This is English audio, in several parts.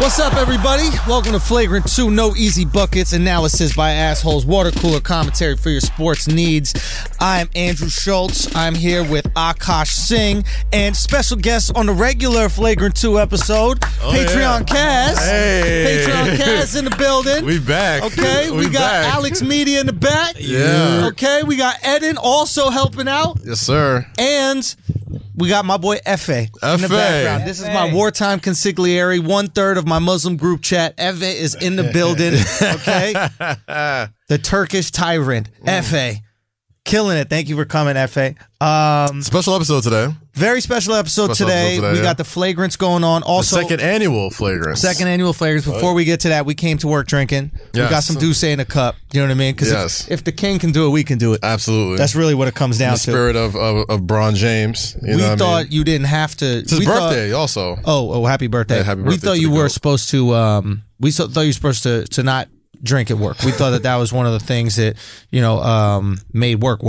What's up, everybody? Welcome to Flagrant 2, no easy buckets, analysis by assholes, water cooler commentary for your sports needs. I'm Andrew Schultz. I'm here with Akash Singh and special guests on the regular Flagrant 2 episode, Patreon Kaz. Hey. Patreon Kaz in the building. We back. Okay, we got back. Alex Media in the back. Yeah. Okay, we got Eden also helping out. Yes, sir. And we got my boy Efe in the background. This is my wartime consigliere, 1/3 of my Muslim group chat. Efe is in the building, okay? The Turkish tyrant, Efe. Killing it. Thank you for coming, Efe. Special episode today. Very special episode today. We got the flagrants going on. Also, the second annual flagrants. Second annual flagrants. Before we get to that, we came to work drinking. Yes. We got some Douce in a cup. You know what I mean? Because if the king can do it, we can do it. Absolutely. That's really what it comes down to. The spirit of Bron James. You know what thought I mean? you didn't have to. It's his birthday also. Oh, happy birthday. Yeah, happy birthday. We thought you were supposed to, thought you were supposed to not drink at work. We thought that was one of the things that, made work.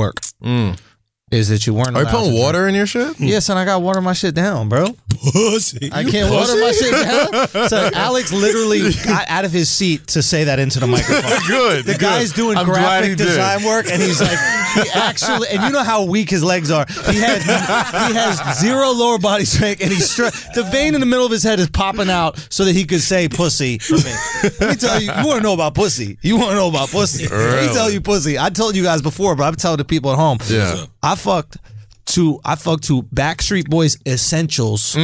Is that you weren't allowed. Are you putting water in your shit? Yes, and I got water my shit down, bro. Pussy. I can't water my shit down. So Alex literally got out of his seat to say that into the microphone. Good. The guy's doing I'm glad graphic he did. design work, and he's like, he actually, and you know how weak his legs are. He has zero lower body strength, and the vein in the middle of his head is popping out so that he could say pussy for me. Let me tell you, you want to know about pussy. You want to know about pussy. Let me tell you pussy. I told you guys before, but I'm telling the people at home. Yeah. I fucked to Backstreet Boys Essentials.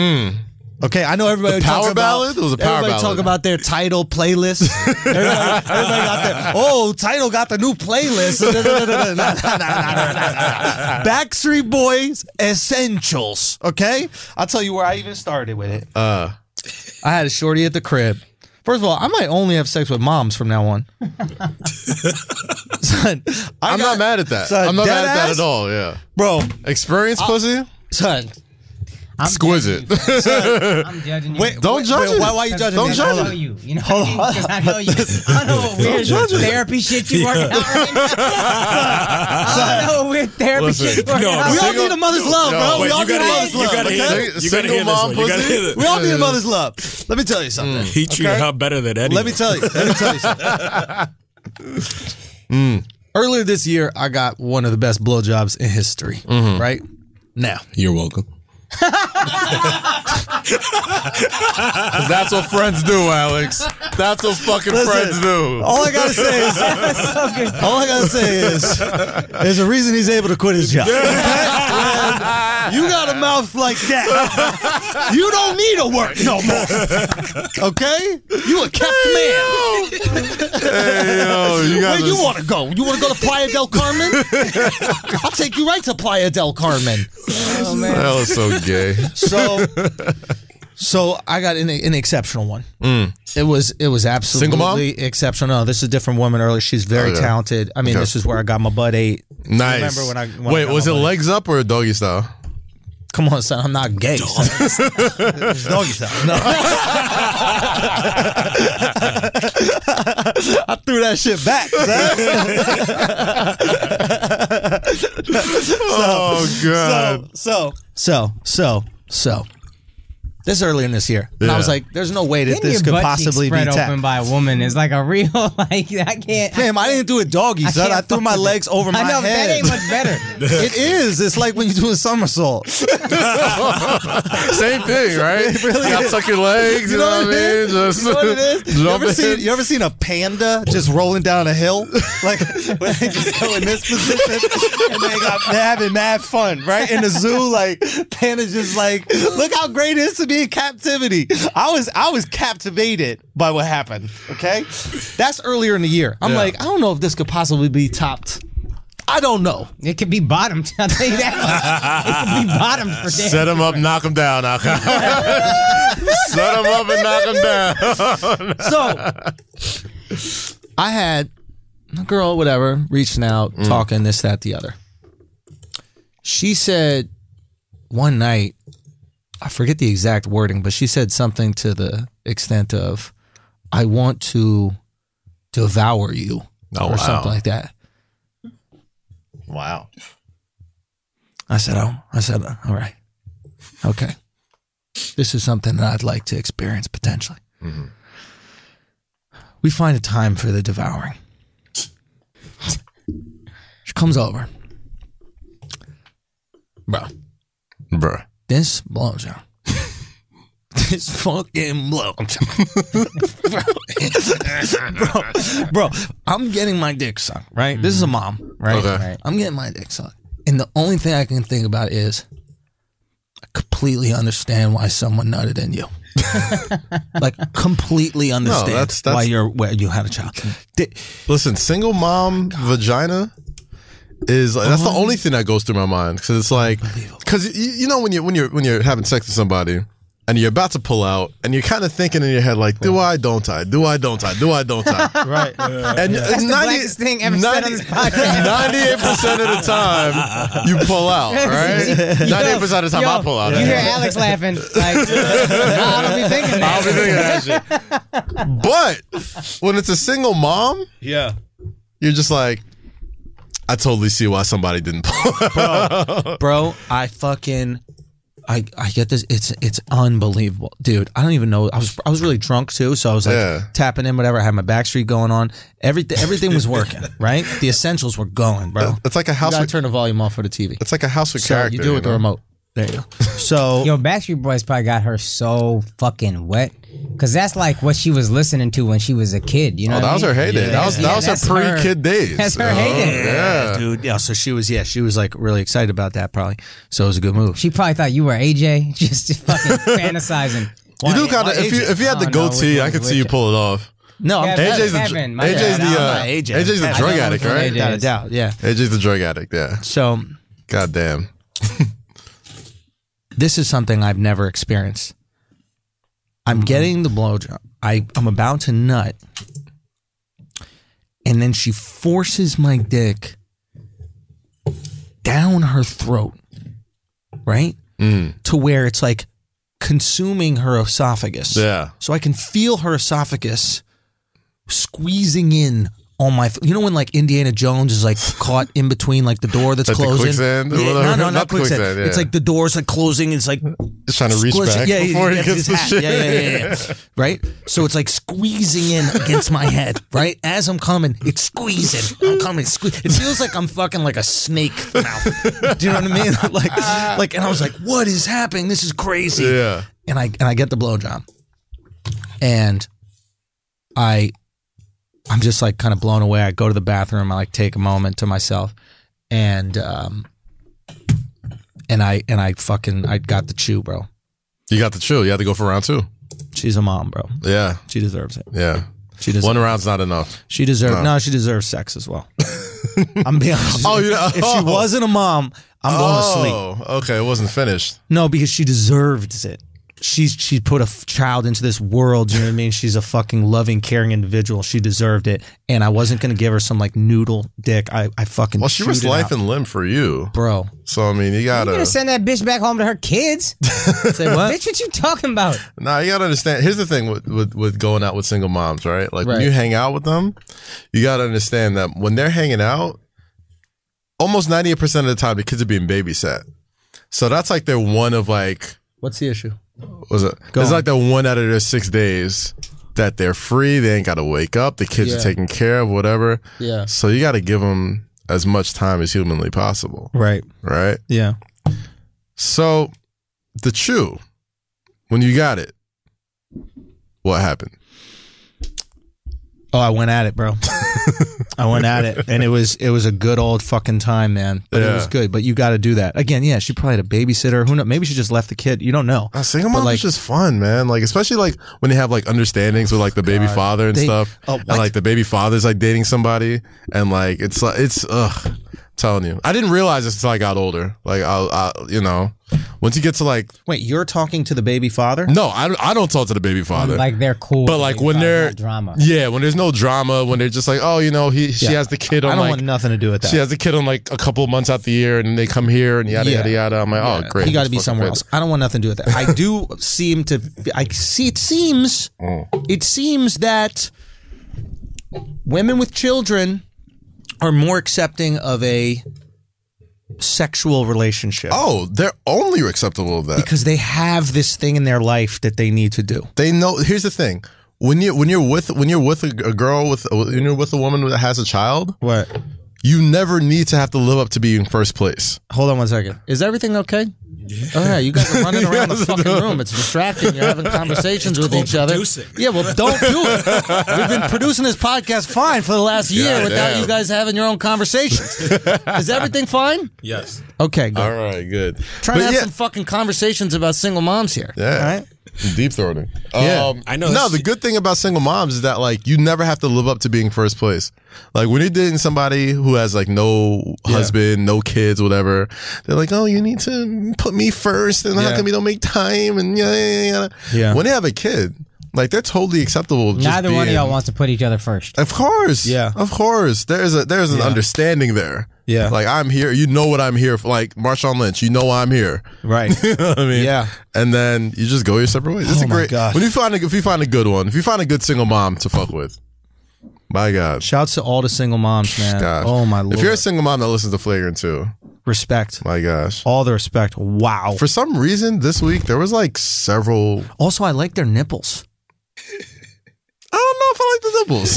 Okay, I know everybody power ballad. It was a power everybody ballad. talk about their Tidal playlist. everybody got their Tidal got the new playlist. Backstreet Boys Essentials. Okay, I'll tell you where I even started with it. I had a shorty at the crib. First of all, I might only have sex with moms from now on. Son, I'm not mad at that. Son, I'm not mad at that deadass? at all. Yeah. Bro, Experience pussy? son. Exquisite. I'm judging you. Wait, Don't judge it. Why you judging Don't me? judge I know it. you. You know what I mean? Because I know you. I know what weird therapy shit you working out right now. I know what weird therapy shit you working out. We all need a mother's love, bro. We all need a mother's love. You gotta hear this. You gotta hear this one. You gotta hear this. We all need a mother's love. Let me tell you something. He treated her better than anyone. Let me tell you something. Earlier this year, I got one of the best blowjobs in history. Right now, You're welcome. That's what friends do, Alex. That's what fucking friends do. all I gotta say is, there's a reason he's able to quit his job. And you got a mouth like that, you don't need to work no more. Okay, you a kept man. Hey, yo, Where you want to go? You want to go to Playa del Carmen? I'll take you right to Playa del Carmen. Oh, man. That was so gay. So I got an exceptional one. It was absolutely exceptional. No, this is a different woman earlier. She's very talented. I mean, this is where I got my butt ate. Nice. Remember when I Wait, got was my it butt legs up or doggy style? Come on, son. I'm not gay. Son. It's doggy style. No. I threw that shit back, son. Oh god. So. This earlier in this year, and I was like, "There's no way that Getting this your could butt possibly cheeks be spread open tapped." by a woman is like a real I can't. Damn, I didn't do it doggy, son. I threw my legs over my I know, but head. that ain't much better. It is. It's like when you do a somersault. Same thing, right? It really you gotta is. suck your legs, you know what I mean? Just You know what it is? jump in. You ever seen a panda just rolling down a hill? Like when they just go in this position and they're having mad fun, right? In the zoo, like pandas just like, look how great it is to be in captivity. I was captivated by what happened. Okay, that's earlier in the year. I'm like, I don't know if this could possibly be topped. I don't know. It could be bottomed. I'll tell you that. It could be bottomed for damn. Set him up, knock him down. Set him up and knock him down. So I had a girl, whatever, reaching out, talking this, that, the other. She said one night, I forget the exact wording, but she said something to the extent of, I want to devour you, or something like that. Wow. I said, all right. Okay. This is something that I'd like to experience potentially. We find a time for the devouring. She comes over. Bruh. This blowjob. This fucking blowjob. bro, I'm getting my dick sucked, right? This is a mom, right? Okay. Right. I'm getting my dick sucked. And the only thing I can think about is I completely understand why someone nutted in you. Like, completely understand that's why you had a child. Listen, single mom vagina is like, that's the only thing that goes through my mind, because it's like, because you know when you're having sex with somebody and you're about to pull out and you're kind of thinking in your head like, do I, don't I, do I, don't I, do I, don't I? Right. And That's the blackest thing ever said on this podcast. 98% of the time you pull out, right? 98% of the time I pull out. You hear Alex laughing like, I don't be thinking that. I'll be thinking that shit. But when it's a single mom, Yeah. you're just like, I totally see why somebody didn't pull out. Bro, I get this. It's unbelievable, dude. I don't even know. I was really drunk too, so I was like tapping in, whatever. I had my Backstreet going on. Everything was working, right? The essentials were going, bro. It's like a house. You gotta With, turn the volume off for the TV. it's like a house with So character. you do it with the remote. There you go. So Yo, Backstreet Boys probably got her so fucking wet. Because that's like what she was listening to when she was a kid. You know Oh, that was her heyday. Yeah. That was her pre-kid days. That's her heyday. Yeah. dude, yeah. So she was like really excited about that, probably. So it was a good move. She probably thought you were AJ, just fucking fantasizing. You do kind of. If you had the I don't know goatee, which I could one's see you which. pull it off. No, I'm AJ's Kevin, my AJ's bad. the I'm not AJ. AJ's the I drug know addict, which one right? AJ without a doubt. Yeah. AJ's the drug addict. Yeah. So God damn. this is something I've never experienced. I'm getting the blowjob. I'm about to nut. And then she forces my dick down her throat, right? To where it's like consuming her esophagus. Yeah. So I can feel her esophagus squeezing in on my, you know when like Indiana Jones is like caught in between like the door that's Like the closing? quicksand or Yeah, whatever? no, Not not the quicksand. quicksand, yeah. It's like the door's like closing. It's like Just trying to reach squishing- back yeah, before he gets gets his the hat. shit. Yeah. Right? So it's like squeezing in against my head, right? As I'm coming, it's squeezing. I'm coming, it feels like I'm fucking like a snake mouth. Do you know what I mean? like, and I was like, what is happening? This is crazy. Yeah. And I get the blowjob. And I'm just like kind of blown away. I go to the bathroom. I like take a moment to myself, and I got the chew, bro. You got the chill. You had to go for round 2. She's a mom, bro. Yeah. She deserves it. Yeah. She deserves. One round's not enough. She deserves. No, she deserves sex as well. I'm being honest. Oh, yeah. If she wasn't a mom, I'm going to sleep. Oh, okay. It wasn't finished. No, because she deserves it. She put a child into this world. You know what I mean? She's a fucking loving, caring individual. She deserved it, and I wasn't gonna give her some like noodle dick. I fucking. Well, she risked life and limb for you, bro. So I mean, you You gotta. gonna send that bitch back home to her kids? Say what? Bitch, what you talking about? Nah, you gotta understand. Here's the thing with going out with single moms, right? Like when Right. you hang out with them, you gotta understand that when they're hanging out, almost 98% of the time the kids are being babysat. So that's like they're one of like. What's the issue? Was it? Go It's on. like the 1 out of their 6 days that they're free. They ain't got to wake up. The kids Yeah. are taken care of, whatever. Yeah. So you got to give them as much time as humanly possible, Right. right? Yeah. So the chew, when you got it, what happened? Oh, I went at it, bro. I went at it, and it was a good old fucking time, man. But it was Yeah. good. But you got to do that again. Yeah, she probably had a babysitter. Who knows? Maybe she just left the kid. You don't know. Single But, mom like- is just fun, man. Like especially like when they have like understandings with like the baby father and They- stuff, oh, and what? like the baby father's like dating somebody, and like it's ugh. Telling you, I didn't realize this until I got older. Like I you know, once you get to like, Wait, you're talking to the baby father? no, I don't talk to the baby father. Like they're cool. But like when Not they're drama. yeah, when there's no drama, when they're just like, oh, you know, she has the kid on I don't like want nothing to do with that. she has the kid on like a couple of months out the year, and they come here and yada Yeah. yada yada. I'm like, oh, great, You got to That's be fucking somewhere fit. else. I don't want nothing to do with that. I do seem to. It seems. It seems that women with children are more accepting of a sexual relationship Oh, they're only acceptable of that. because they have this thing in their life that they need to do. They know. Here's the thing: when you're with a girl when you're with a woman that has a child, What? you never need to have to live up to being first place. Hold on one second. Is everything okay? Oh, yeah, you guys are running around the fucking room. It's distracting. You're having conversations with each other. producing. Yeah, well, don't do it. We've been producing this podcast fine for the last year without you guys having your own conversations. Is everything fine? Yes. Okay, good. All right, good. Trying to have some fucking conversations about single moms here. Yeah. All right? Deep throating. Yeah. I know. No, the good thing about single moms is that like you never have to live up to being first place. Like when you're dating somebody who has like no husband, no kids, whatever, they're like, oh, you need to put me first, and how come you don't make time? And yeah. When they have a kid, like they're totally acceptable. Just Neither one of y'all wants to put each other first. Of course, Yeah. of course. There's an understanding there. Yeah. Like I'm here. You know what I'm here for. Like Marshawn Lynch, you know I'm here. Right. You know what I mean? Yeah. And then you just go your separate ways. It's Oh a my great. God. When if you find a good one, if you find a good single mom to fuck with, my God. Shouts to all the single moms, man. Gosh. Oh, my Lord. If you're a single mom that listens to Flagrant 2, Respect. my gosh. All the respect. Wow. For some reason, this week, there was like several. Also, I like their nipples. I don't know if I like the nipples.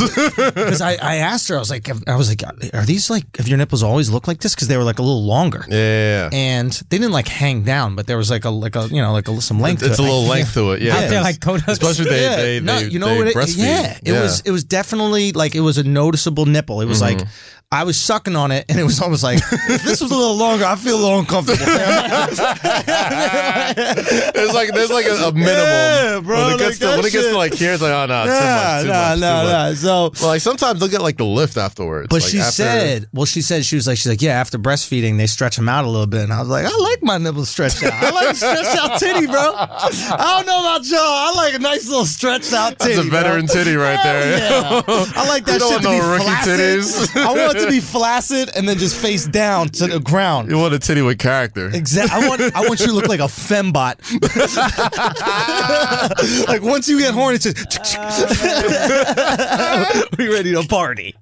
Because I asked her, I was like, are these like, have your nipples always looked like this? Because they were like a little longer. Yeah. And they didn't like hang down, but there was like some length It's to a it. little length to it. Yeah. Out there like Kodak. Especially they breastfeed. Yeah, it was definitely like it was a noticeable nipple. It was like I was sucking on it, and it was almost like if this was a little longer, I feel a little uncomfortable. There's like a minimum. Yeah, bro, When it gets to like here, it's like, oh no, too much. So, Well, like sometimes they'll get like the lift afterwards. but like, she after- said, she's like, yeah, after breastfeeding, they stretch them out a little bit, and I was like, I like my nipples stretched out. I like a stretched out titty, bro. I don't know about y'all. I like a nice little stretched out titty. That's a veteran bro. titty right there. Yeah. I like that You don't shit to want be no rookie flaccid. titties. I want it to be flaccid and then just face down to the ground. You want a titty with character. Exactly. I want you to look like a fembot. Like once you get horny, it's just we ready to party.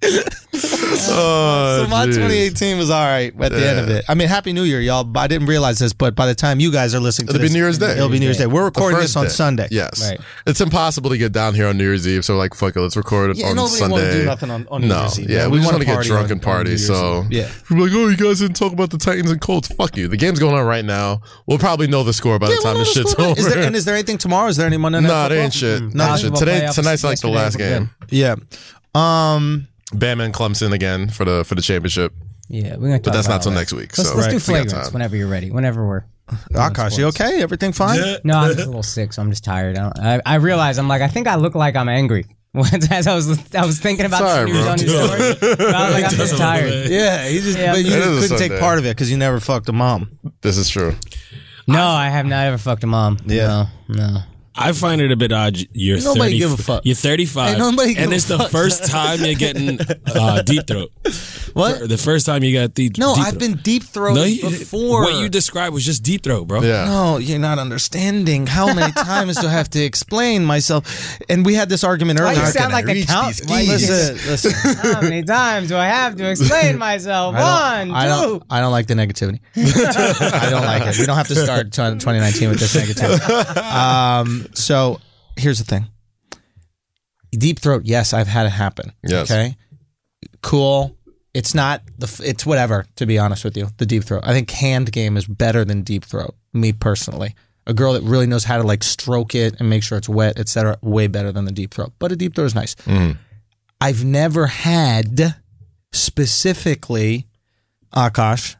Oh, So my geez. 2018 was all right at the end of it. I mean, Happy New Year, y'all. I didn't realize this, but by the time you guys are listening to It'll this, be New Year's Day. It'll be New Year's Day. We're The recording first this on day. Sunday. Yes. Right. It's impossible to get down here on New Year's Eve, so like, fuck it, let's record it Yeah, on nobody Sunday. wanna do nothing on New no, Year's Eve, yeah, man. we We just wanna want to get party drunk on and party. New Year's So Eve. Yeah. we're like, oh, you guys didn't talk about the Titans and Colts. Fuck you. The game's going on right now. We'll probably know the score by the time this shit's over. Is there anything tomorrow? Is there any Monday night Nah, football? there ain't shit. No, Nah, shit. Basketball playoffs Tonight's like the yesterday last were good. game. Yeah. Bama and Clemson again for the championship. Yeah, we're gonna. But that's not till till next week. Let's, So let's do we got flagrants time. whenever you're ready. Whenever we're. Akash, you okay? Everything fine? No, I'm just a little sick, so I'm just tired. I realize I think I look like I'm angry. As I was thinking about Sorry, the news bro. on these stories. But I was like, I'm just tired. Yeah, he just Yeah. but you It just is a couldn't take Sunday. part of it because you never fucked a mom. This is true. No, I have not ever fucked a mom. Yeah. No. I find it a bit odd. You're Nobody 30, give a fuck. You're 35, Ain't nobody give and a it's the fuck. first time you're getting deep throat. What? The first time you got deep. No, deep I've throat. been deep throated before. What you described was just deep throat, bro. Yeah. No, you're not understanding. How many times do I have to explain myself? And we had this argument Why earlier. you sound like a count? Listen. How many times do I have to explain myself? I One, two. don't like the negativity. I don't like it. We don't have to start 2019 with this negativity. So here's the thing. Deep throat, yes, I've had it happen. Yes. Okay. Cool. It's not it's whatever, to be honest with you. The deep throat. I think hand game is better than deep throat. Me personally. A girl that really knows how to like stroke it and make sure it's wet, etc. Way better than the deep throat. But a deep throat is nice. I've never had specifically, Akash.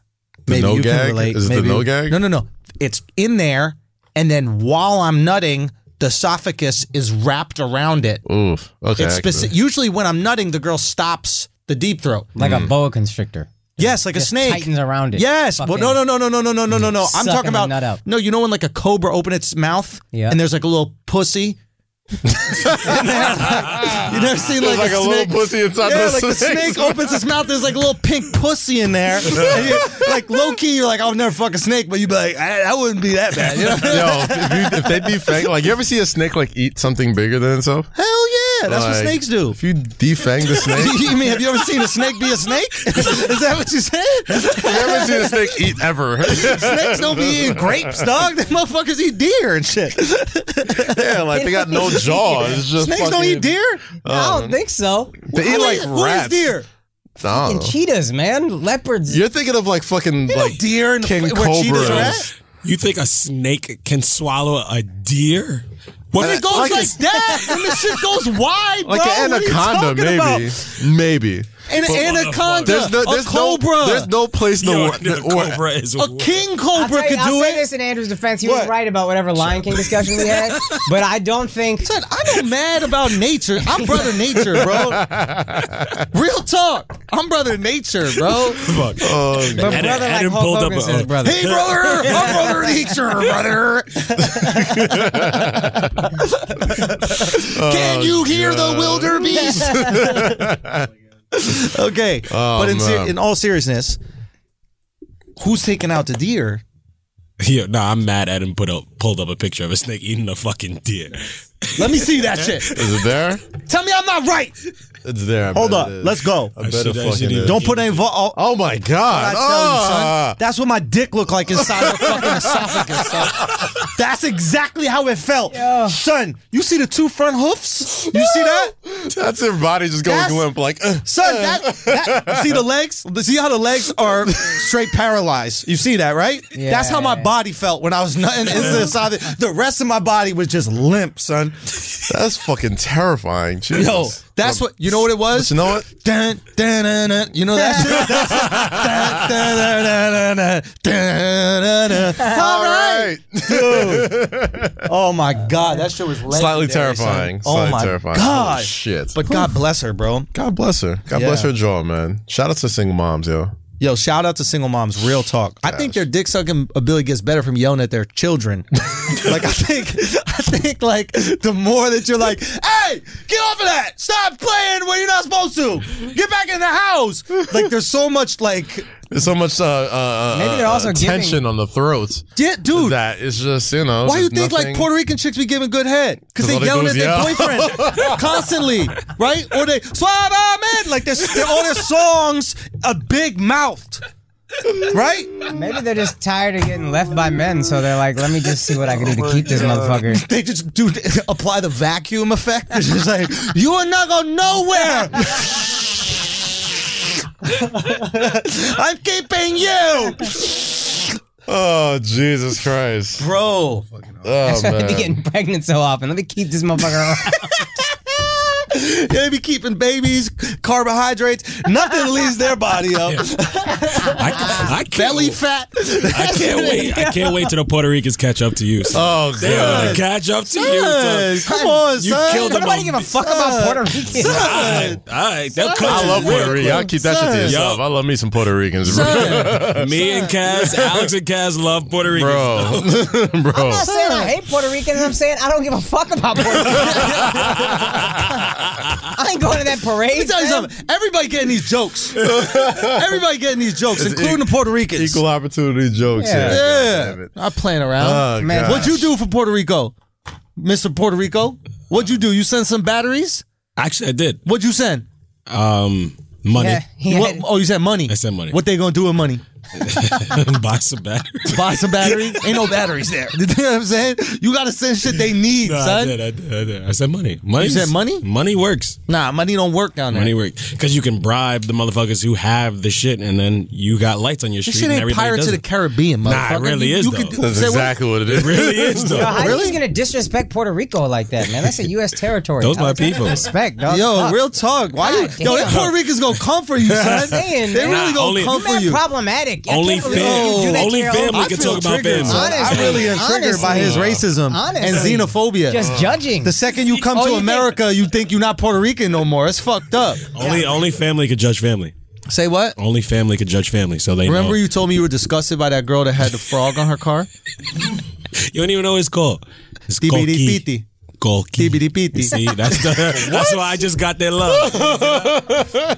Maybe no you gag? can relate. Is it the maybe, no gag? No. It's in there, and then while I'm nutting, the esophagus is wrapped around it. Oof. Okay. It's usually when I'm nutting, the girl stops the deep throat. Like a boa constrictor. Yes, like a Just snake. tightens around it. Yes, but Fucking- no. I'm Sucking talking the about nut out. no. You know when like a cobra open its mouth, Yeah. and there's like a little pussy. You never seen There's like, like a snake? little pussy inside Yeah, the like the snake. snake opens its mouth. There's like a little pink pussy in there. And you, like low key, you're like, I'll never fuck a snake, but you be like, that wouldn't be that bad. You know? Yo, if they be fake, like you ever see a snake like eat something bigger than itself? Hell Yeah, that's what Like, snakes do. If you defang the snake, You mean, have you ever seen a snake be a snake? Is that what you said? I've never seen a snake eat ever. Snakes don't be eating grapes, dog. Them motherfuckers eat deer and shit. Yeah, like they got no jaw. It's just Snakes don't fucking- eat deer? I don't think so. They eat like Who eats rats. deer? I don't And know. cheetahs, man. Leopards. You're thinking of like fucking like Deer and king where cheetahs are cobras. at? You think a snake can swallow a deer? What It goes like that, and the shit goes wide, like bro. an What are you anaconda, talking maybe, about? maybe. An anaconda, a cobra. There's no place Yo, no the cobra is a king I'll cobra could I'll do say it. this in Andrew's defense. He was What? right about whatever Lion King discussion we had, but I don't think. Son, I'm not mad about nature. I'm brother nature, bro. Real talk. I'm brother nature, bro. Fuck. Oh, But Adam- brother, like Adam Hulk pulled up Hogan a- says, brother. Hey, brother. I'm brother nature, brother. Can you hear the wildebeest? Okay, Oh, but man. in all seriousness, who's taking out the deer? Yeah, nah, I'm mad Adam pulled up a picture of a snake eating a fucking deer. Let me see that shit. is it there? Tell me I'm not right. It's there. I Hold bet up. it is. Let's go. I bet it fucking should- is. Don't put any. Oh my god! I tell you, son. Ah. That's what my dick looked like inside the fucking esophagus, son. That's exactly how it felt. Yo. Son, you see the two front hoofs? You see that? That's their body just going That's- limp. Like, Son, that you see the legs? See how the legs are straight paralyzed? You see that, right? Yeah. That's how my body felt when I was nutting into the side. The rest of my body was just limp, son. that's fucking terrifying. Jesus. Yo, that's what, you know what it was? But you know what? Dun, dun, dun, dun. You know that shit? That's it. Dun, dun, dun, dun, dun, dun, dun. All right. Oh my God, that shit was Slightly legendary, terrifying. son. Oh Slightly my terrifying. God. Holy shit. But God bless her, bro. God bless her. God bless Yeah. her jaw, man. Shout out to single moms, yo. Yo, shout out to single moms. Real talk. I think their dick sucking ability gets better from yelling at their children. Like I think like the more that you're like, hey, get off of that! Stop playing when you're not supposed to. Get back in the house. Like there's so much like, There's so much Maybe they're also tension giving- on the throats. yeah, dude. That it's just, you know. Why you there's think like nothing- Puerto Rican chicks be giving good head? Because 'Cause they all they yelling do at is their yell. boyfriend constantly, right? Or they suavemente, like all their songs a big mouthed, right? Maybe they're just tired of getting left by men, so they're like, let me just see what I can do to keep this motherfucker. They just apply the vacuum effect. It's just like, you are not going nowhere. I'm keeping you, Oh, Jesus Christ. bro. Oh, That's why they be man. getting pregnant so often. Let me keep this motherfucker around. They be keeping babies, carbohydrates, nothing leaves their body up. I can't, Belly fat. I can't wait. I can't wait till the Puerto Ricans catch up to you. son. Oh, They're gonna God. catch up to you. Son, son. come on, You son. killed them. Nobody give a fuck about Puerto Ricans. All right, they'll come. I love Puerto Rico. I'll keep that shit to Son. yourself. I love me some Puerto Ricans. Me and Kaz, Alex and Kaz love Puerto Ricans. Bro. Bro. I'm not saying I hate Puerto Ricans. I'm saying I don't give a fuck about Puerto Ricans. I ain't going to that parade. Let me tell you man. something. Everybody getting these jokes. Everybody getting these jokes, including the Puerto Ricans. Equal opportunity jokes. Yeah. Yeah. Yeah, Damn it. not playing around. Oh, Man, gosh. What'd you do for Puerto Rico, Mr. Puerto Rico? What'd you do? You send some batteries? Actually, I did. What'd you send? Money. Yeah, he What, had- oh, you sent money. I sent money. What they gonna do with money? Buy some batteries. Buy some batteries? Ain't no batteries there. You know what I'm saying? You gotta send shit they need, No, I son. did. I said money. Money. You said money? Money works. Nah, money don't work down there. Money works because you can bribe the motherfuckers who have the shit, and then you got lights on your This street, shit and ain't everybody Pirates does of the it. Caribbean, motherfucker. Nah, it really is, You though. could That's say what? exactly what it is. It really is Yo, though. how Really? you just gonna disrespect Puerto Rico like that, man? That's a U.S. territory. Those my Alex, that's people. Respect, dog. Yo, Fuck. real talk. Why you? God Yo, damn. them Puerto Ricans gonna come for you, son. saying, They man. really Nah, gonna only- come You for man you. problematic. I Only can't believe you do that only to your own- family I can feel talk about triggered, family. son. I Honestly, really am triggered by his racism and Honestly. xenophobia. Just judging. The second you come Oh, to you think- America, you think you're not Puerto Rican no more. It's fucked up. Only family could judge family. Say what? Only family could judge family. So they Remember know. you told me you were disgusted by that girl that had the frog on her car? You don't even know what it's called. It's Tibidi Golki. piti. Golki. Tibidi piti. See, that's why I just got that love.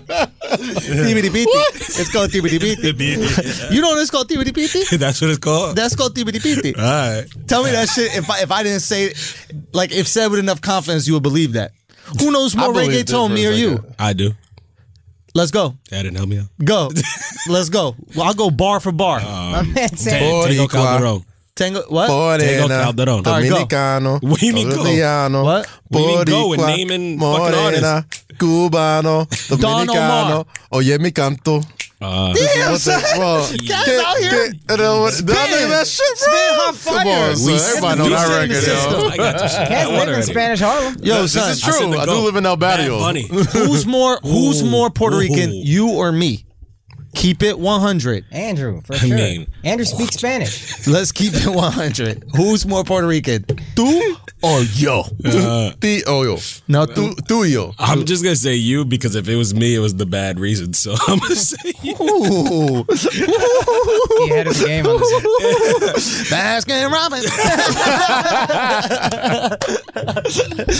Tibidi piti. It's called tibidi piti. You know what it's called tibidi piti? That's what it's called. That's called tibidi piti. All right. Tell me that shit if I didn't say it, like if said with enough confidence you would believe that. Who knows more believed it reggaeton, for a me or you? second. I do. Let's go. That didn't help me out. Go. Let's go. Well, I'll go bar for bar. My man said, Tango Calderon. Tango, what? Tango Morena, Calderon. All right, go. Dominicano, What do you mean go? Colombiano, What? What do you mean go and Boricua, naming fucking Morena, Cubano, Don Omar. Dominicano. Oye mi canto. Damn, son. Guys out here. Did I name that shit, bro? Spin hot Come on, fire. son. Everybody know that record, yo. I got you. can't live in Spanish Harlem. Yo, This son. is true. I do go. live in El Barrio. Bad Bunny. Who's more Puerto Rican, Ooh. you or me? Keep it 100. Andrew, for I sure. mean- Andrew speaks Spanish. Let's keep it 100. Who's more Puerto Rican? Tu or yo? Ti o yo. No, Tu tu. yo. I'm just gonna say you because if it was me, it was the bad reason. So I'm gonna say you. Ooh. He had a game on this. Baskin Robbins.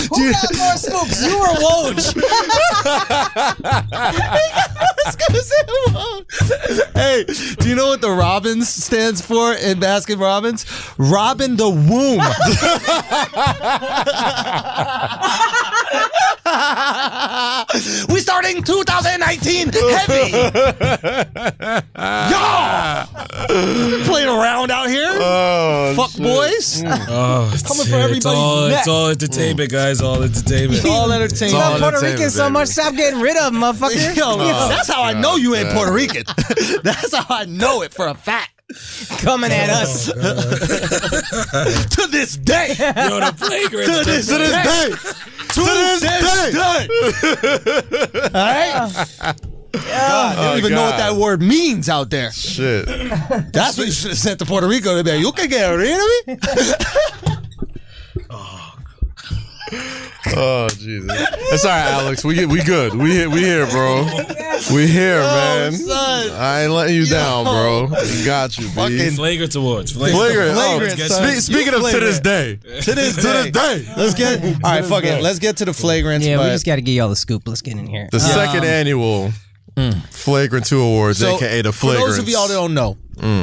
Who got more scoops? You or Woj? Hey, do you know what the Robbins stands for in Baskin Robbins? Robin the Womb. We starting 2019 heavy. Y'all playing around out here. Oh, Fuck boys. Oh, Coming for everybody's neck. It's all entertainment, guys. All entertainment. All entertainment. You love Puerto entertainment, Rican so baby. much, stop getting rid of them, motherfucker. Yo, that's how I know you ain't Puerto Rican. That's how I know it for a fact. Coming at us. To this day. Yo, the flagrant. To this day. To this day. All right? God, they don't even know what that word means out there. Shit. That's what you should have sent to Puerto Rico to be like, you can get rid of me? Oh Jesus. It's all right, Alex. We good. We here, bro. We here, man. son. I ain't letting you down, bro. We got you, B. Flagrant awards. Flagrant. Flagrant, Oh, son. speaking of to this day. To this day. Let's get. All right, fuck it. Let's get to the flagrants. Yeah, we but- just got to give y'all the scoop. Let's get in here. The second annual Flagrant 2 Awards, So, aka the for Flagrants. those of y'all that don't know,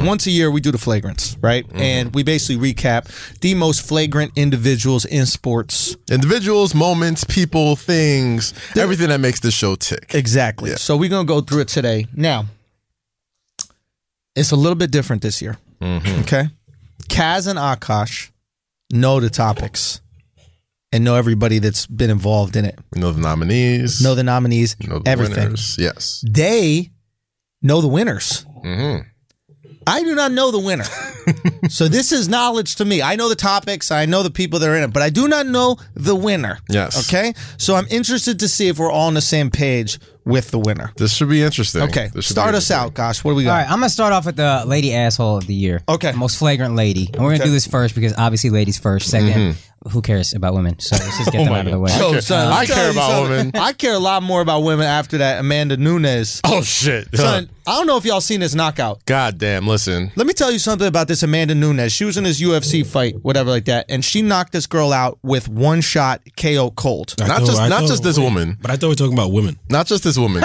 once a year we do the flagrants, right? And we basically recap the most flagrant individuals in sports. Individuals, moments, people, things, everything that makes this show tick. Exactly. Yeah. So we're going to go through it today. Now, it's a little bit different this year. Okay? Kaz and Akash know the topics and know everybody that's been involved in it. We know the nominees. Know the nominees, know the everything. winners. Yes. They know the winners. I do not know the winner. So this is knowledge to me. I know the topics. I know the people that are in it, but I do not know the winner. Yes. Okay? So I'm interested to see if we're all on the same page with the winner. This should be interesting. Okay. This should Start be us interesting. out, gosh. What do we got? All right, I'm going to start off with the lady asshole of the year. Okay. Most flagrant lady. And we're going to do this first because obviously ladies first. Second, who cares about women? So let's just get them out of the way. Yo, son, I I'm care telling you about something. women. I care a lot more about women after that Amanda Nunes. Oh, shit. Son, I don't know if y'all seen this knockout. God damn, listen. Let me tell you something about this Amanda Nunes. She was in this UFC fight, whatever like that, and she knocked this girl out with one shot KO cold. Not just this woman. But I thought we were talking about women. Not just this woman.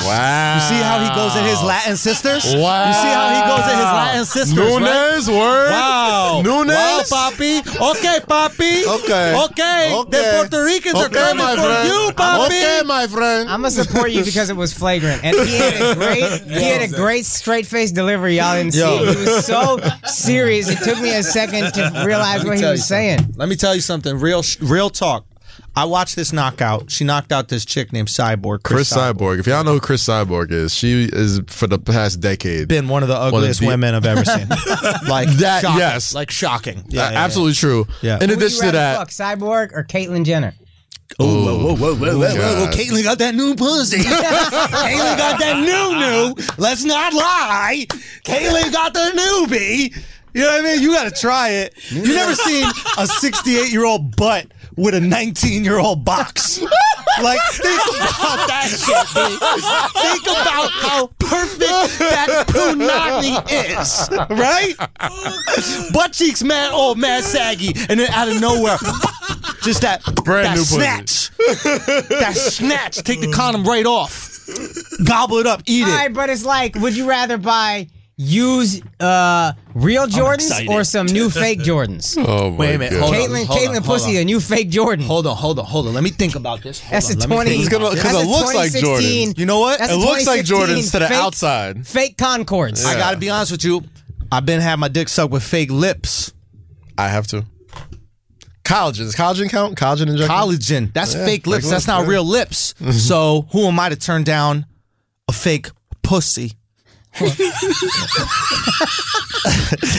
Wow. You see how he goes at his Latin sisters? Wow. You see how he goes at his Latin sisters, right? Nunes, word. Wow. Nunes. Wow, papi. Okay, papi. Okay. Okay. Okay. The Puerto Ricans are Okay, coming my for friend. you, papi. Okay, my friend. I'm gonna support you because it was flagrant, and he had a great straight face delivery. Y'all didn't see. Yo. He was so serious. It took me a second to realize what he tell was you saying. Let me tell you something. Real talk. I watched this knockout. She knocked out this chick named Cyborg. Chris Cyborg. If y'all know who Chris Cyborg is, she is for the past decade. Been one of the ugliest the- women I've ever seen. Like That, shocking. yes. Like shocking. Absolutely true. Yeah. In Would you addition to rather that, fuck Cyborg or Caitlyn Jenner? Whoa. God. Caitlyn got that new pussy. Caitlyn got that new. Let's not lie. Caitlyn got the newbie. You know what I mean? You got to try it. You never seen a 68-year-old butt with a 19-year-old box. Like, think about that shit, dude. Think about how perfect that punani is, right? Butt cheeks, mad saggy, and then out of nowhere, just that Brand new pussy. snatch. That snatch. Take the condom right off. Gobble it up. Eat All it. right, but it's like, would you rather buy use real Jordans excited. or some new fake Jordans? Oh my Wait a minute, God. hold on. Caitlyn pussy, a new fake Jordan. Hold on. Let me think about this. That's a Hold on, let me 20. think about Because this. it looks like 2016. Jordans. You know what? That's It a looks like 2016 Jordans to the fake- outside. Fake Concords. I gotta be honest with you. I've been having my dick sucked with fake lips. I have to. Collagen. Does collagen count? Collagen injection? Collagen. That's Yeah, fake lips. fake That's lips, not yeah. real lips. So who am I to turn down a fake pussy?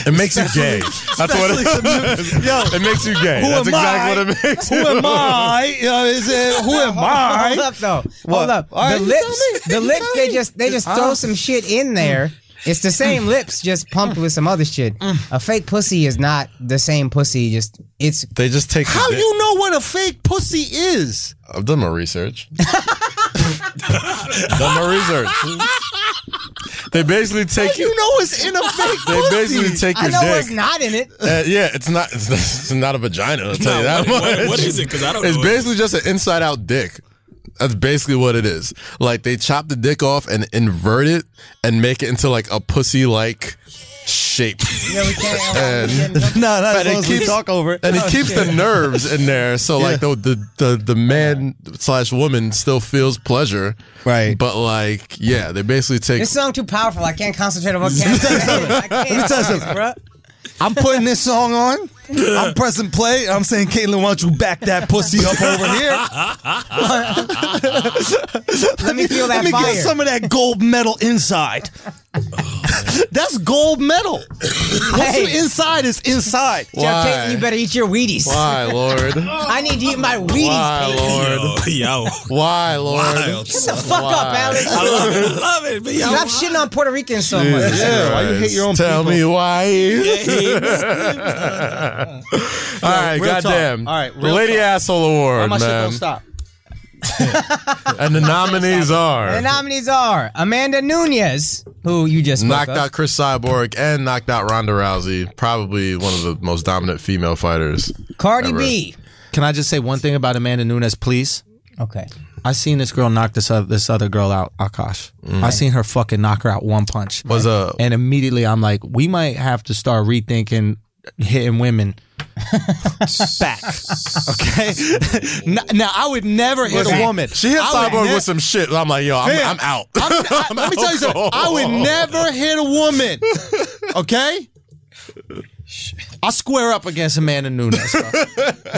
It makes you gay. That's what it is. It makes you gay. That's exactly what it makes you. Who am I? Is it, who am I? Hold up, though. What? Hold up. All right, The you tell me. lips, they just throw some shit in there. It's the same lips, just pumped with some other shit. A fake pussy is not the same pussy. It's They just take. How you know what a fake pussy is? I've done my research. Done my research. They basically take You know it's in a fake They pussy. basically take I your know dick. what's not in it. Yeah, it's not. It's not a vagina. I'll tell you that much. What is it? Because I don't know. It's basically just an inside-out dick. That's basically what it is. Like they chop the dick off and invert it and make it into like a pussy-like shape. Yeah, we can't. No, as And long it as we keeps- talk over it. And it keeps the nerves in there, so like the man / woman still feels pleasure, Right. But like, yeah, they basically take. This song too powerful. I can't concentrate on what can't. I can't. Let me tell you something. bro. I'm putting this song on. I'm pressing play. I'm saying, Caitlyn, why don't you back that pussy up over here? Let me feel that Let me fire. get some of that gold medal inside. That's gold medal. What's Hey. inside is inside. Jeff Caitlyn, you better eat your Wheaties. Why, Lord? I need to eat my Wheaties. Why, Caitlyn. Lord? Yo. Why, Lord? Wild. Shut the fuck up, Alex. I love it. I love it. But yo, Stop shitting on Puerto Ricans so much. Yeah, why you hate your own Tell people? me why. All right, real talk. goddamn. All right, the real Lady talk. Asshole Why Award, my shit man. don't stop? And the nominees are The nominees are Amanda Nunes, who you just spoke knocked of. out Chris Cyborg and knocked out Ronda Rousey, probably one of the most dominant female fighters. Cardi ever. B. Can I just say one thing about Amanda Nunes, please? Okay. I seen this girl knock this other girl out, Akash. I seen her fucking knock her out one punch. And immediately I'm like, we might have to start rethinking hitting women back. Okay? Now, I would never hit a woman. She hit I would Cyborg ne- with some shit. I'm like, yo, I'm out. Let me tell you something. I would never hit a woman. Okay? I'll square up against Amanda Nunes, bro.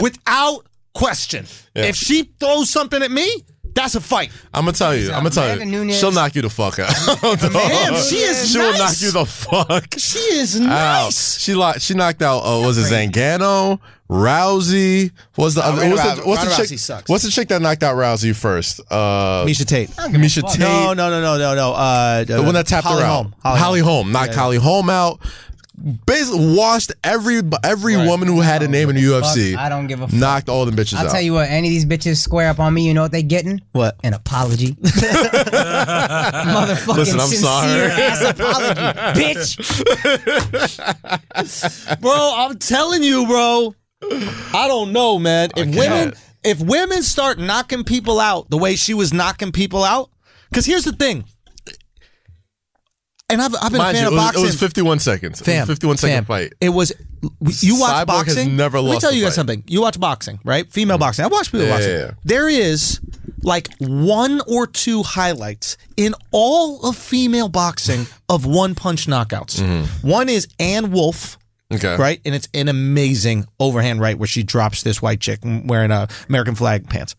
Without question. Yeah. If she throws something at me, that's a fight. I'm gonna tell you. Amanda Nunes- She'll knock you the fuck out. Damn, she is She will nice. knock you the fuck She is out. nice. She knocked out. Was it Zangano? Rousey? Was the other? Ronda What's the Rousey chick? sucks. What's the chick that knocked out Rousey first? Misha Tate. Misha Tate. No. The one that tapped her out. Holly Holm knocked Holly Holm out. Basically washed every woman who had a name in the UFC. I don't give a fuck. Knocked all them bitches out. I'll tell you what, any of these bitches square up on me, you know what they getting? What? An apology. Motherfucking Listen, I'm sincere sorry. ass apology, bitch. Bro, I'm telling you, bro. I don't know, man. If women start knocking people out the way she was knocking people out, because here's the thing. And I've been Mind a fan you, of it boxing. was 51 seconds. It was a 51 second fight. It was. You watch Cyborg has boxing. never Let me lost tell a you guys fight. something. You watch boxing, right? Female boxing. I watch people boxing. yeah. There is like 1 or 2 highlights in all of female boxing of one punch knockouts. One is Ann Wolfe. Okay. Right? And it's an amazing overhand right where she drops this white chick wearing a American flag pants.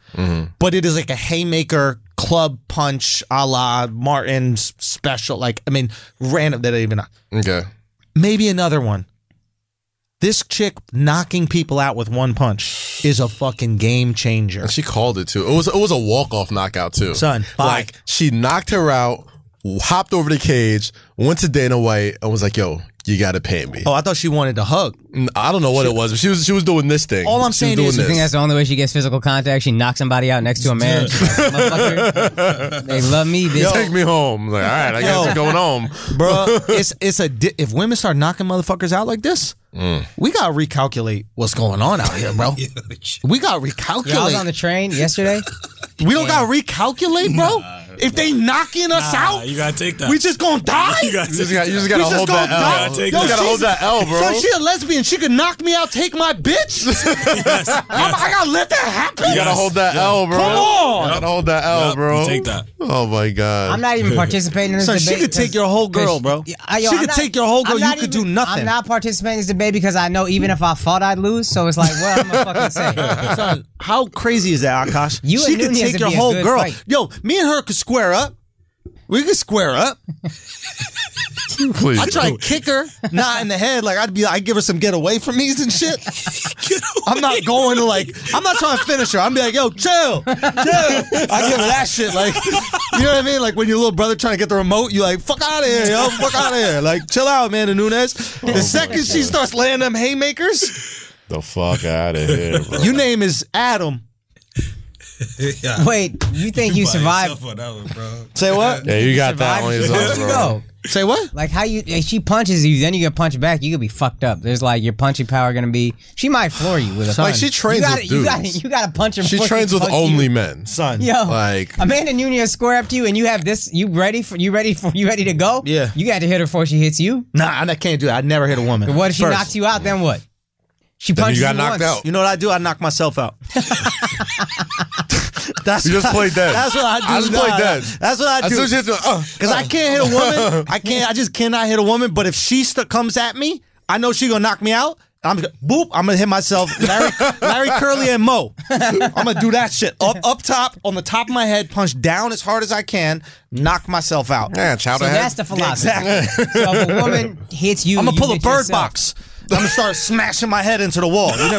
But it is like a haymaker club punch a la Martin's special. Like, I mean, random. That even Okay. maybe another one. This chick knocking people out with one punch is a fucking game changer. And she called it too. It was a walk-off knockout too. Son, bye. Like she knocked her out, hopped over the cage, went to Dana White and was like, yo, you gotta pay me. Oh, I thought she wanted to hug. I don't know what it was, but she was doing this thing. All I'm She was saying doing is, You think that's the only way she gets physical contact? She knocks somebody out next to a man. She's like, "Motherfucker, they love me, bitch." take me home. Like, all right, I guess Yo. we're going home. Bro, if women start knocking motherfuckers out like this, we gotta recalculate what's going on out here, bro. We gotta recalculate. Yeah, I was on the train yesterday. We don't gotta recalculate, bro. If they knocking us out, you gotta take that. we just gonna die. You gotta You take just gotta hold that L. gotta take You that. gotta hold that L, bro. So she a lesbian. She could knock me out, take my bitch. I gotta let that happen. You gotta hold that L, bro. Come on. You gotta hold that L, Yep, bro. you take that. Oh my god. I'm not even participating in this Son, debate. she could take your whole girl, bro. She could take your whole girl. You could do nothing. I'm not participating in this debate because I know even if I fought, I'd lose. So it's like, what am I fucking say? Son, how crazy is that, Akash? You she and could Nunez take would your be a whole good girl. fight. Yo, me and her could square up. We could square up. Please. I try to kick her, not in the head. Like I'd give her some get away from me's and shit. I'm not going to I'm not trying to finish her. I'm be like, yo, chill. I give her that shit. Like, you know what I mean? Like when your little brother trying to get the remote, you like, fuck out of here, yo, fuck out of here. Like, chill out, Amanda Nunes. The second she starts laying them haymakers, the fuck out of here, bro. your name is Adam. Wait, you think you survived? Say what? Yeah, you got that on his own, bro. Go. Say what? Like how if she punches you, then you get punched back. You could be fucked up. There's like your punching power gonna be. She might floor you with a punch. Like she trains with dudes. You gotta punch her. She before trains with punch only you. men. Son. Yo, Like Amanda Nunes square up to you, and you have this. You ready to go? Yeah. You got to hit her before she hits you. Nah, I can't do that. I never hit a woman. But what if she First. knocks you out? Then what? She then punches you got knocked once. out. You know what I do? I knock myself out. That's You just what play dead. That's what I do. I just play dead. That's what I As do. soon as you hit Because I can't hit a woman. I just cannot hit a woman. But if she comes at me, I know she's gonna knock me out. I'm gonna hit myself. Larry Curly and Mo. I'm gonna do that shit up top on the top of my head, punch down as hard as I can, knock myself out. yeah, chow So the that's head. the philosophy. Exactly. So if a woman hits you, I'm gonna you pull a hit bird yourself. box. I'm gonna start smashing my head into the wall. You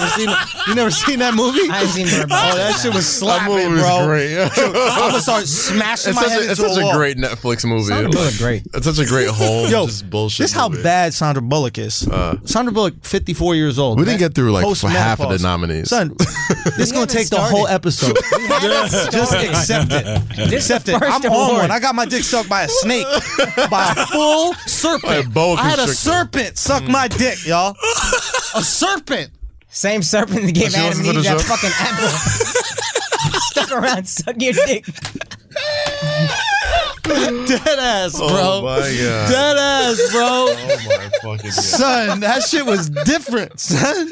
never seen that movie? I ain't seen Bird Box. Oh, that shit was That slapping, movie was bro. great. I'm gonna start smashing my head It's into such a wall. a great Netflix movie. Sandra Bullock, great. It's such a great whole Yo, just bullshit. this is how movie. bad Sandra Bullock is. Sandra Bullock, 54 years old. We didn't get through like Post-menopause. half of the nominees. Son, this is gonna haven't take the started. whole episode. Just accept it. Accept it. first I'm on award. one. I got my dick sucked by a snake, by a full serpent. By a boa I had a constrictor. serpent suck my dick, y'all. A serpent. Same serpent that gave She Adam and listens Eve to the that show? fucking apple. Stuck around, suck your dick. Dead ass, bro. Oh my god. Dead ass, bro. Oh my fucking god. Son, that shit was different, son.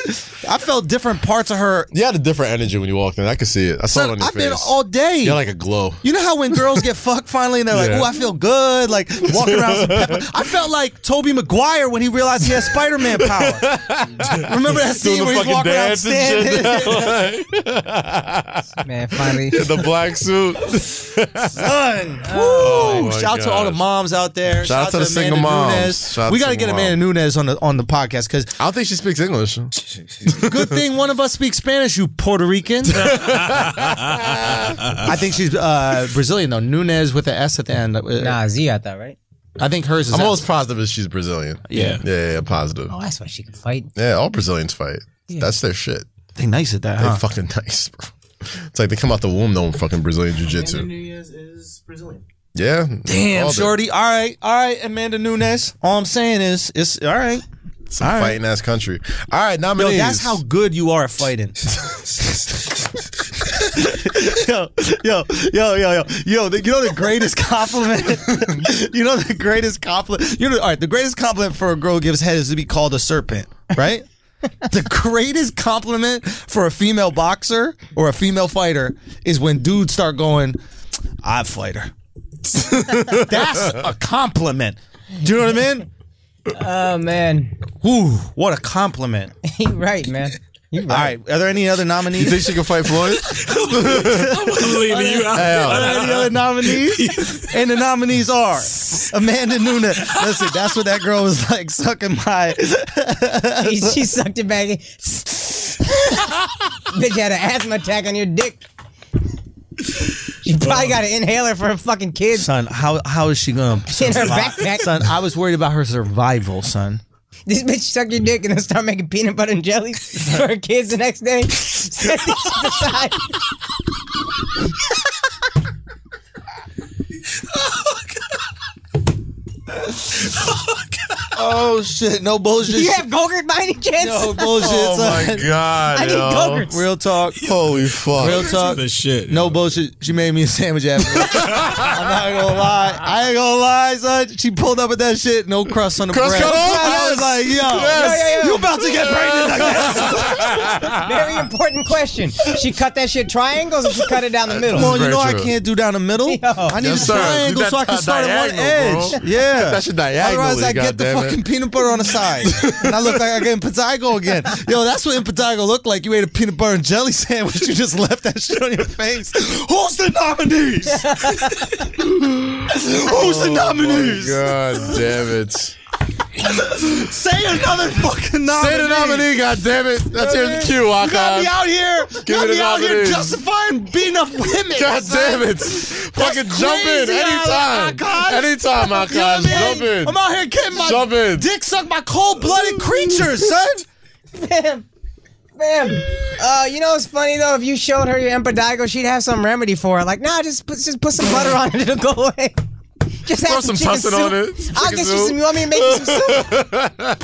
I felt different parts of her. You had a different energy when you walked in. I could see it. I saw it Son, on your I've face. been all day. You had like a glow. You know how when girls get fucked finally and they're like, Yeah. "Oh, I feel good," like walking around with some pepper. I felt like Tobey Maguire when he realized he had Spider-Man power. Remember that scene where he's walking around standing? Man, finally. The black suit. Son, Oh my shout out to all the gosh. moms out there. Shout out to the Amanda single moms. Nunes. Shout out We to got to get single Amanda Nunes on the podcast because I don't think she speaks English. good thing one of us speaks Spanish. You Puerto Rican. I think she's Brazilian though. Nunes with the S at the end. Nah, Z, I thought, right? I think hers is. I'm almost positive that she's Brazilian. Yeah. Yeah, positive. Oh, that's why she can fight. Yeah, all Brazilians fight. That's their shit. They nice at that, They huh? fucking nice, bro. It's like they come out the womb knowing fucking Brazilian jiu-jitsu. is Brazilian. Yeah. Damn, Called it. shorty. All right, Amanda Nunes. All I'm saying is, it's all right. Some All right. fighting ass country. All right, Yo, nominees. that's how good you are at fighting. yo. You know the greatest compliment. You know the greatest compliment. All right, the greatest compliment for a girl who gives head is to be called a serpent, right? The greatest compliment for a female boxer or a female fighter is when dudes start going, "I fight her." That's a compliment. Do you know what I mean? Oh, man. Ooh, what a compliment. You're right, man. You're All right. right, are there any other You nominees? think she can fight Floyd? I'm leaving you out. Are there any other nominees? And the nominees are Amanda Nunes. Listen, that's what that girl was like sucking my. She sucked it back in. Bitch had an asthma attack on your dick. She probably got an inhaler for her fucking kids. Son, how is she gonna In her backpack. Son, I was worried about her survival, son. This bitch suck your dick and then start making peanut butter and jelly for her kids the next day. Set this shit aside. Oh shit! No bullshit. Do you have Go-Gurt by any chance? No bullshit. Oh my son. god, I need yo. Go-Gurts. Real talk. Holy fuck. Real talk. The shit. No bullshit. She made me a sandwich afterwards. I'm not gonna lie. I ain't gonna lie, son. She pulled up with that shit. No crust on the Crust bread. cut off? I was like, yo, Yes. you about to get pregnant again? Very important question. She cut that shit triangles or she cut it down the middle? Come on, you Very know I true. can't do down the middle. Yo. I need Yes, a sir. triangle Do so I can that start at one diagonal, edge. bro. Yeah. That shit diagonally, Otherwise, I get the goddammit. fucking peanut butter on the side, and I look like I get impetigo again. Yo, that's what impetigo looked like. You ate a peanut butter and jelly sandwich. You just left that shit on your face. Who's the nominees? Who's the nominees? God damn it. Say another fucking nominee. Say the nominee, god damn it. Let's hear the cue, You got Akash. me out here. Give got me the me out here nominees. justifying beating up women. God son. damn it. Fucking jump in crazy, anytime. Akash. Anytime, You know Akash. what I mean? Jump in. I'm out here getting my Jump in. dick sucked by cold-blooded creatures, son. Fam. You know what's funny though? If you showed her your impetigo, she'd have some remedy for it. Like, nah, just put some butter on it. It'll go away. Just Throw have some chicken tussin soup. on it. I'll Chicken get you soup. some. You want me to make you some soup?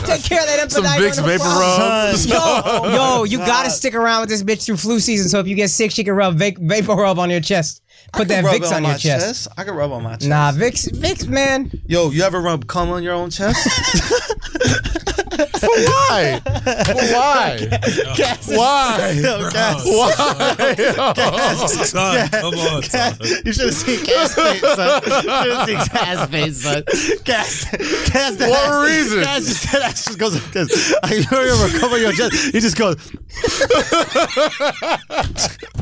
Take care of that impetigo. Some Vicks no Vapor problem. Rub. Yo, you gotta stick around with this bitch through flu season. So if you get sick, she can rub Vapor Rub on your chest. Put that Vicks on your chest. I can rub on my chest. Nah, Vicks, man. Yo, you ever rub cum on your own chest? Why? Why? Why? Yo, Cass. Why? Son, come on, son. You should have seen Cass' face, son. You should have seen Cass' face, son. Cass, What reason? Cass just goes like this. I remember cover your chest. He just goes.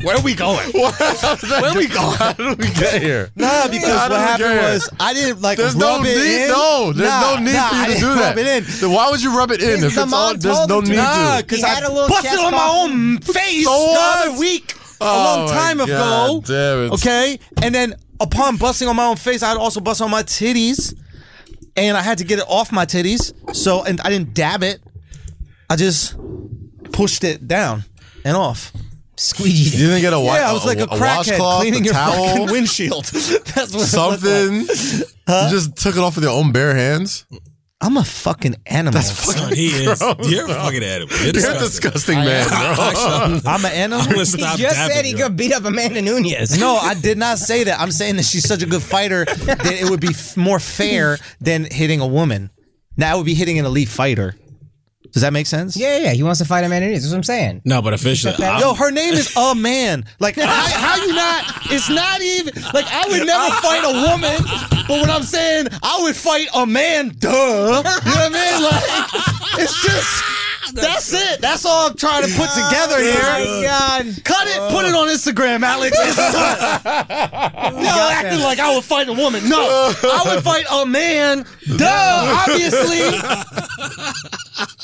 Where are we going? Where we going? How did we get here? Nah, because How what did we happened get here? was I didn't like There's rub no it need. in. No, there's no need for I you to didn't do that. rub it in. Then why would you rub it in if The it's mom on? There's told no him to. need Nah, to. because He had a I little busted chest on my cough. own face So the what? other week, a Oh long my time ago. God damn it. Okay, and then upon busting on my own face, I had also bust on my titties, and I had to get it off my titties. So, and I didn't dab it. I just pushed it down and off. Squeegee. You didn't get a Yeah, I was like a crackhead washcloth, cleaning a your towel, fucking windshield. That's what it looked something. like. You just took it off with your own bare hands. I'm a fucking animal. Son, he is. You're a fucking animal. You're You're a disgusting. disgusting man, bro. I'm an animal. I'm gonna He stop just dabbing said he you. could beat up Amanda Nunez. No, I did not say that. I'm saying that she's such a good fighter that it would be more fair than hitting a woman. Now it would be hitting an elite fighter. Does that make sense? Yeah. He wants to fight Amanda Nunez. That's what I'm saying. No, but officially, I'm- Yo, her name is a man. Like, how you not? It's not even like I would never fight a woman, but what I'm saying, I would fight a man. Duh. You know what I mean? Like, it's just that's it. That's all I'm trying to put together here. Oh my God. Cut it. Put it on Instagram, Alex. It's done. Y'all acting like I would fight a woman. No, I would fight a man. Duh. Obviously.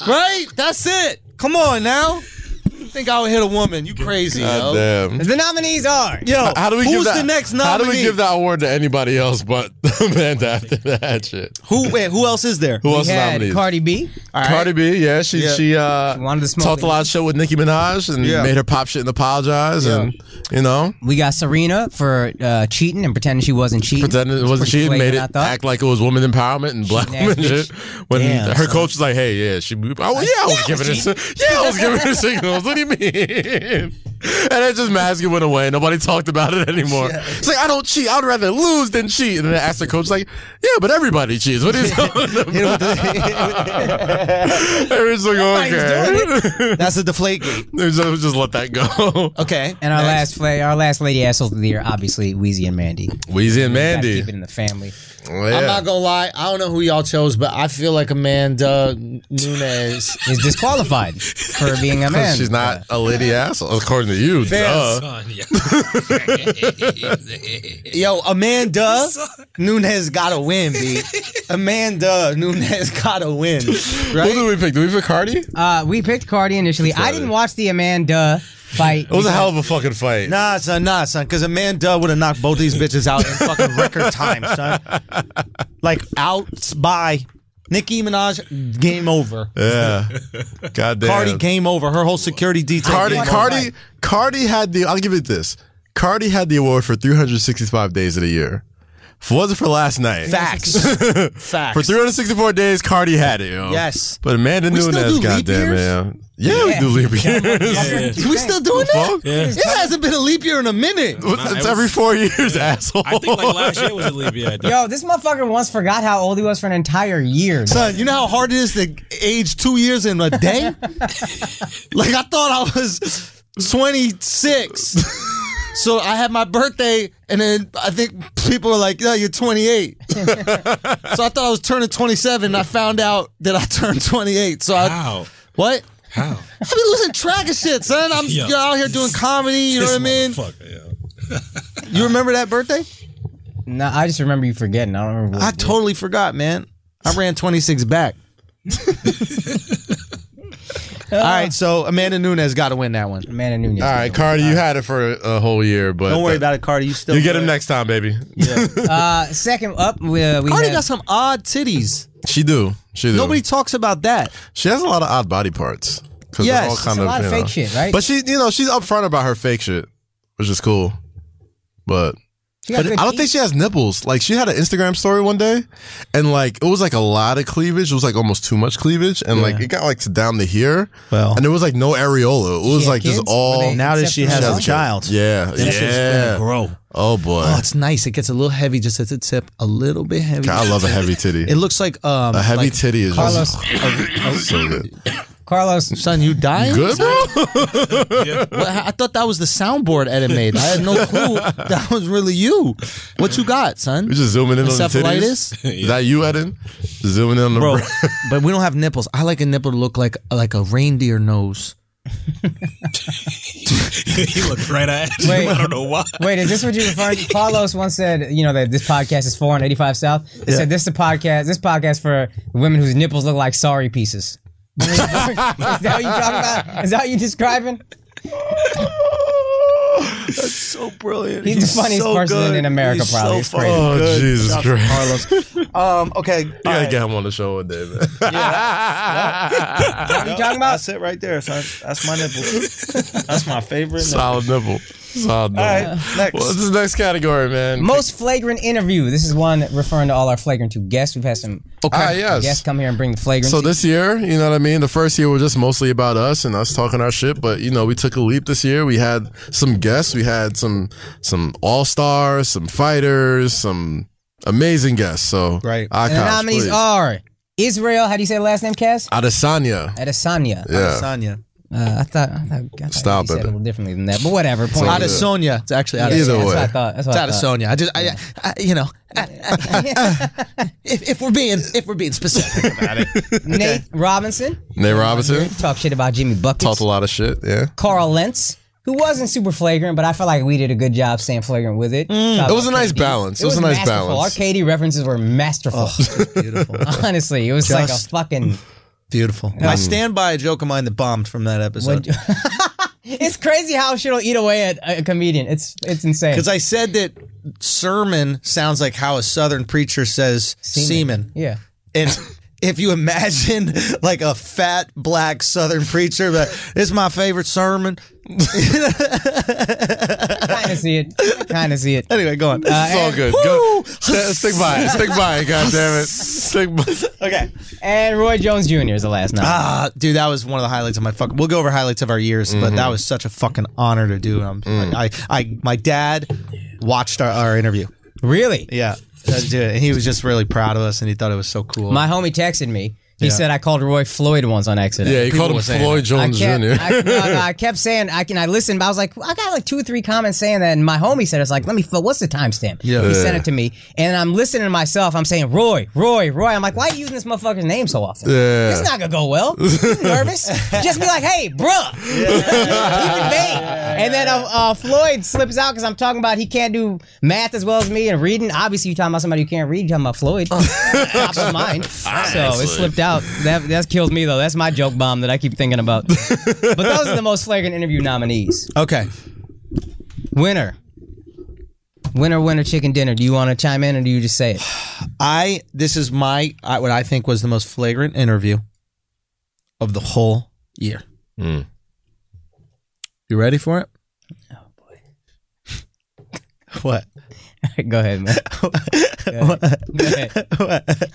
Right? That's it. Come on now. You think I would hit a woman? You crazy, God yo. damn. The nominees are. Yo, How do we who's give that? the next nominee? How do we give that award to anybody else but Amanda after that shit? Who else is there? Who else We is had nominated? Cardi B. All right. Cardi B, yeah, she wanted to smoke talked a lot of shit with Nicki Minaj and Yeah. made her pop shit and apologize, and you know, We got Serena for cheating and pretending she wasn't cheating. pretended it wasn't Pretty cheating, made flagrant, it I thought. act like it was woman empowerment and black Cheating ass women shit. bitch. When Damn, her son. coach was like, "Hey, yeah, I was giving her, I was giving her signals. What do you mean?" And then just masking went away. Nobody talked about it anymore. It's like, I don't cheat. I'd rather lose than cheat. And then I asked the coach, like, yeah, but everybody cheats. What are you talking about? Everyone's like, okay. That's a deflate gate. Just let that go. Okay. And our next. last lady assholes of the year, obviously Weezy and Mandy. Weezy and Gotta Mandy. keep it in the family. Oh, yeah. I'm not gonna lie. I don't know who y'all chose, but I feel like Amanda Nunes. Is disqualified for being a man. She's not a lady asshole, according to you. Duh. Son, yeah. Yo, Amanda Nunes gotta win, B. Amanda Nunes gotta win. Who Right? did we pick? Did we pick Cardi? We picked Cardi initially. I didn't watch the Amanda fight. It was a hell of a fucking fight. Nah, son, because Amanda would have knocked both these bitches out in fucking record time, son. Like, out by Nicki Minaj, game over. Yeah. God damn. Cardi, game over. Her whole security detail. game over. Cardi had the, I'll give it this. Cardi had the award for 365 days of the year. If it wasn't for last night. Facts. Facts. For 364 days, Cardi had it, yo. Yes. But Amanda We still Nunes, do leap goddamn years? man. Yeah, we do leap years. We still doing that? Fuck. Yeah. It hasn't been a leap year in a minute. It's every 4 years, asshole. I think like last year was a leap year. I think. Yo, this motherfucker once forgot how old he was for an entire year. Son, you know how hard it is to age 2 years in a day? Like, I thought I was 26. So I had my birthday, and then I think people were like, "Yeah, you're 28." So I thought I was turning 27, and I found out that I turned 28. So How? What? How? I've been losing track of shit, son. I'm Yo. you're out here doing comedy, you know what I mean? You remember that birthday? No, I just remember you forgetting. I don't remember. I totally forgot, man. I ran 26 back. All right, so Amanda Nunes got to win that one. Amanda Nunes. All right, Cardi, you had it for a whole year, but Don't worry about it, Cardi. You still You get him next time, baby. Second up, we Cardi have, got some odd titties. She do. Nobody talks about that. She has a lot of odd body parts. 'Cause they're Yes. all kind It's a lot of you know. fake shit, right? But she's upfront about her fake shit, which is cool. But She got good I don't teeth. think she has nipples. Like, she had an Instagram story one day, and like it was like a lot of cleavage. It was like almost too much cleavage, and like it got like to down to here. Well. and there was like no areola. It was had like just kids? all. Were they- Now that Except she for has the a dog? child. Yeah, yeah. grow. Oh boy, Oh, it's nice. It gets a little heavy just at the tip. A little bit heavy. God, I love a heavy titty. It looks like A heavy like, titty is Carlos. just so good. Carlos. Son, you dying? Good, bro. Well, I thought that was the soundboard Ed made. I had no clue that was really you. What you got, son? We just zooming in on the titties. Encephalitis? Is that you, Eden? Zooming in on the Bro, bra- but we don't have nipples. I like a nipple to look like a reindeer nose. He looked right at you. Wait. I don't know why. Wait, is this what you referring to? Carlos once said, you know, that this podcast is 485 South. He said this podcast for women whose nipples look like sorry pieces. Is that what you talking about? Is that what you describing? That's so brilliant. He's the funniest person in America, probably. It's crazy. Oh, Jesus Christ. Carlos. Okay. You gotta get him on the show one day, man. What are you talking about? That's it right there, son. That's my nipple. That's my favorite. Solid nipple. Solid nipple. All right, next. Well, this is the next category, man. Most flagrant interview. This is one referring to all our flagrant 2 guests. We've had some Yes. guests come here and bring the flagrant. So this year, you know what I mean? The first year was just mostly about us and us talking our shit, but you know, we took a leap this year. We had some guests. We had some all-stars, some fighters, some amazing guests. So Right. and the Akash, nominees please. are Israel. How do you say the last name, Kaz? Adesanya. Adesanya. Yeah. Sonia. I thought Stop you said it. a little differently than that, but whatever. Point Out is- of Sonia. It's actually out Yeah, of Either Sonia. way. That's what I thought. That's what It's I out of thought. Sonia. You know, if we're being specific about it. Nate Robinson. Nate Robinson. Talk shit about Jimmy Buckets. Talked a lot of shit, yeah. Carl Lentz, who wasn't super flagrant, but I felt like we did a good job staying flagrant with it. It was a nice balance. It was a nice masterful. balance. Our KD references were masterful. Beautiful. Honestly, it was like a fucking. Beautiful. I stand by a joke of mine that bombed from that episode. It's crazy how shit'll eat away at a comedian. It's insane. Because I said that sermon sounds like how a Southern preacher says semen. Yeah. And if you imagine like a fat black Southern preacher, but it's my favorite sermon. Kind of see it. Anyway, go on. It's all good. Go. Stick by it. Stick by it, goddammit. Stick by Okay. And Roy Jones Jr. is the last night. Dude, that was one of the highlights of my fucking. We'll go over highlights of our years, but that was such a fucking honor to do. My dad watched our interview. Really? Yeah, dude, and he was just really proud of us, and he thought it was so cool. My homie texted me. He said I called Roy Floyd once on accident. Yeah, he called him were saying Floyd Jones Jr. I kept saying I listened, but I was like, I got like 2 or 3 comments saying that, and my homie said it's like, what's the timestamp? Yeah. He sent it to me, and I'm listening to myself. I'm saying Roy. I'm like, why are you using this motherfucker's name so often? Yeah. It's not gonna go well. You nervous? Just be like, hey, bruh. Keep it vague. And then Floyd slips out because I'm talking about he can't do math as well as me and reading. Obviously, you're talking about somebody who can't read. You're talking about Floyd. Top of mind. So it slipped out. That kills me though. That's my joke bomb that I keep thinking about. But those are the most flagrant interview nominees. Okay. Winner, chicken dinner. Do you want to chime in or do you just say it? This is what I think was the most flagrant interview of the whole year. You ready for it? Oh boy. What? Go ahead, man. Go ahead.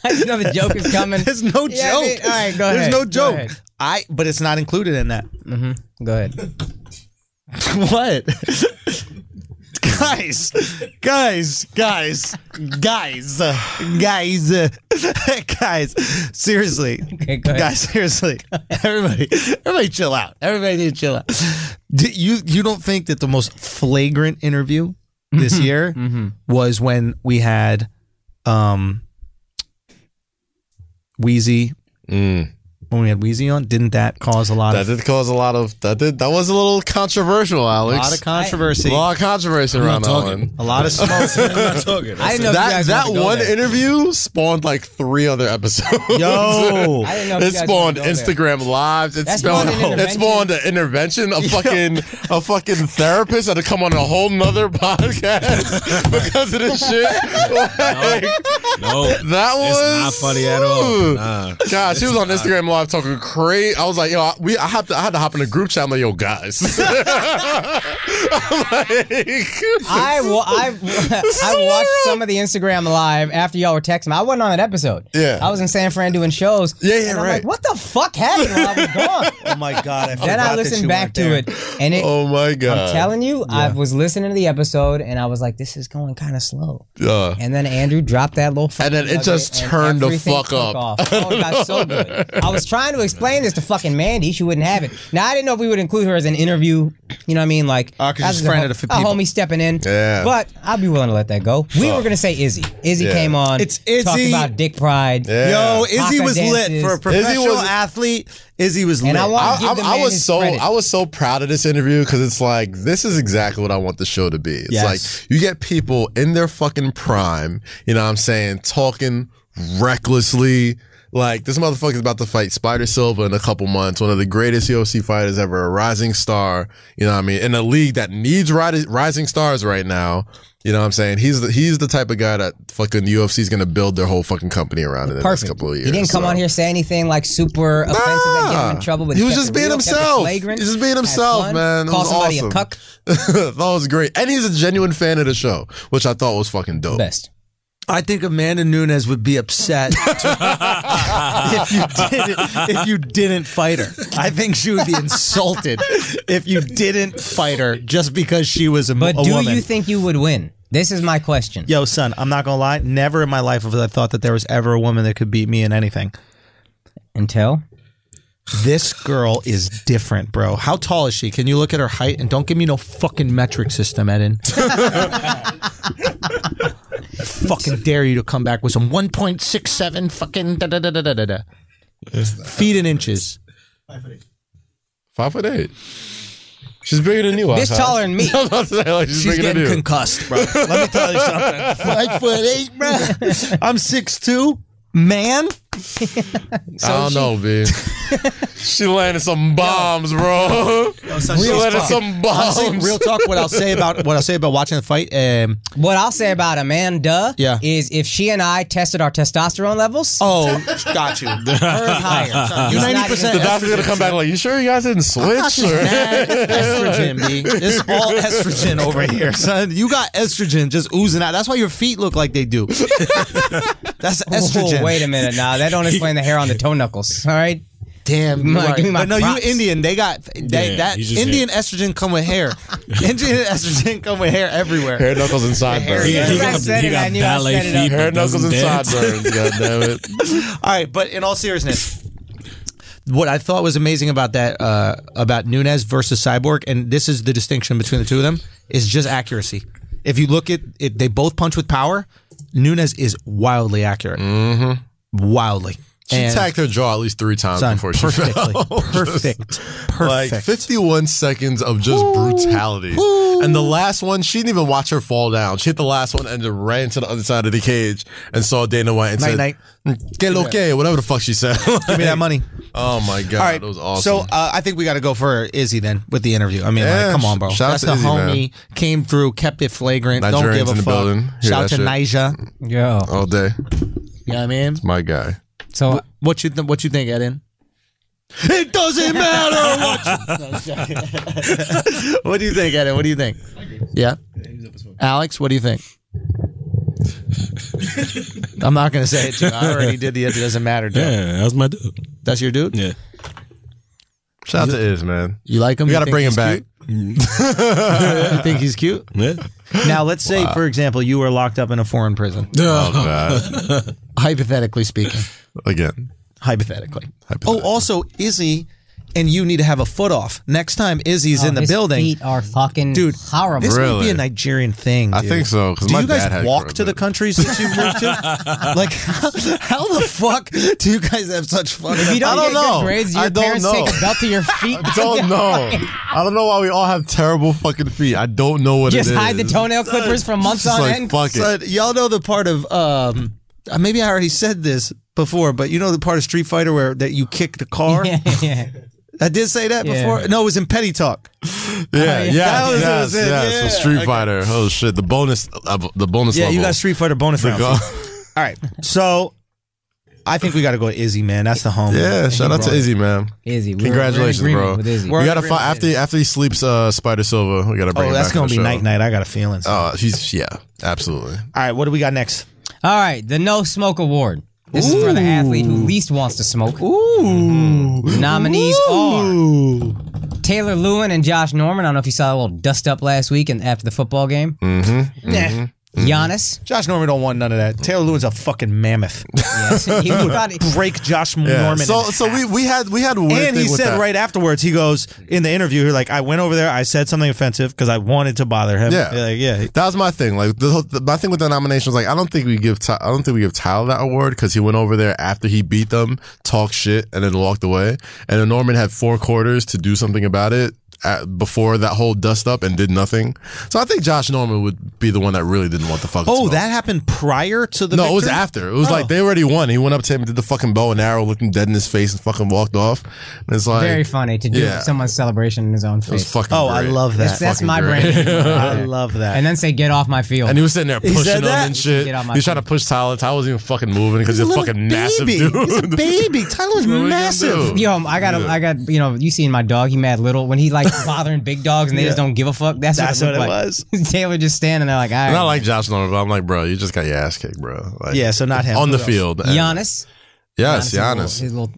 I just know the joke is coming. There's no Yeah, joke. I mean, all right, go ahead. There's no Go joke. ahead. But it's not included in that. Go ahead. What? Guys, seriously. Okay, go ahead. Guys, seriously. Everybody chill out. Everybody need to chill out. You don't think that the most flagrant interview this year was when we had Wheezy when we had Wheezy on? Didn't that cause a lot That did cause a lot of that was a little controversial, Alex. a lot of controversy? A lot of controversy around that one. A lot of smoke. I'm not talking. I didn't know if you guys That wanted to go one there. interview spawned like 3 other episodes. Yo. I didn't know if It you guys spawned wanted to go there. Instagram lives. It That spawned spawned an it spawned an intervention. A fucking therapist had to come on a whole nother podcast because of this shit. Like, No, that was it's not funny at all. Nah. God, she was on Instagram Live talking crazy. I was like, yo, I had to hop in a group chat. I'm like, yo, guys. I watched some of the Instagram Live after y'all were texting me. I wasn't on that episode. Yeah. I was in San Fran doing shows. Yeah, and I'm right. like, what the fuck happened while I was gone? Oh my God. Then I listened back to it, and Oh my God. I'm telling you, I was listening to the episode, and I was like, this is going kind of slow. And then Andrew dropped that little fucking And then it nugget, just and turned the everything fuck took up. off. Oh, it got so good. I was trying to explain this to fucking Mandy. She wouldn't have it. Now, I didn't know if we would include her as an interview. You know what I mean? Like, 'cause as she's a friend of the a people. homie stepping in. Yeah. But I'd be willing to let that go. We were going to say Izzy. Izzy Yeah. came on. It's Izzy. Talked about dick pride. Yeah. Yo, Izzy Haka was lit dances. for a professional Izzy was- athlete. Izzy was lit. And I want to give the man I was his so credit. I was so proud of this interview because it's like this is exactly what I want the show to be. It's Yes. like you get people in their fucking prime, you know what I'm saying, talking recklessly. Like this motherfucker's about to fight Spider Silva in a couple months, one of the greatest UFC fighters ever, a rising star, you know what I mean, in a league that needs rising stars right now. You know what I'm saying? He's the type of guy that fucking UFC is going to build their whole fucking company around in the next couple of years. He didn't come so. on here say anything like super offensive that get him in trouble. But He was kept just it being real, kept it himself. flagrant, He's just being had himself, fun, man. It Call was somebody awesome. a cuck. That was great. And he's a genuine fan of the show, which I thought was fucking dope. Best. I think Amanda Nunes would be upset if you didn't fight her. I think she would be insulted if you didn't fight her just because she was a But a do woman. you think you would win? This is my question. Yo, son, I'm not gonna lie. Never in my life have I thought that there was ever a woman that could beat me in anything. Until? This girl is different, bro. How tall is she? Can you look at her height and don't give me no fucking metric system, Eden. Fucking dare you to come back with some 1.67 fucking da da da da da da. Feet in inches. 5'8". She's bigger than you. This taller than me. I was about to say, like, she's She's bigger than getting you. concussed, bro. Let me tell you something. 5'8", bro. I'm 6'2", man. I don't know, B. She landed some bombs, bro. She landed some bombs. Honestly, real talk. What I'll say about watching the fight. What I'll say about Amanda Yeah. is if she and I tested our testosterone levels, Oh, got you. hers higher. You It's not 90% The even- doctor's gonna come back like, you sure you guys didn't switch? Or? Estrogen, B. It's all estrogen over here, son. You got estrogen just oozing out. That's why your feet look like they do. That's estrogen. Oh, wait a minute now. That don't explain the hair on the toe knuckles. All right. Damn, Give me you're my- right. give me my But no, props. you Indian. They got Yeah, that you just Indian estrogen come with hair. Indian estrogen come with hair everywhere. Hair, knuckles, and sideburns. hair. He I got, said he it, got I knew I ballet set it up. feet. Hair, but knuckles, and doesn't dance. sideburns. God damn it. All right, but in all seriousness, what I thought was amazing about that, about Nunes versus Cyborg, and this is the distinction between the two of them, is just accuracy. If you look at it, they both punch with power. Nunes is wildly accurate. Mm-hmm. Wildly. She tagged her jaw at least 3 times Son, before she perfectly. fell. Perfect. Like 51 seconds of just brutality. And the last one, she didn't even watch her fall down. She hit the last one and then ran to the other side of the cage and saw Dana White and said, Night. "Que lo que," whatever the fuck she said. Give me that money. Oh my God. All right, That was awesome. So I think we got to go for Izzy then with the interview. I mean, Yeah, like, come on, bro. shout out That's to the Izzy, homie. Came through, kept it flagrant. Don't Nigerians give a in the fuck. building. Hear Shout out that to shit? Naija. Yo. All day. You know what I mean? My guy. So What you think, Eden? It doesn't matter what do you think, Eden? What do you think? Yeah. Alex, what do you think? I'm not gonna say it to you. I already did the It Doesn't Matter joke. Yeah, that's my dude. That's your dude? Yeah. Shout out to Iz, man. You like him? We You got to think bring him he's back. cute? You think he's cute? Yeah. Now, let's say, for example, you were locked up in a foreign prison. Oh, God. Hypothetically speaking. Again. Hypothetically. Oh, also, Izzy and you need to have a foot off. Next time Izzy's in the his building. feet are fucking Dude, horrible. This might be Really? a Nigerian thing, I dude. think so, 'cause Do my you guys dad had walk growth to the up. countries that you moved to? Like, how the fuck do you guys have such fucking... If you don't, I don't get know. good grades, I your don't parents know. take a belt to your feet. I don't know. I don't know why we all have terrible fucking feet. I don't know what Just it is. hide the toenail clippers for months Just on like, end. fuck it. Son, y'all know the part of... maybe I already said this before, but you know the part of Street Fighter where that you kick the car? Yeah. I did say that Yeah. before? No, it was in Petty Talk. Yeah, That was it, yes. yeah. So Street Fighter. Oh shit, the bonus Yeah, level. you got Street Fighter bonus round. Go- All right, so I think we got to go to Izzy, man. That's the home. Yeah, shout out to Izzy, man. Izzy, we're Congratulations, in agreement bro. with Izzy. We're- We gotta agreement find with after he sleeps Spider Silva. We gotta bring Oh, him that's back gonna on the be show. night night. I got a feeling. All Yeah, absolutely. right, what do we got next? All right, the No Smoke Award. This is for the athlete who least wants to smoke. Ooh, The nominees are Taylor Lewin and Josh Norman. I don't know if you saw a little dust up last week and after the football game. Nah. Giannis. Josh Norman don't want none of that. Taylor Lewin's a fucking mammoth. Yes, he thought he- Break Josh Yeah. Norman. So we had a weird and thing he with said that. right afterwards, he goes in the interview, like, I went over there, I said something offensive because I wanted to bother him. Yeah. Like, yeah. That was my thing. Like my thing with the nomination was like, I don't think we give Tyler that award because he went over there after he beat them, talked shit, and then walked away. And then Norman had 4 quarters to do something about it before that whole dust up and did nothing. So I think Josh Norman would be the one that really didn't want the fucking Oh, smoke. that happened prior to the No, it was victory? after. It was Oh. like they already won. He went up to him and did the fucking bow and arrow, looking dead in his face, and fucking walked off. And it's like very funny to do Yeah. someone's celebration in his own It was face. fucking. Oh, I great. love that. That's fucking my great. brain. I love that. And then say, "Get off my field." And he was sitting there He pushing said him that? and shit. Get off my He was trying to push Tyler. Tyler wasn't even fucking moving because he's a little fucking massive baby. dude. He's a baby. Tyler was What are we gonna massive. do? Yo, I got, you seen my dog? He mad little when he like bothering big dogs and they just don't give a fuck. That's what what it, it looked was. like. Taylor just standing there like, all right. And I like Josh Norman, but I'm like, bro, you just got your ass kicked, bro. Like, Yeah, so not him. on Who the else? field. And- Giannis. Yes, His Giannis. little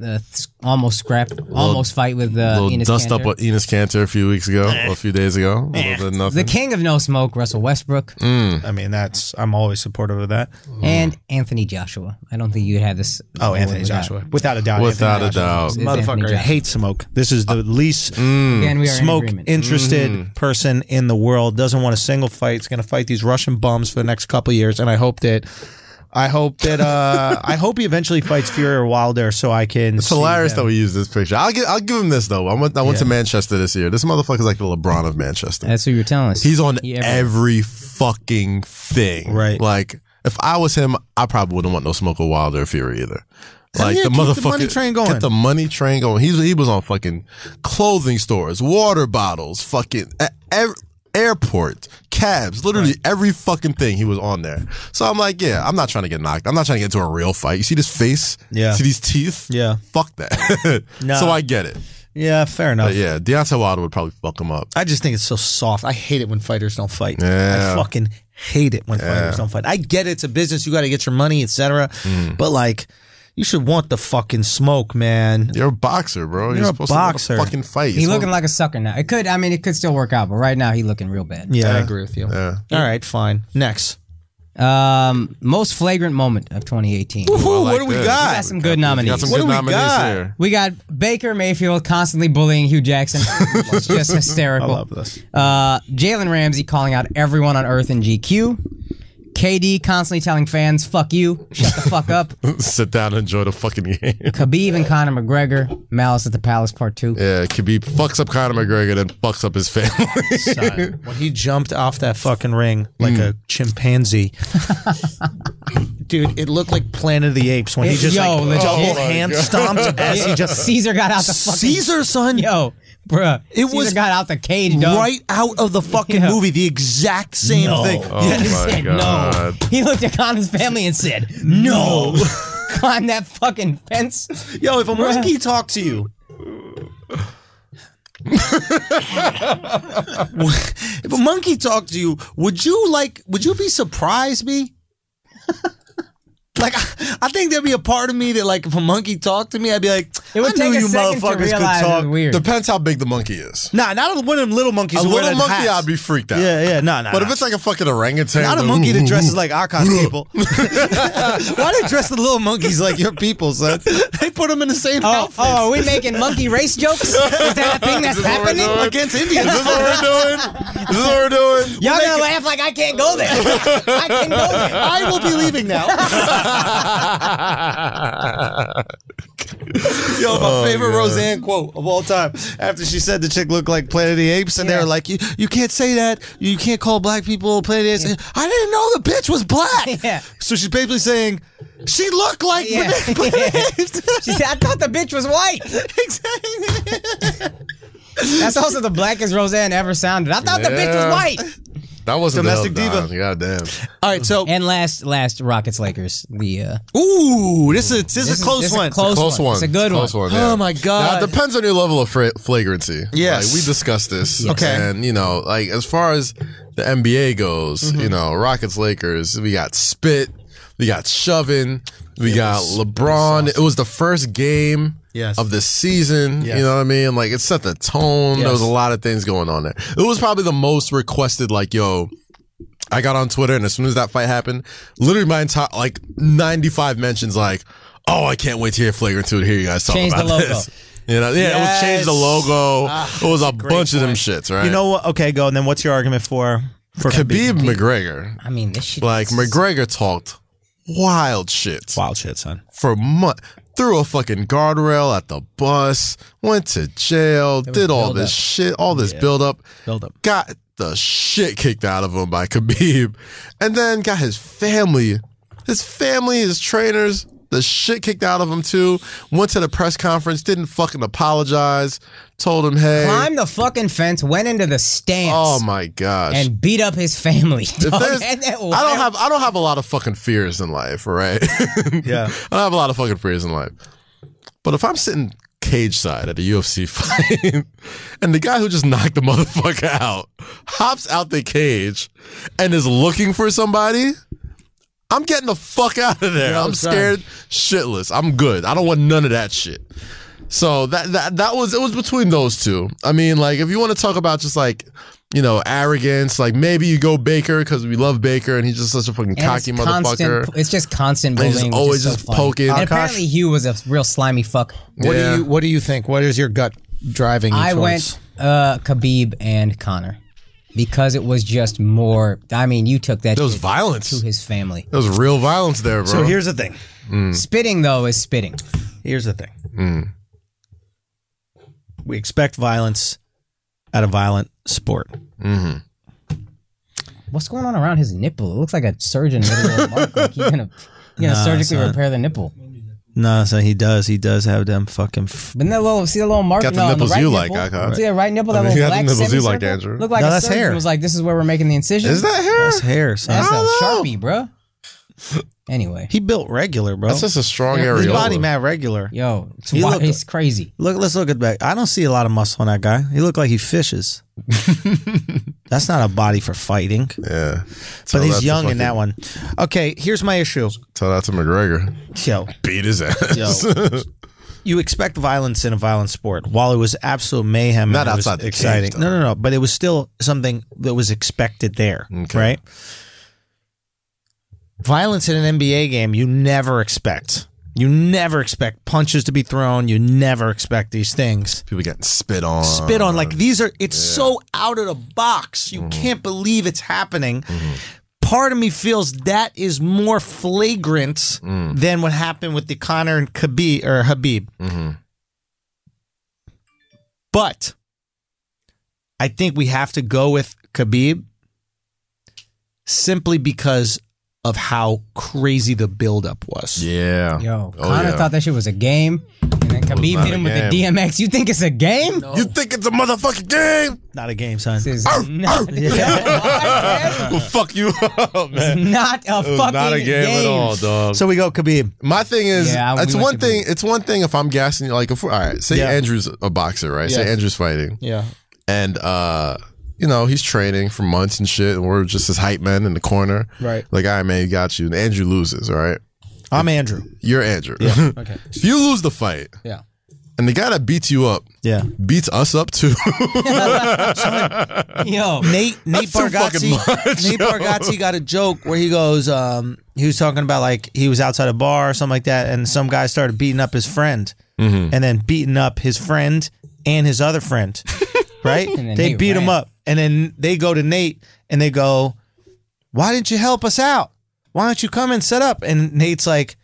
almost scrap, almost fight with little Enes dust Kanter. up with Enes Kanter a few weeks ago, or a few days ago. A little bit of The nothing. king of no smoke, Russell Westbrook, I mean, I'm always supportive of that. and Anthony Joshua. I don't think you had this. Oh, Anthony without- Joshua. Without a doubt. Without Anthony a doubt. Joshua. It's Anthony Motherfucker Joshua. hates smoke. This is the least Again, we are smoke in agreement. interested person in the world. Doesn't want a single fight. Is going to fight these Russian bums for the next couple of years. And I hope that I hope he eventually fights Fury or Wilder so I can. It's hilarious that we use this picture. I'll give him this though. I went to Manchester this year. This motherfucker's like the LeBron of Manchester. That's what you were telling us. He's on He every fucking thing. Right. Like if I was him, I probably wouldn't want no Smoke or Wilder or Fury either. Like yeah, the keep the motherfucker, money train going. Get the money train going. He was on fucking clothing stores, water bottles, fucking airport, cabs, literally every fucking thing he was on there. So I'm like, yeah, I'm not trying to get knocked. I'm not trying to get into a real fight. You see this face? Yeah. See these teeth? Yeah. Fuck that. No. So I get it. Yeah, fair enough. But yeah, Deontay Wilder would probably fuck him up. I just think it's so soft. I hate it when fighters don't fight. Yeah. I fucking hate it when fighters don't fight. I get it, it's a business, you got to get your money, etc. But like, you should want the fucking smoke, man. You're a boxer, bro. You're a supposed boxer. to fucking fight. He looking like a sucker now. It could still work out, but right now he looking real bad. Yeah, I agree with you. Yeah. All right, fine. Next. Most flagrant moment of 2018. Ooh, I like what do we this. We got? got some good nominees. Got some What good do we nominees got? here. We got Baker Mayfield constantly bullying Hugh Jackson. It's just hysterical. I love this. Jalen Ramsey calling out everyone on earth in GQ. KD constantly telling fans, fuck you, shut the fuck up. Sit down and enjoy the fucking game. Khabib and Conor McGregor, Malice at the Palace Part 2. Yeah, Khabib fucks up Conor McGregor, then fucks up his family. Son, when he jumped off that fucking ring like a chimpanzee. Dude, it looked like Planet of the Apes when he just legit. double hand stomped as he just Caesar got out the fucking... Caesar, son. Yo, bruh. It Caesar was got out the cage, dog. right out of the fucking Yeah. movie, the exact same thing. Oh He my said God. no. He looked at Conor's family and said, no. Climb that fucking fence. Yo, if a monkey talked to you, if a monkey talked to you, would you be surprised, B? Like, I think there'd be a part of me that, like, if a monkey talked to me, I'd be like, It would I knew take a you second to motherfuckers could realize it was talk. weird. Depends how big the monkey is. Nah, not one of them little monkeys. A who wear little them monkey, hats. I'd be freaked out. Yeah, nah. But if it's like a fucking orangutan, not a monkey that dresses like Akash people. Why they dress the little monkeys like your people, son? They put them in the same outfits. Are we making monkey race jokes? Is that a thing that's happening? Against Indians. Is this what we're doing? Is this what we're doing? Y'all gonna laugh like I can't go there. I can go there. I will be leaving now. Yo, my favorite Roseanne quote of all time. After she said the chick looked like Planet of the Apes, and they were like, "You can't say that. You can't call black people Planet of the Apes." I didn't know the bitch was black. Yeah. So she's basically saying she looked like Yeah. Planet of the Apes. She said, I thought the bitch was white. Exactly. That's also the blackest Roseanne ever sounded. I thought the bitch was white. That wasn't Domestic the diva. God damn. All right, so And last Rockets Lakers. The ooh, this is a close one. Close one. It's a good Close one. yeah. Oh my god. Now, it depends on your level of flagrancy. Yes. Like, we discussed this. Yes. Okay. And, you know, like, as far as the NBA goes, Mm-hmm. you know, Rockets, Lakers, we got spit, we got shoving, we got LeBron. It was the first game Yes. of the season. Yes. You know what I mean? Like, it set the tone. Yes. There was a lot of things going on there. It was probably the most requested, like, yo, I got on Twitter, and as soon as that fight happened, literally my entire, like, 95 mentions, like, oh, I can't wait to hear Flagrant 2 to hear you guys talk Change the about logo. this. You know, yeah, it was change the logo. It was a bunch of them shits, right? You know what? Okay, go. And then what's your argument for Khabib McGregor. I mean, this shit. Like, McGregor talked wild shit Wild shit, son. for months. Threw a fucking guardrail at the bus, went to jail, did all this shit, all this build up, got the shit kicked out of him by Khabib, and then got his family, his trainers, the shit kicked out of him too. Went to the press conference, didn't fucking apologize, told him, hey. Climbed the fucking fence, went into the stands. Oh my gosh. And beat up his family. If dog. there's- And that I don't have a lot of fucking fears in life, right? Yeah. I don't have a lot of fucking fears in life. But if I'm sitting cage side at a UFC fight and the guy who just knocked the motherfucker out hops out the cage and is looking for somebody, I'm getting the fuck out of there. I'm scared shitless. I'm good. I don't want none of that shit. So that was, it was between those two. I mean, like, if you want to talk about just like, you know, arrogance, like maybe you go Baker because we love Baker and he's just such a fucking And cocky it's motherfucker. It's just constant And he's bullying. always which is just so funny. poking. And Akash- apparently Hugh was a real slimy fuck. What do you think? What is your gut driving you I towards? went Khabib and Connor because it was just more. I mean, you took that There was shit violence. to his family. There was real violence there, bro. So here's the thing. Spitting though is spitting. Here's the thing. We expect violence at a violent sport. What's going on around his nipple? It looks like a surgeon with a little mark. Like he's gonna surgically son. repair the nipple. No, so he does. He does have them fucking. But that little, see the little mark? Got the on nipples right you nipple? like, Akash. See that right nipple? That I mean, little he got the black nipples you like, semicircle? Andrew. Look like No, a that's surgeon hair. was like, this is where we're making the incision. Is that hair? That's hair, son. That's I a don't know. Sharpie, bro. Anyway, He built regular, bro. That's just a strong His His areola. body mad regular. yo, it's, He look- it's crazy. Let's look at back. I don't see a lot of muscle on that guy. He looked like he fishes. That's not a body for fighting. Yeah. But he's young in that one. Okay, here's my issue. Tell that to McGregor. Yo, Beat his ass. Yo. You expect violence in a violent sport. While it was absolute mayhem, Not and it was outside the exciting. cage, though. No, but it was still something that was expected there, Okay. right? Violence in an NBA game, you never expect. You never expect punches to be thrown. You never expect these things. People getting spit on. Spit on, like these are. It's so out of the box. You can't believe it's happening. Part of me feels that is more flagrant than what happened with the Conor and Habib. But I think we have to go with Khabib simply because of how crazy the buildup was. Yeah. Yo, Oh, Connor yeah. thought that shit was a game, and then Khabib not hit him a with the game. DMX. You think it's a game? You think it's a motherfucking game? Not a game, son. This is not, Well, fuck you up, man. not a fucking Not a game at all, dog. So we go Khabib. My thing is, Yeah, we it's went one to thing. It's one thing if I'm gassing you. Like, if we're, all right, say Yeah. Andrew's a boxer, right? Say Yeah. Andrew's fighting, Yeah. and you know, he's training for months and shit, and we're just his hype men in the corner, Right. Like, all right, man, you got you. And Andrew loses, all right. I'm Andrew. You're Andrew. Yeah. Okay. If you lose the fight, Yeah. and the guy that beats you up, beats us up too. Yo, Nate too fucking much, Nate Bargatze got a joke where he goes, he was talking about like he was outside a bar or something like that, and some guy started beating up his friend, and then beating up his friend and his other friend, right? And then They Nate beat him ran. up, and then they go to Nate and they go, "Why didn't you help us out? Why don't you come and set up?" And Nate's like,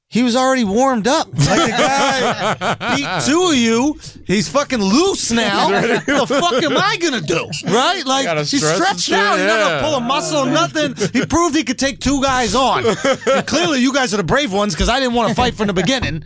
he was already warmed up. Like the guy beat two of you. He's fucking loose now. What the fuck am I gonna do? Right? Like Gotta he's stretch stretched and out. shit, He's not yeah. gonna pull a muscle, nothing. He proved he could take two guys on. And clearly, you guys are the brave ones because I didn't want to fight from the beginning.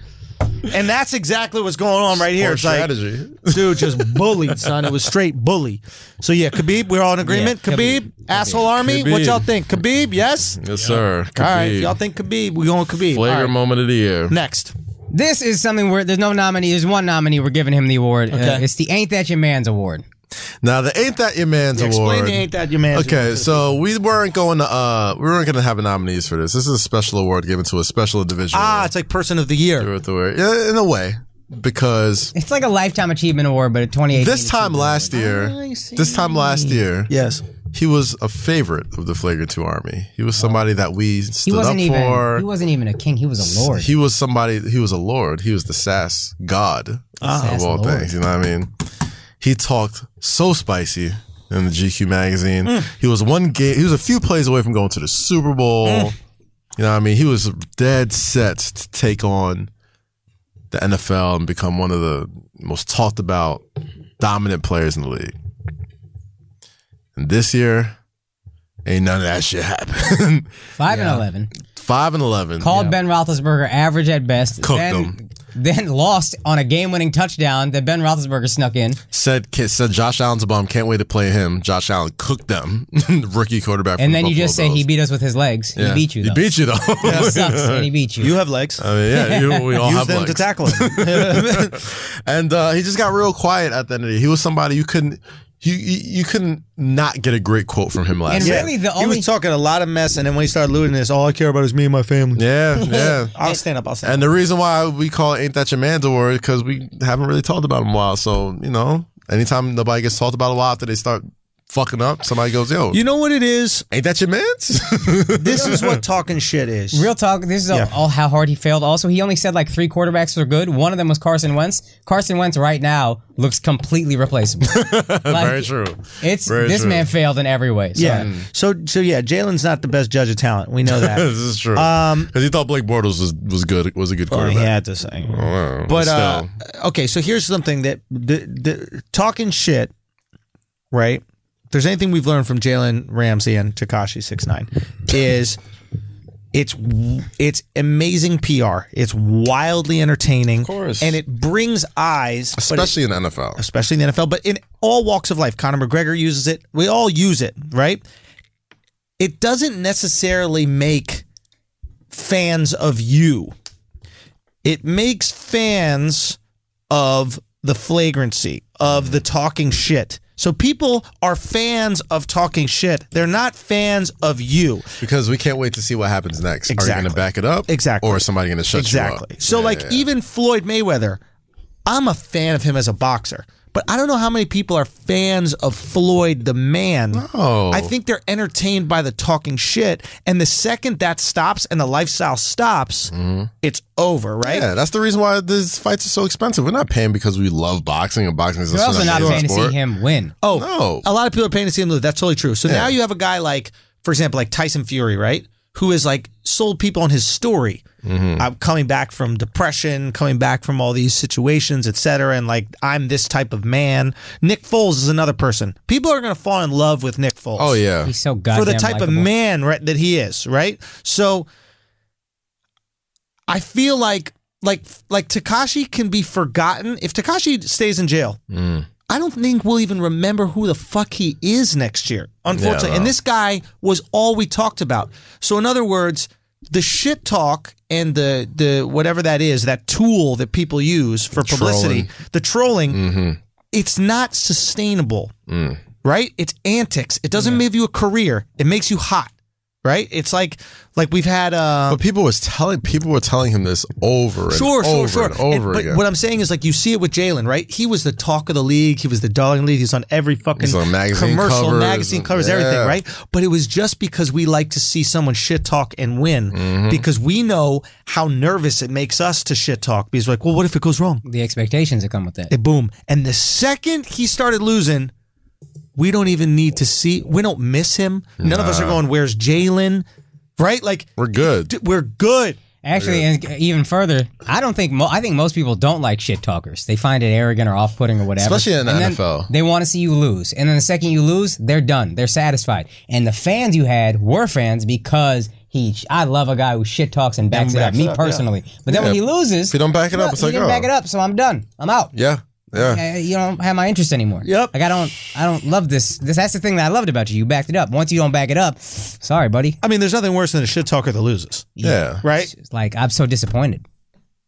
And that's exactly what's going on right here. Poor It's like, strategy. dude, just bullied, son. It was straight bully. So yeah, Khabib, we're all in agreement. Yeah, Khabib, asshole army. Khabib. What y'all think? Khabib, yes. Yes, sir. All right, Khabib. if y'all think Khabib, we going Khabib. All Flagrant right. moment of the year. Next. this is something where there's no nominee. There's one nominee. We're giving him the award. Okay. It's the Ain't That Your Man's award. Now, the Ain't That Your Man's Explain award. the Ain't That Your Man's Okay, award. so we weren't going to have nominees for this. This is a special award given to a special individual. It's like Person of the Year. Yeah, in a way, because It's like a lifetime achievement award, but 2018. this time last year, Yes. he was a favorite of the Flagrant 2 Army. He was somebody that we he stood up wasn't even. for. He wasn't even a king. He was a lord. He was a lord. He was the sass god of Sass all lord. things. You know what I mean? He talked so spicy in the GQ magazine. He was a few plays away from going to the Super Bowl. You know what I mean? He was dead set to take on the NFL and become one of the most talked about dominant players in the league. And this year, ain't none of that shit happen. 5-11. 5-11. Called Ben Roethlisberger average at best. Cooked then, him. Then lost on a game-winning touchdown that Ben Roethlisberger snuck in. Said Josh Allen's a bum. Can't wait to play him. Josh Allen cooked them. Rookie quarterback. From And the then you Buffalo just say Bills. he beat us with his legs. Yeah. He beat you, though. He beat you though. That sucks, and he beat you. You have legs. I mean, yeah, we all Use have them legs. to tackle him. And he just got real quiet at the end of the day. He was somebody you couldn't not get a great quote from him last And year. really, the He only was talking a lot of mess, and then when he started looting this, all I care about is me and my family. Yeah. I'll stand up. And the reason why we call it Ain't That Your Man's Award because we haven't really talked about him in a while. So, anytime nobody gets talked about a while after they start fucking up, somebody goes, yo, You know what it is? ain't that your man's? This is what talking shit is. real talk. This is Yeah. all how hard he failed. Also, he only said like 3 quarterbacks were good. One of them was Carson Wentz. Carson Wentz right now looks completely replaceable. Very true. It's Very this true. man failed in every way. So. Yeah. So yeah, Jalen's not the best judge of talent. We know that. This is true. Because he thought Blake Bortles was good, was a good Well, quarterback. he had to say. Well, But still. okay, so here's something that the talking shit, right? If there's anything we've learned from Jalen Ramsey and Tekashi 6ix9ine is it's amazing PR. It's wildly entertaining, of course. and it brings eyes, especially in the NFL. especially in the NFL, but in all walks of life. Conor McGregor uses it. We all use it, right? It doesn't necessarily make fans of you. It makes fans of the flagrancy, of the talking shit. So people are fans of talking shit. They're not fans of you. Because we can't wait to see what happens next. Are you Exactly. going to back it up? Exactly. Or is somebody going to shut you up? Exactly. So Yeah. even Floyd Mayweather, I'm a fan of him as a boxer. But I don't know how many people are fans of Floyd the man. No. I think they're entertained by the talking shit. And the second that stops and the lifestyle stops, it's over, right? Yeah, that's the reason why these fights are so expensive. We're not paying because we love boxing and boxing is You're also not paying to sport. see him win. Oh, No. a lot of people are paying to see him lose. That's totally true. So Yeah. now you have a guy like, for example, like Tyson Fury, right? Who has like sold people on his story, coming back from depression, coming back from all these situations, etc. And like, I'm this type of man. Nick Foles is another person. People are going to fall in love with Nick Foles. Oh, yeah. He's so goddamn For the type of likable. man right, that he is, right? So I feel like Tekashi can be forgotten. If Tekashi stays in jail, I don't think we'll even remember who the fuck he is next year, unfortunately. Yeah, no. And this guy was all we talked about. So in other words, the shit talk and the whatever that is, that tool that people use for publicity, the trolling, it's not sustainable, right? It's antics. It doesn't give you a career. It makes you hot. right? It's like we've had. But people were telling him this over and over and over again. But what I'm saying is, like, you see it with Jalen, right? He was the talk of the league. He was the dog in the league. He's on every fucking commercial, magazine covers, everything, right? But it was just because we like to see someone shit talk and win, because we know how nervous it makes us to shit talk. Because we're like, well, what if it goes wrong? The expectations that come with that. Boom. And the second he started losing, we don't even need to see. We don't miss him. None of us are going, where's Jalen? Right? Like, we're good. We're good. Actually, and even further, I think most people don't like shit talkers. They find it arrogant or off-putting or whatever. Especially in the NFL. They want to see you lose. And then the second you lose, they're done. They're satisfied. And the fans you had were fans because I love a guy who shit talks and backs it up. Me personally. But then when he loses, if you don't back it up, it's like, he didn't back it up, so I'm done. I'm out. Yeah. Yeah. You don't have my interest anymore. Yep. Like, I don't love this. That's the thing that I loved about you. You backed it up. Once you don't back it up, sorry, buddy. I mean, there's nothing worse than a shit talker that loses. Yeah. Right? It's like, I'm so disappointed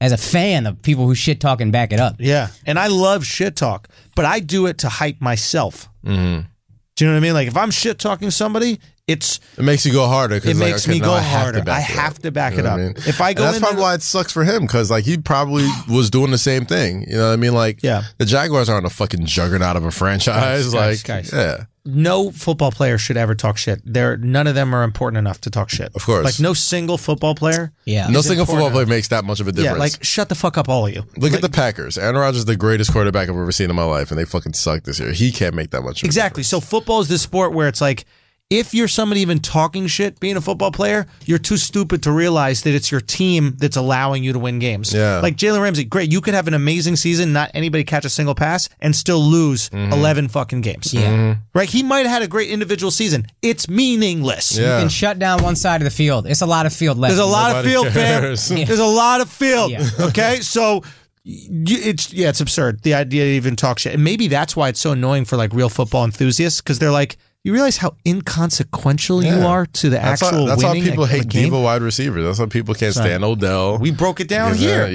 as a fan of people who shit talk and back it up. Yeah. And I love shit talk, but I do it to hype myself. Mm-hmm. Do you know what I mean? Like, if I'm shit talking somebody, it makes you go harder. It makes me go harder. I have to back it up. If I go, that's probably why it sucks for him, because like he probably was doing the same thing. You know what I mean? Like, the Jaguars aren't a fucking juggernaut of a franchise. Guys. No football player should ever talk shit. None of them are important enough to talk shit. Of course. Like, no single football player. Yeah. No single football player makes that much of a difference. Yeah, like, shut the fuck up, all of you. Look at the Packers. Aaron Rodgers is the greatest quarterback I've ever seen in my life, and they fucking suck this year. He can't make that much of a difference. So football is this sport where it's like, if you're somebody even talking shit being a football player, you're too stupid to realize that it's your team that's allowing you to win games. Yeah. Like Jalen Ramsey, great. You could have an amazing season, not anybody catch a single pass, and still lose 11 fucking games. Yeah. Right? He might have had a great individual season. It's meaningless. Yeah. You can shut down one side of the field. It's a lot of field left. There's a lot of field, fam. There's a lot of field. Yeah. Okay? So it's absurd, the idea to even talk shit. And maybe that's why it's so annoying for like real football enthusiasts, because they're like, you realize how inconsequential you are to the actual that's winning. That's why people hate game? diva wide receivers. That's why people can't stand Odell. We broke it down here.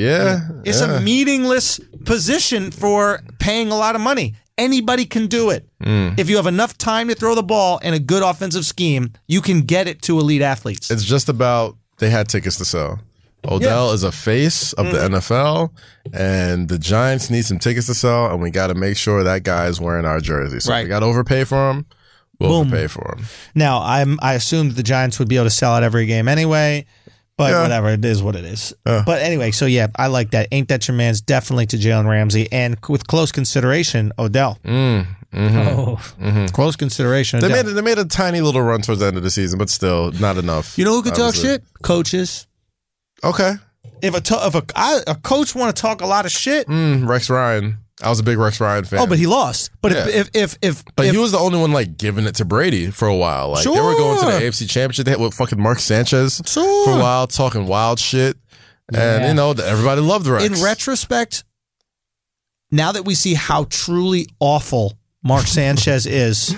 It's a meaningless position for paying a lot of money. Anybody can do it. If you have enough time to throw the ball and a good offensive scheme, you can get it to elite athletes. It's just about they had tickets to sell. Odell is a face of the NFL, and the Giants need some tickets to sell, and we got to make sure that guy is wearing our jersey. So if we got to overpay for him. We'll overpay for him. Now, I assumed the Giants would be able to sell out every game anyway, but whatever, it is what it is. But anyway, so yeah, I like that. Ain't that your man's definitely to Jalen Ramsey, and with close consideration, Odell. Close consideration. They made a tiny little run towards the end of the season, but still not enough. You know who could talk shit? Coaches. Okay. If a coach want to talk a lot of shit, Rex Ryan. I was a big Rex Ryan fan. Oh, but he lost. But if he was the only one like giving it to Brady for a while. Like they were going to the AFC Championship. They had with fucking Mark Sanchez for a while, talking wild shit, and you know everybody loved Rex. In retrospect, now that we see how truly awful Mark Sanchez is.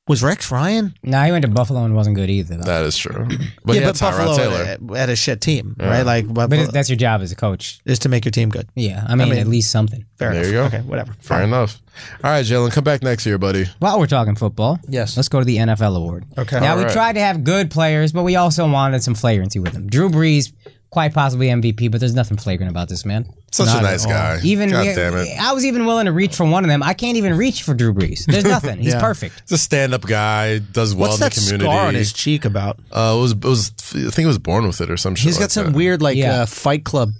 Was Rex Ryan? Nah, he went to Buffalo and wasn't good either, though. That is true. But he had Tyrod Taylor. Had a shit team, right? Like, but that's your job as a coach. Is to make your team good. Yeah, I mean at least something. Fair enough. There you go. Okay, whatever. Fair enough. All right, Jalen, come back next year, buddy. While we're talking football, yes, let's go to the NFL award. Okay. Now, we tried to have good players, but we also wanted some flagrancy with them. Drew Brees, quite possibly MVP, but there's nothing flagrant about this man. Such a nice guy. God damn it. I was even willing to reach for one of them. I can't even reach for Drew Brees. There's nothing. He's perfect. He's a stand-up guy. Does well in the community. What's that scar on his cheek about? I think he was born with it or some shit. He's got some weird Fight Club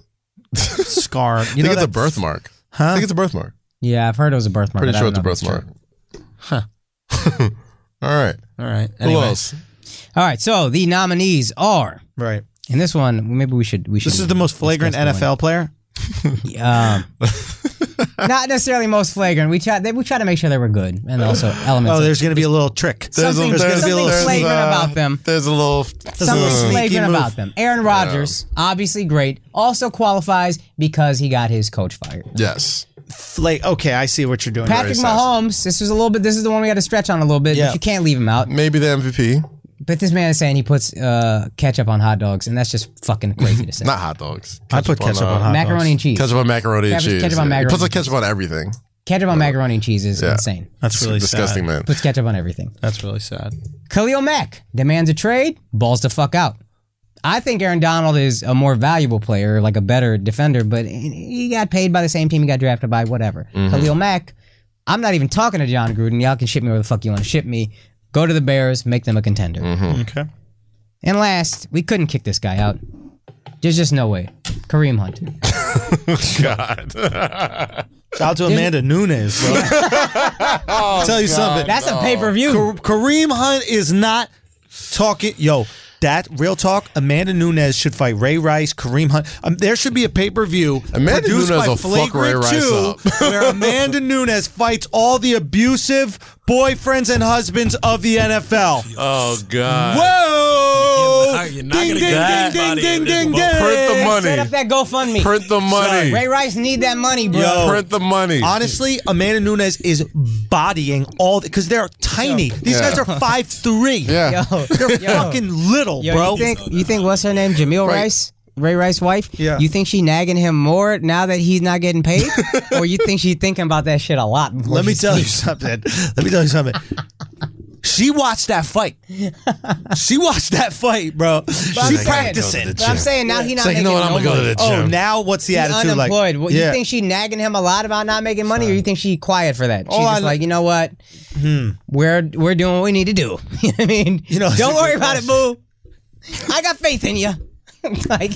scar. I think it's a birthmark. Huh? I think it's a birthmark. Yeah, I've heard it was a birthmark. Pretty sure it's a birthmark. Huh. All right. Anyway. Who else? All right. So the nominees are right. And this one, maybe we should. This is the most flagrant NFL player. Not necessarily most flagrant. We try to make sure they were good, and also elements. Oh, there's going to be a little trick. Something flagrant about them. There's a little something flagrant about them. Aaron Rodgers, obviously great, also qualifies because he got his coach fired. Yes. Okay, I see what you're doing. Patrick Mahomes. This is the one we got to stretch on a little bit. Yeah. But you can't leave him out. Maybe the MVP. But this man is saying he puts ketchup on hot dogs, and that's just fucking crazy to say. Not hot dogs. I put ketchup on hot dogs. Macaroni and cheese. Ketchup on macaroni and cheese. Ketchup on macaroni. He puts ketchup on everything. Ketchup on macaroni and cheese is insane. That's really disgusting, sad. man. Puts ketchup on everything. That's really sad. Khalil Mack demands a trade. Balls the fuck out. I think Aaron Donald is a more valuable player, like a better defender, but he got paid by the same team he got drafted by, whatever. Khalil Mack, I'm not even talking to John Gruden. Y'all can ship me where the fuck you want to ship me. Go to the Bears, make them a contender. Okay. And last, we couldn't kick this guy out. There's just no way. Kareem Hunt. God. Shout out to Amanda Nunes, bro. I'll tell you something. That's a pay-per-view. Kareem Hunt is not talking. Yo, that real talk. Amanda Nunes should fight Ray Rice. Kareem Hunt. There should be a pay-per-view Amanda produced Nunes by will fuck Ray Flagrant Rice 2, up. where Amanda Nunes fights all the abusive boyfriends and husbands of the NFL. Oh God. Whoa! You're not gonna get that ding, ding, body. ding. Print the money. Set up that GoFundMe. Print the money. Ray Rice need that money, bro. Yo. Print the money. Honestly, Amanda Nunes is bodying all because they're tiny. These guys are 5'3". Yeah. They're fucking little, bro. You think what's her name? Jamil Rice? Ray Rice's wife? Yeah. You think she nagging him more now that he's not getting paid? Or you think she's thinking about that shit a lot? Let me tell you something. She watched that fight. She watched that fight, bro. She practicing. But I'm saying now he's not Like, you making know what? I'm no gonna go to money. the Oh, gym. now what's the He's attitude unemployed. like? You think she nagging him a lot about not making money, or you think she quiet for that? She's Oh, just like, you know what? We're doing what we need to do. You know what I mean? You know, don't worry about it, boo. I got faith in you. like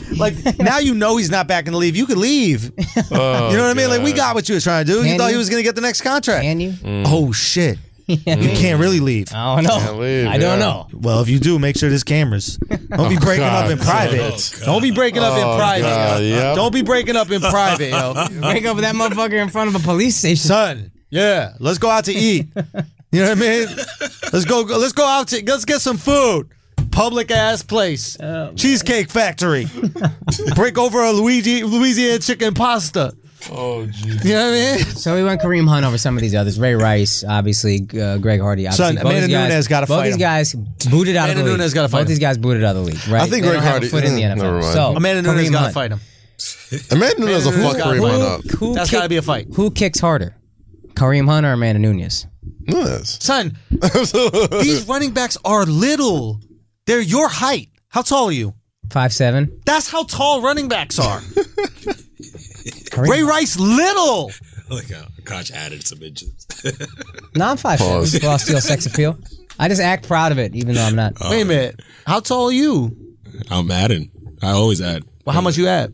now you know he's not back in the league. You could leave. You know what I mean? Like, we got what you were trying to do. You Can thought you? he was going to get the next contract. Can you? Oh, shit. You can't really leave. I don't know. Can't leave, I don't yeah. know. Well, if you do, make sure there's cameras. Don't be breaking up in private. Don't be breaking up in private. God, yep. Don't be breaking up in private, yo. Break up with that motherfucker in front of a police station. Son, yeah, let's go out to eat. You know what I mean? Let's go out to let's get some food. Public ass place. Cheesecake Factory. Break over a Louisiana chicken pasta. Oh, jeez. You know what I mean? So we went Kareem Hunt over some of these others. Ray Rice, obviously, Greg Hardy. Obviously. Son, Amanda Nunes gotta Both fight these him. guys booted out of the Amanda league. Nunes gotta fight Both him. these guys booted out of the league, right? I think They Greg don't have a Hardy- foot in the NFL. never mind. So Amanda Nunes Kareem got to Hunt. fight him. Amanda Nunes will fuck Kareem Hunt up. That's got to be a fight. Who kicks harder? Kareem Hunt or Amanda Nunes? Nunes. Son, these running backs are little. They're your height. How tall are you? 5'7". That's how tall running backs are. Kareem Ray Rice, little. Like how Koch added some inches. No, I'm 5'7". Pause. Well, steal sex appeal. I just act proud of it, even though I'm not. Wait a minute. How tall are you? I'm adding. I always add. Well, how much you at?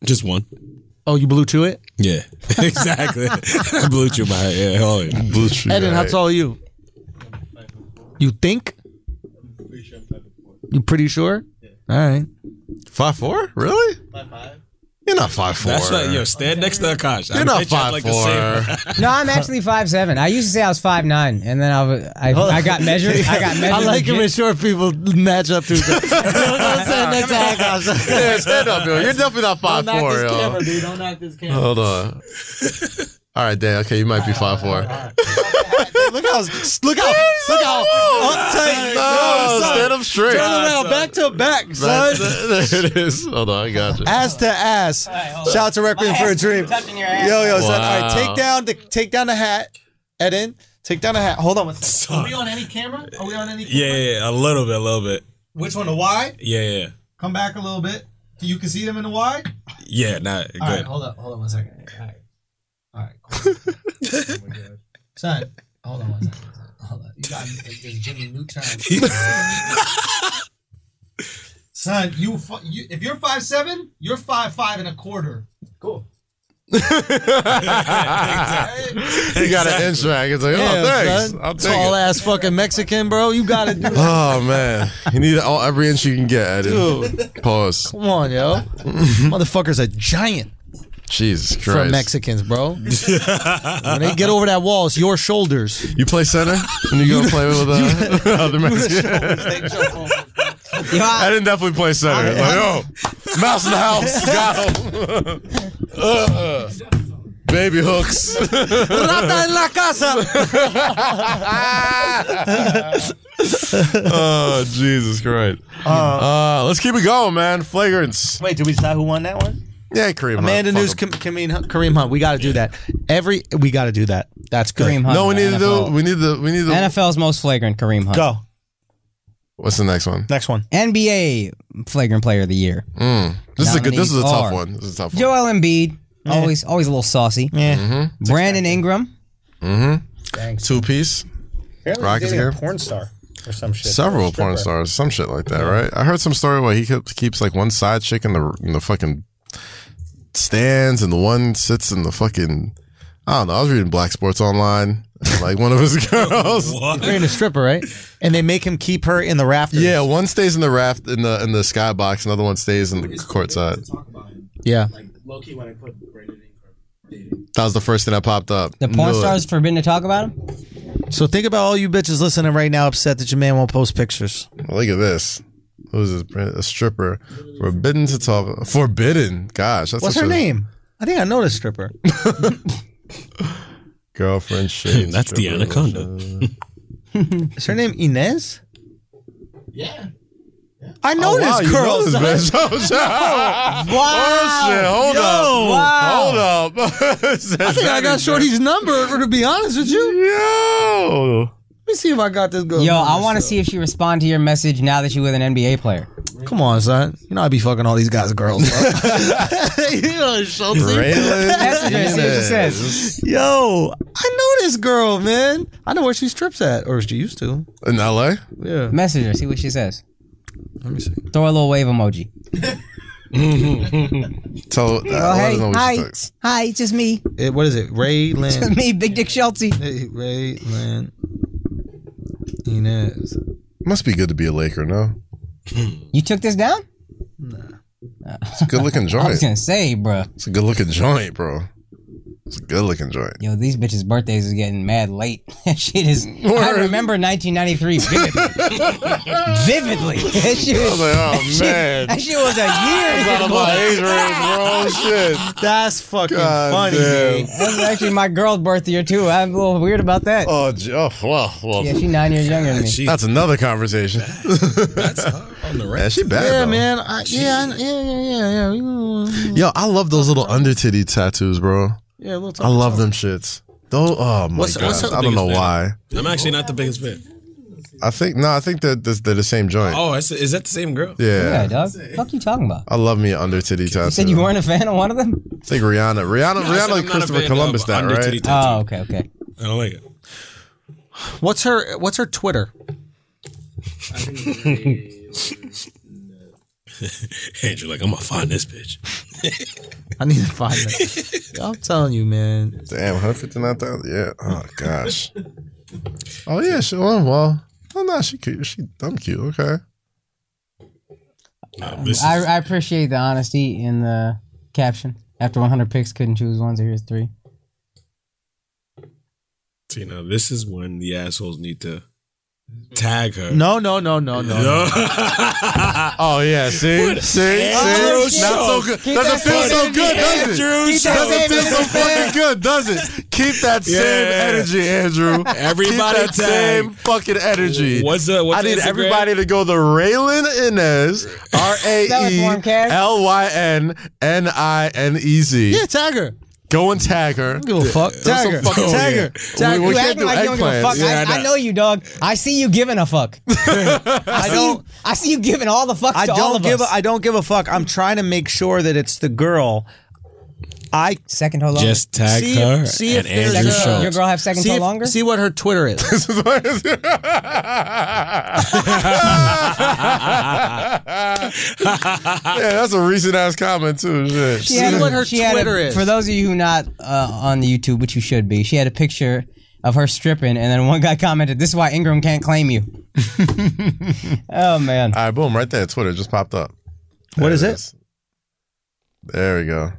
Just one. Oh, you blew to it? Yeah, exactly. Blue Chew my yeah. Oh, yeah. Blue Street, Eden, how right. tall are you? You think? You pretty sure? All right. 5'4"? Really? 5'5". You're not 5'4". That's right. Yo, stand next to Akash. You're not 5'4". No, I'm actually 5'7". I used to say I was 5'9", and then I got measured. I got measured. I like it legit. when short people match up to each other. Yeah, stand up, yo. You're definitely not 5'4", yo. dude. Don't knock this camera. Hold on. All right, Dan. Okay, you might be 5'4". Look how uptight. No, stand up straight. Turn around, back to back, son. There it is. Hold on, I got you. Ass to ass. Shout out to Requiem for a Dream. Touching your ass. Yo, son. All Wow. right, take down the hat. Eden, take down the hat. Hold on one second. Are we on any camera? Yeah, a little bit. Which one? The wide? Yeah. Come back a little bit. You can see them in the wide? Yeah, nah, good. All right, hold on 1 second. All right, cool. Son, hold on 1 second. Hold on. You got this Jimmy Neutron. Son, you if you're 5'7", you're 5'5" and a quarter. Cool. You got an inch back. It's like, oh, thanks. son. I'll take Tall it. ass fucking Mexican, bro. You gotta do that. Oh, man. You need every inch you can get, Eddie. Pause. Come on, yo. Motherfucker's a giant Jesus Christ. for Mexicans, bro. When they get over that wall, it's your shoulders. You play center when you go play with other Mexicans? Yo, I didn't definitely play center. Like, yo, mouse in the house. Got him. Baby hooks. Rata en la casa. Oh, Jesus Christ. Let's keep it going, man. Flagrants. Wait, did we decide who won that one? Yeah, Kareem Amanda Hunt. News, Fuck him. Kareem Hunt. We got to do that. We got to do that. That's good. Kareem Hunt. No, we for need to do. NFL. We need the. NFL's most flagrant, Kareem Hunt. Go. What's the next one? Next one. NBA flagrant player of the year. This is a good. This is a tough are one. This is a tough one. Joel Embiid, always a little saucy. Yeah. Brandon Ingram. Two piece. Rockets dating a game? porn star or some shit. Several porn stars, some shit like that, right? I heard some story where he keeps like one side chick in the fucking stands, and the one sits in the fucking. I don't know. I was reading Black Sports Online, and like one of his girls. They're in a stripper, right? And they make him keep her in the rafters. Yeah, one stays in the raft in the skybox, another one stays in the court side. Yeah. Like low key when I put Brandon Ingram dating. That was the first thing that popped up. The porn Knew it. stars forbidden to talk about him? So think about all you bitches listening right now upset that your man won't post pictures. Look at this. Who's this? A stripper. Forbidden to talk. Forbidden. Gosh, that's What's such her a name? I think I know this stripper. girlfriend. Shade. That's the stripper. anaconda. Is her name Inez? Yeah. I know Oh, wow, this you girl. know this son. bitch. Oh, shit. Oh, shit. Hold Yo, up. Hold up. I think I got Shorty's number, to be honest with you. Yo. Let me see if I got this girl. Yo, I want to see if she respond to your message now that you with an NBA player. Come on, son. You know I be fucking all these guys' girls. You know, Schultz. Messenger, see what she says. Yo, I know this girl, man. I know where she strips at, or she used to. In LA? Yeah. Message her, see what she says. Let me see. Throw a little wave emoji. Tell let us know what she thinks. Hi, it's just me. What is it? Ray Lynn. Me, Big Dick Schulte. Hey, Ray Lynn Inez. Must be good to be a Laker, no? You took this down? It's a good looking I was joint. gonna say, bruh. It's a good looking joint, bro. It's a good looking joint. Yo, these bitches' birthdays is getting mad late. That shit is. I remember 1993 vividly. That shit I was, was like, oh man. that shit was a year Out of ago. my age range, bro. Shit. That's fucking God funny, damn. dude. That was actually my girl's birthday too. I'm a little weird about that. Oh, well. Yeah, she's 9 years younger than me. She, That's another conversation. that's on the Yeah, right. she bad, Yeah, though. man. Yeah. Yo, I love those little under titty tattoos, bro. Yeah, little I love them shits. Those, oh my What's god, her I don't know biggest why. I'm actually not the biggest fan. I think that they're the same joint. Oh, is that the same girl? Yeah, Yeah, dog. Fuck you talking about? I love me an under titty tattoo. You said you weren't a fan of one of them? I think Rihanna, No, I said I'm like not a Christopher fan Columbus, of that under titty right? tattoo. Oh, okay. I don't like it. What's her Twitter? Andrew, like, I'm gonna find this bitch. I need to find that. I'm telling you, man. Damn, 159,000. Yeah. Oh gosh. Oh yeah. She, well. Oh no, she cute. I'm cute. Okay. This is, I appreciate the honesty in the caption. After 100 picks, couldn't choose one, so here's 3. you know, this is when the assholes need to tag her. No. Oh yeah. See. Andrew Not so good. Keep Doesn't that feel so same good, does it? Andrew show. Doesn't feel so fucking good, does it? Keep that same Yeah. energy, Andrew. Everybody Keep that tag. same fucking energy. What's I need Instagram? everybody to go to Raylan Inez, Spell it for him, Kaz. RAELYNNEZ. Yeah, tag her. Go and tag her. Give a fuck. Tag her. fucking- Tag her. Tag We her. You can't acting do like you don't give a fuck. eggplants. Yeah, I know you, dog. I see you giving a fuck. I see you giving all the fucks I to all don't of give. us. I don't give a fuck. I'm trying to make sure that it's the girl. Second toe longer. Just tag See her if- see if and there's Andrew a- Schultz. Your girl have second toe longer? See what her Twitter is. Yeah, that's a recent ass comment too. Shit. She had what her she had Twitter is. For those of you who not on the YouTube, which you should be, she had a picture of her stripping, and then one guy commented, "This is why Ingram can't claim you." Oh man. All right, boom, right there. Twitter just popped up. What is There it? There we go.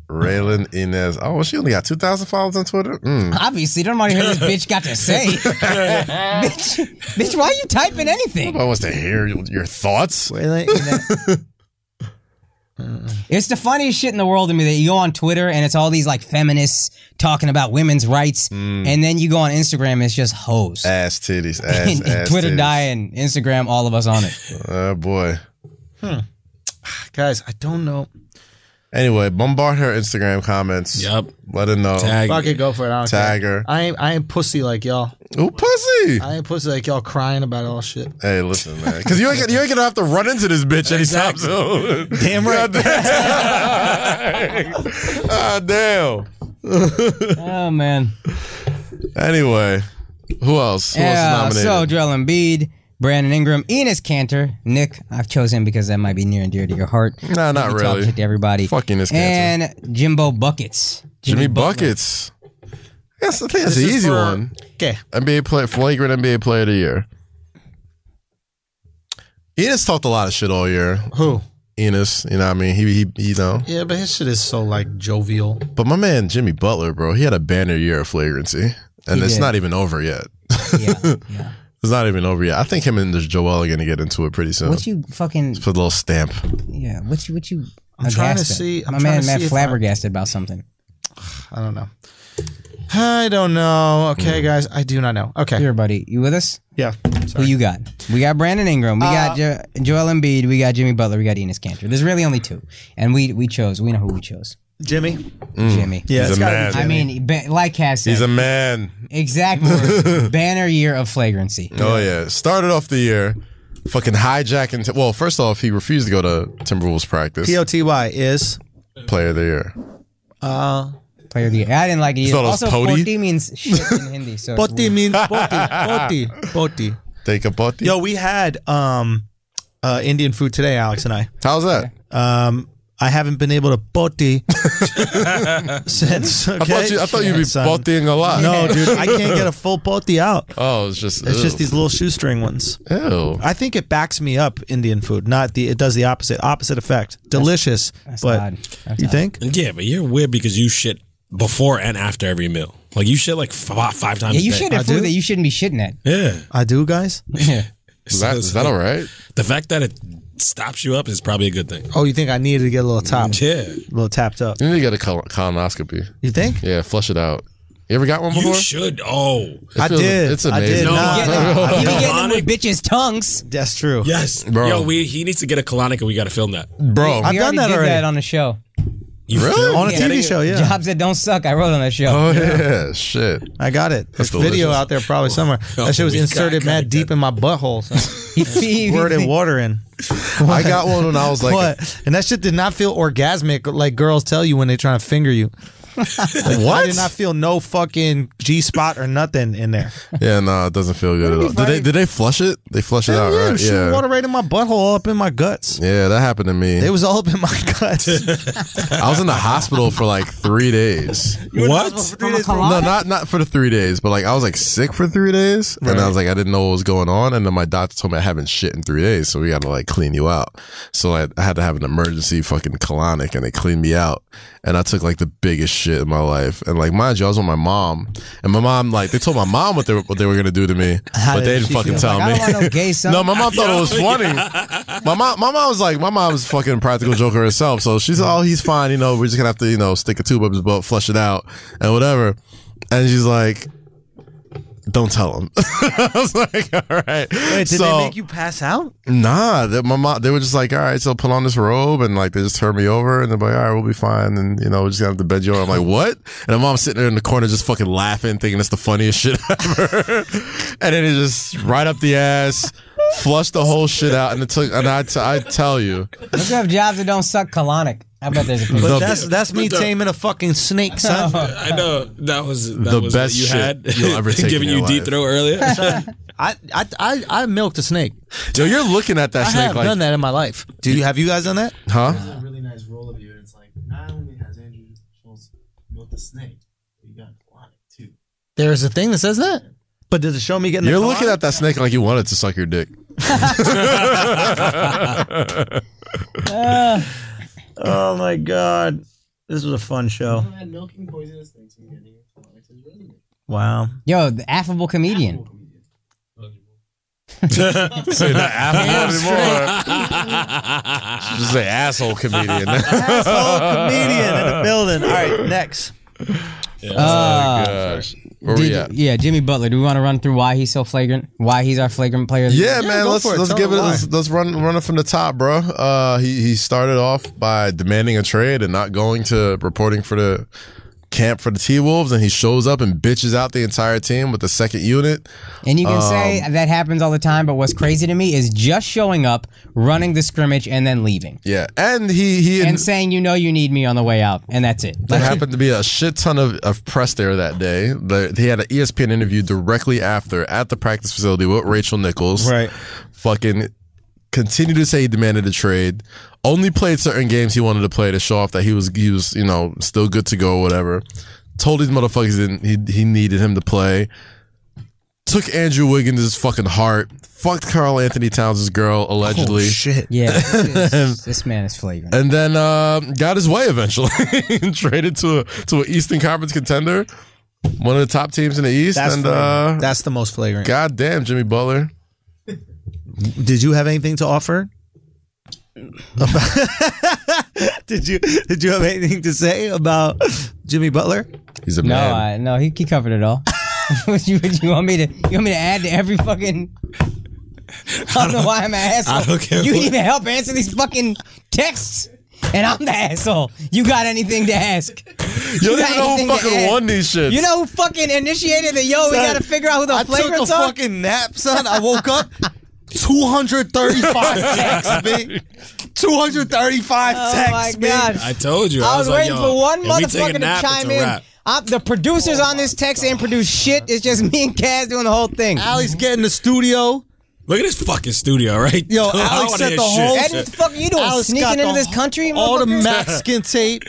Raylan Inez. Oh, well, she only got 2,000 followers on Twitter. Obviously, don't want to hear this bitch got to say. bitch, why are you typing anything? Nobody wants to hear your thoughts. It's the funniest shit in the world to me that you go on Twitter and it's all these like feminists talking about women's rights, and then you go on Instagram and it's just hoes. Ass titties. And Ass Twitter titties. dying, Instagram, all of us on it. Oh boy. Guys, I don't know. Anyway, bombard her Instagram comments. Yep. Let her know. Tag. Fuck it, go for it. I don't Tag care. her. I ain't pussy like y'all. Ooh, pussy. I ain't pussy like y'all crying about all shit. Hey, listen, man. Because you ain't gonna have to run into this bitch anytime soon. Damn right. Ah, damn. Oh man. Anyway, who else? Who else is Yeah. nominated? So Joel Embiid, Brandon Ingram, Enes Kanter, Nick. I've chosen him because that might be near and dear to your heart. Nah, not We talk really. shit to everybody. Fuck Enes Kanter. And Jimbo Buckets. Jimmy Butler. Buckets. Yes, I think that's This an is easy for- one. Okay. Flagrant NBA player of the year. Enes talked a lot of shit all year. Who? Enes, you know what I mean? He you know. Yeah, but his shit is so like jovial. But my man Jimmy Butler, bro, he had a banner year of flagrancy. And He it's did. not even over yet. Yeah. Yeah. It's not even over yet. I think him and this Joel are gonna get into it pretty soon. What you fucking? Put a little stamp. Yeah. What you? I'm trying to aghast at? see- I'm My trying man to Matt see if flabbergasted about something. I don't know. I don't know. Okay, guys, I do not know. Okay. Here, buddy, you with us? Yeah. Who you got? We got Brandon Ingram. We got Joel Embiid. We got Jimmy Butler. We got Enes Kanter. There's really only two, and we chose. We know who we chose. Jimmy? Jimmy. Yeah, He's it's a gotta man. be I Jimmy. mean, like Cass said, He's a man. exact words. Banner year of flagrancy. Oh yeah. Started off the year fucking hijacking. Well, first off, he refused to go to Timberwolves practice. POTY is Player of the year. Player of the year. I didn't like it either. thought it was Also, Poti? Poti means shit in Hindi. So Poti means Poti. Take a butty. Yo, we had Indian food today, Alex and I. How's that? I haven't been able to poti since. Okay? I thought you'd be Son. botying a lot. No, dude, I can't get a full poti out. Oh, it's just These little shoestring ones. Ew. I think it backs me up Indian food. It does the opposite effect. Delicious, that's but odd. That's you odd. think? Yeah, but you're weird because you shit before and after every meal. Like you shit like five times. Yeah, you a day. shit at I do? food that you shouldn't be shitting at. Yeah. I do, guys. Yeah. Is that all right? The fact that it stops you up is probably a good thing. Oh, you think I needed to get a little tapped? Yeah. A little tapped up. You need to get a colonoscopy. You think? Yeah, flush it out. You ever got one before? You should. Oh. I did. It's I amazing. did. No, Nah, yeah, He be no. getting them with bitches' tongues. That's true. Yes. Bro. Yo, he needs to get a colonic and we got to film that. Bro. I've We done that did already. that on the show. You Really? filmed On a getting TV it? show, yeah. Jobs that don't suck. I wrote on that show. Oh yeah, shit. I got it. There's delicious. video out there probably somewhere. That shit was we inserted got mad that. deep in my butthole. Son. He Squirted water in. I got one when I was like, What? And that shit did not feel orgasmic like girls tell you when they're trying to finger you. what? I did not feel no fucking G spot or nothing in there. Yeah, no, it doesn't feel good at all. Did they flush it? They flush it out, Yeah, right? shooting water right in my butthole, all up in my guts. Yeah, that happened to me. It was all up in my guts. I was in the hospital for like 3 days. What? No, not for the 3 days, but like I was like sick for 3 days, and I was like I didn't know what was going on, and then my doctor told me I haven't shit in 3 days, so we got to like clean you out. So I had to have an emergency fucking colonic, and they cleaned me out, and I took like the biggest shit in my life, and like mind you, I was with my mom, and my mom like they told my mom what they were gonna do to me, but they didn't fucking tell I me. don't want no gay son. No, my mom thought it was funny. My mom was like, my mom's a fucking practical joker herself. So she's like, oh, he's fine. You know, we're just gonna have to, you know, stick a tube up his butt, flush it out, and whatever. And she's like, don't tell him. I was like, all right. Wait, did they make you pass out? Nah, my mom, they were just like, all right, so put on this robe, and like they just turned me over, and they're like, all right, we'll be fine, and you know, we're just gonna have to bed you over. I'm like, what? And my mom's sitting there in the corner just fucking laughing, thinking that's the funniest shit ever. And then it just right up the ass, flushed the whole shit out, and it took. And I tell you, Look up jobs that don't suck colonic. I bet there's a picture. But that's me taming a fucking snake, son. I know that was The was best what you shit had you'll ever take giving in your you deep life. throat earlier. I milked a snake. yo, you're looking at that I snake have like, done that in my life. Have you guys done that? huh? a really nice roll of you, and it's like not only has Andrew Schultz milked the snake, but you got colonic too. There's a thing that says that. But does it show me getting? You're the looking at that snake like you wanted to suck your dick. Oh my god, this was a fun show. I had milking poisonous things and getting colonic is resonating. Wow. Yo, the affable comedian. Say that asshole anymore. Just say asshole comedian. Asshole comedian in the building. All right, next. Gosh. Where we at? Yeah, Jimmy Butler. Do we want to run through why he's so flagrant? Why he's our flagrant player? Yeah, man. go Let's for it. let's Tell give me it. why. Let's run it from the top, bro. He started off by demanding a trade and not going to reporting for the camp for the T-Wolves, and he shows up and bitches out the entire team with the second unit. And you can say that happens all the time, but what's crazy to me is just showing up, running the scrimmage, and then leaving. Yeah, and he And saying, you need me on the way out, and that's it. there happened to be a shit ton of press there that day. He had an ESPN interview directly after at the practice facility with Rachel Nichols. Right. Fucking continued to say he demanded a trade. Only played certain games he wanted to play to show off that he was still good to go or whatever. Told these motherfuckers he needed him to play. Took Andrew Wiggins' fucking heart. Fucked Karl Anthony Towns' girl allegedly. Oh, shit. Yeah, this man is flagrant. And then got his way eventually. Traded to an Eastern Conference contender, one of the top teams in the East. That's the most flagrant. Goddamn, Jimmy Butler. Did you have anything to offer? Did you have anything to say about Jimmy Butler? He's a man. No, he covered it all. What you want me to add to every fucking? I don't know why I'm an asshole. I don't care You what- didn't even help answer these fucking texts, and I'm the asshole. You got anything to ask? You don't got even know who anything to fucking add? won these shits. You know who fucking initiated the we gotta figure out who the I took flagrants a are? fucking nap, son. I woke up 235 texts, big. 235 Oh texts, my big. god! I told you. I was like, waiting yo, for one if we take a motherfucker to nap, chime it's a in. wrap. The producers on this text ain't produced shit. It's just me and Kaz doing the whole thing. Ali's getting the studio. Look at this fucking studio, right? Yo, I Alex wanna set hear the shit. whole- Ed, what the fuck are you doing? Ali's got Sneaking into the- this country? All the motherfucker? Mexican tape.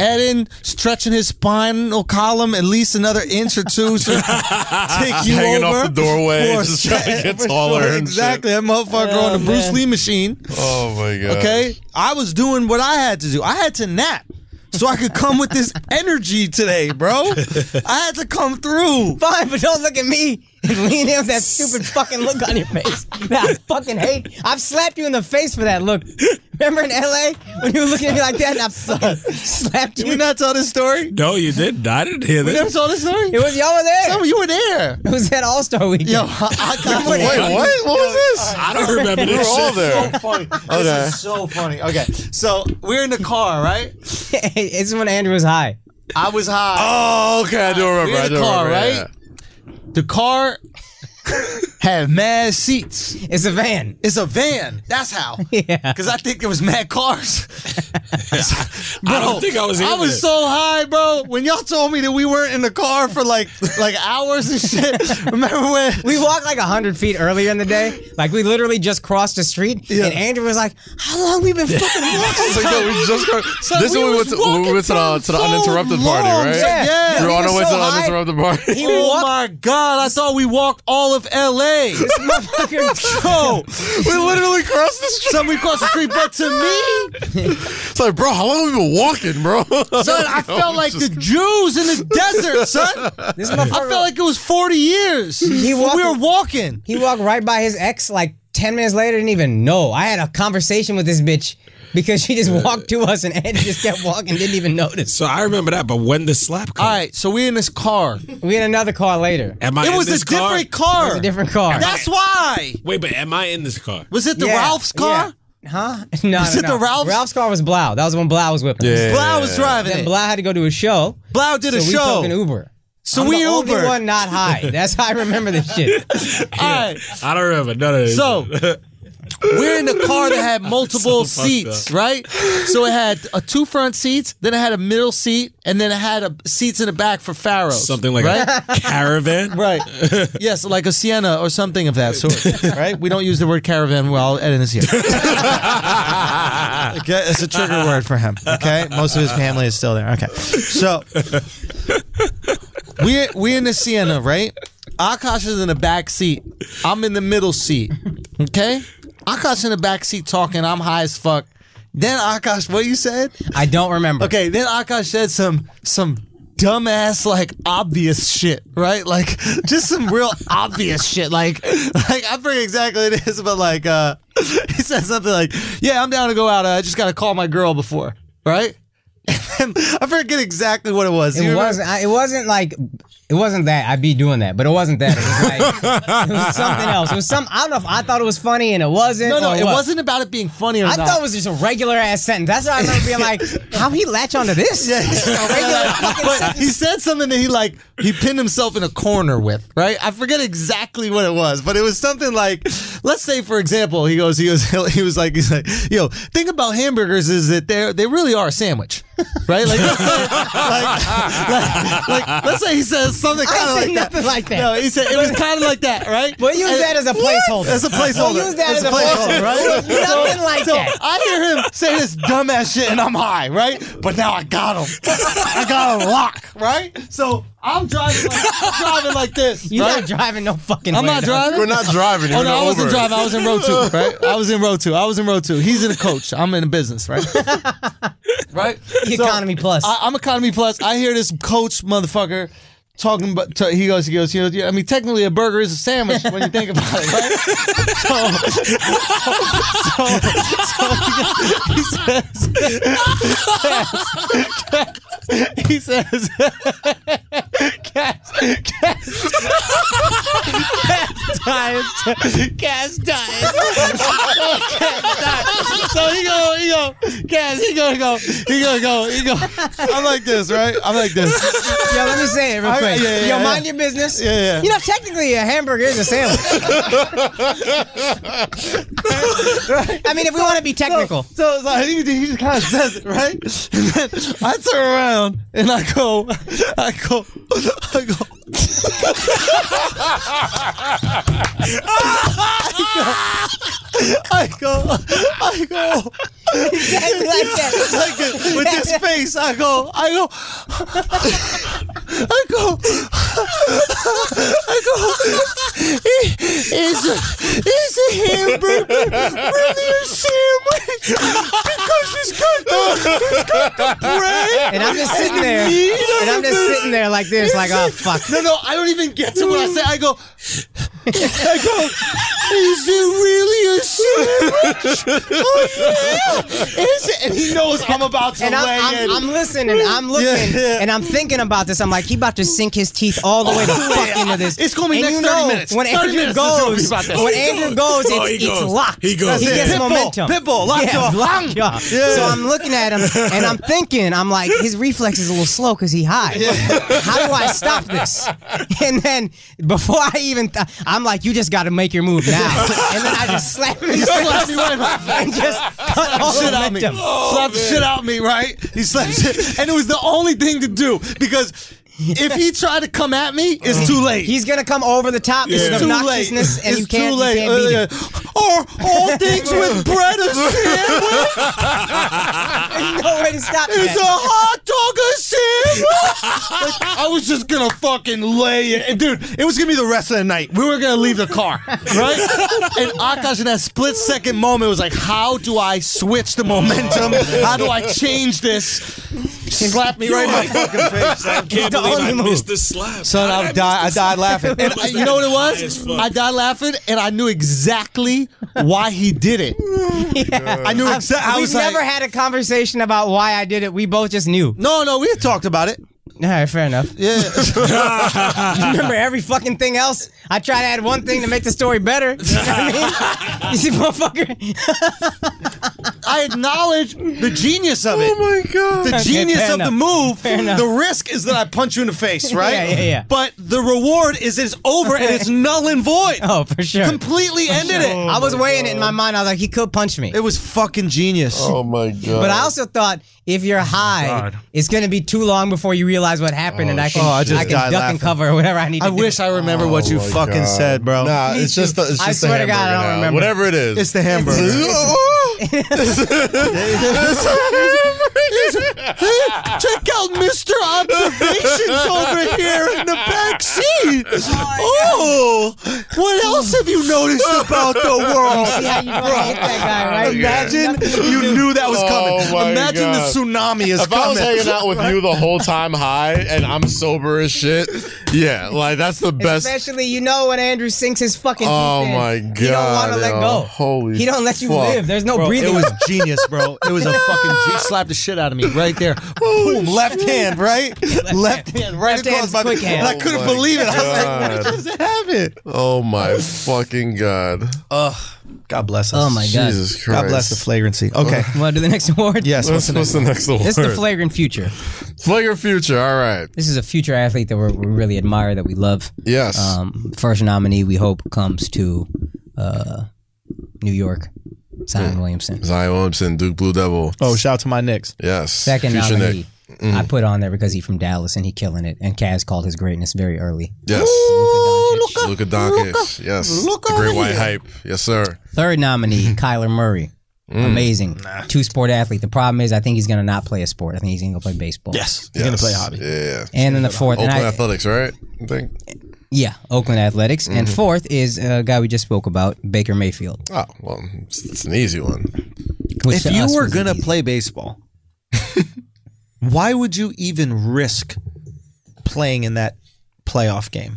Eden stretching his spinal column at least another inch or two so take you Hanging over off the doorway, for a just trying to second, get for taller sure. and exactly. That motherfucker Oh, on the Bruce man. Lee machine. Oh my god. Okay, I was doing what I had to do. I had to nap so I could come with this energy today, bro. I had to come through. Fine, but don't look at me and lean in with that stupid fucking look on your face that I fucking hate. I've slapped you in the face for that look. Remember in LA when you were looking at me like that and I slapped Did you? we not tell this story? No, you didn't. I didn't hear We never this. told this story. It was y'all were there. Some of you were there. It was that All-Star weekend. Yo, I got Wait, what? What was this? I don't remember We were this all shit. there. funny. Okay. This is so funny. Okay, so we're in the car, right? It's when Andrew was high. I was high. Oh, okay. I do remember. We're in I the do car, remember. right? The car had mad seats. It's a van. It's a van. That's how. Yeah. Because I think there was mad cars. I don't think I was I either. was so high, bro. When y'all told me that we weren't in the car for like hours and shit. Remember when? We walked like 100 feet earlier in the day. Like we literally just crossed the street, Yeah. and Andrew was like, "How long we been fucking walking?" So, yo, we just got, Son, this is we when we was went to the walking to the so uninterrupted party, long, right? yeah. We were on He our was way to so the high. uninterrupted party. He Oh walked. my God. I thought we walked all of LA. Motherfucker. Bro, We literally crossed the street. somebody crossed the street, but to me, It's like, bro, how long have we been walking, bro? son, I felt like the Jews in the desert, son. This I motherfucker. felt like it was 40 years. He when walked- we were walking. He walked right by his ex like 10 minutes later, didn't even know. I had a conversation with this bitch because she just walked to us and Ed just kept walking, didn't even notice. So I remember that, but when the slap come, All right, so we're in this car. We had another car later. am I It in was this a car? different car. It was a different car. That's why. Wait, but am I in this car? Was it the Yeah, Ralph's car? yeah. Huh? No, Was no, it no. the Ralph's? Ralph's car was Blau. That was when Blau was whipping. Yeah. Blau was driving Then it. Blau had to go to a show. Blau did a So we show. took an Uber. So I'm we the only Ubered. one not high. That's how I remember this shit. All right. I don't remember none of this. So we're in the car that had multiple So fucked seats, right? So it had two front seats, then it had a middle seat, and then it had seats in the back for pharaohs. something like right? a caravan. Right. Yes, like a Sienna or something of that sort. Right? We don't use the word caravan while Eden is here. Okay, it's a trigger word for him. Okay? Most of his family is still there. Okay. So we're in the Sienna, right? Akash is in the back seat. I'm in the middle seat. Okay? Akash in the back seat talking, I'm high as fuck. Then Akash, what you said? I don't remember. Okay, then Akash said some dumbass, like, obvious shit, right? Like, just some real obvious shit. Like I forget exactly what it is, but like, he said something like, yeah, I'm down to go out. I just got to call my girl before, right? I forget exactly what it was. It wasn't that. I'd be doing that, but it wasn't that. It was like it was something else. It was some. I don't know if I thought it was funny and it wasn't. No, or it what. wasn't about it being funny or I not. thought it was just a regular ass sentence. That's why I remember being like, how he latch onto this? Yeah. A regular fucking But sentence. he said something that he pinned himself in a corner with, right? I forget exactly what it was, but it was something like, let's say, for example, he was like, yo, think about hamburgers is that they really are a sandwich, right? Like, let's say he says something kind of I like said that. nothing like that. No, he said it was kind of like that, right? We'll use that as a placeholder. As a placeholder. We'll use that as a placeholder, placeholder, right? Nothing like So that. I hear him say this dumbass shit and I'm high, right? But now I got him. I got him locked, right? So I'm driving like this. You're right? not driving no fucking I'm way, not dog. driving. We're not driving. Oh You're no, I wasn't over. driving. I was in row 2, right? I was in row 2. He's in a coach. I'm in a business, right? Right? Economy plus. I'm economy plus. I hear this coach motherfucker talking about. He goes. Yeah, I mean, technically, a burger is a sandwich when you think about it, right? He says, gas diet. So he go, I'm like this, right? I'm like this. Yo, let me say it real quick. Yo, mind your business. Yeah. You know, technically, a hamburger is a sandwich. I mean, if we want to be technical. So he just kind of says it, right? And then I turn around and I go. Exactly like that. Like with this face, I go. Is a hamburger really a sandwich? Because it's got the bread. And I'm just sitting there. And I'm just sitting there like this, like, oh, fuck. No, I don't even get to what I say. I go, is it really a sandwich? Oh, yeah. Is it? And he knows I'm about to And lay in. I'm listening, I'm looking, and I'm thinking about this. I'm like, he about to sink his teeth all the way the fuck into this. It's gonna be and next you 30 know, minutes. When 30 Andrew minutes is gonna be goes, about this. it's locked. He goes. He gets Pitbull, momentum. Pitbull, lockjaw. Lockjaw. So I'm looking at him, and I'm thinking, I'm like, his reflex is a little slow because he high. How do I stop this? And then before I even, I'm like, you just got to make your move now. And then I just slap him in the slapped me right in my face. and just cut all Shit the out me. momentum. Slapped the shit out me, right? He slapped shit. And it was the only thing to do because if he tried to come at me, it's too late. He's gonna come over the top. It's It's too late. obnoxiousness, and It's you can't, too late. you can't beat it. Are all things with bread a sandwich? There's no way to stop Is that. a hot dog a sandwich? Like, I was just gonna fucking lay it. And dude, it was gonna be the rest of the night. We were gonna leave the car, right? And Akash in that split second moment was like, how do I switch the momentum? How do I change this? Slap me right in my fucking face. I can't believe I missed the slap. Son, I died laughing. And you know what it High as was? fuck. I died laughing, and I knew exactly why he did it. I knew exactly. I We've was like, never had a conversation about why I did it. We both just knew. no, we had talked about it. All right, fair enough. Yeah. You remember every fucking thing else? I try to add one thing to make the story better. You know what I mean? You see, motherfucker? I acknowledge the genius of it. Oh my god. The Okay, genius fair of the enough. move. Fair enough. The risk is that I punch you in the face, right? Yeah. But the reward is it's over and it's null and void. Oh, for sure. Completely ended it. I was weighing it in my mind. I was like, he could punch me. It was fucking genius. Oh my god. But I also thought if you're high, it's going to be too long before you realize what happened, and I can, I just I can died duck laughing. and cover or whatever I need to I do. wish I remember what you Oh my fucking God. said, bro. Nah, Me it's just too. the, it's I just the swear to God, I hamburger don't now. remember. Whatever it is. It's the hamburger. Check out Mr. Observations over here in the back seat. right. Oh, what else have you noticed about the world? See how you gonna hit that guy, right? Imagine you knew that was coming. Oh my Imagine God. the tsunami is If coming. I was hanging out with you the whole time high and I'm sober as shit, yeah, like that's the best. Especially, you know, when Andrew sinks his fucking teeth Oh in, my he don't want God, to let yo. go. Holy he don't let you fuck. live. There's no Bro, breathing. it was genius, bro. It was a fucking slap the shit out of me right there. Boom, left hand, right? Left hand, right Left hand's across my quick hand. And I couldn't Oh my believe it. I was like, God. what just happened? Oh my fucking God. God bless us. Oh my God. Jesus Christ. God bless the flagrancy. Okay. Want to do the next award? Yes. What's the next award? This is the Flagrant Future. Flagrant Future. All right. This is a future athlete that we really admire, that we love. Yes. First nominee, we hope, comes to New York, Zion Williamson. Zion Williamson, Duke Blue Devil. Oh, shout out to my Knicks. Yes. Second Future nominee, Nick. I put on there because he's from Dallas and he killing it. And Kaz called his greatness very early. Yes. Luka Doncic. Luka Doncic. Yes. The Great White Hype. Yes, sir. Third nominee, Kyler Murray. Amazing. Two-sport athlete. The problem is I think he's going to not play a sport. I think he's going to go play baseball. Yes. He's going to play a hobby. Yeah. And then the fourth. Oakland and Athletics, right? I think. Yeah, Oakland Athletics. And fourth is a guy we just spoke about, Baker Mayfield. Oh, well, it's an easy one. Which If to you us were was going to easy. play baseball, why would you even risk playing in that playoff game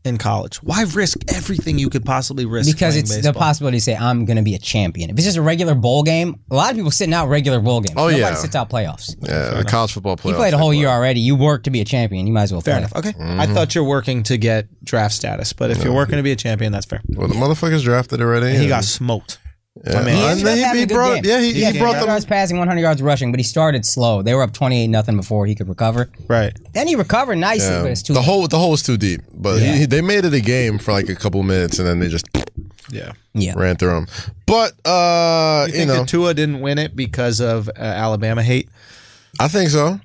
in college? Why risk everything you could possibly risk? Because playing it's the baseball? possibility to say, I'm going to be a champion. If it's just a regular bowl game, a lot of people sitting out regular bowl games. Oh, Nobody yeah. sits out playoffs. Yeah, the college football playoff. You played a whole year already. You worked to be a champion. You might as well Fair play. enough. Okay. I thought you're working to get draft status, but if you're working to be a champion, that's fair. Well, the motherfuckers drafted already. He got smoked. Yeah. I mean, He And ended then up having a good brought, game. yeah, he 100 brought them. yards passing, 100 yards rushing, but he started slow. They were up 28-0 before he could recover. Right. Then he recovered nicely, Yeah. but it's too The hole was too deep, but Yeah. they made it a game for like a couple minutes, and then they just Yeah. Yeah. ran through him. But You think that Tua didn't win it because of Alabama hate? I think so.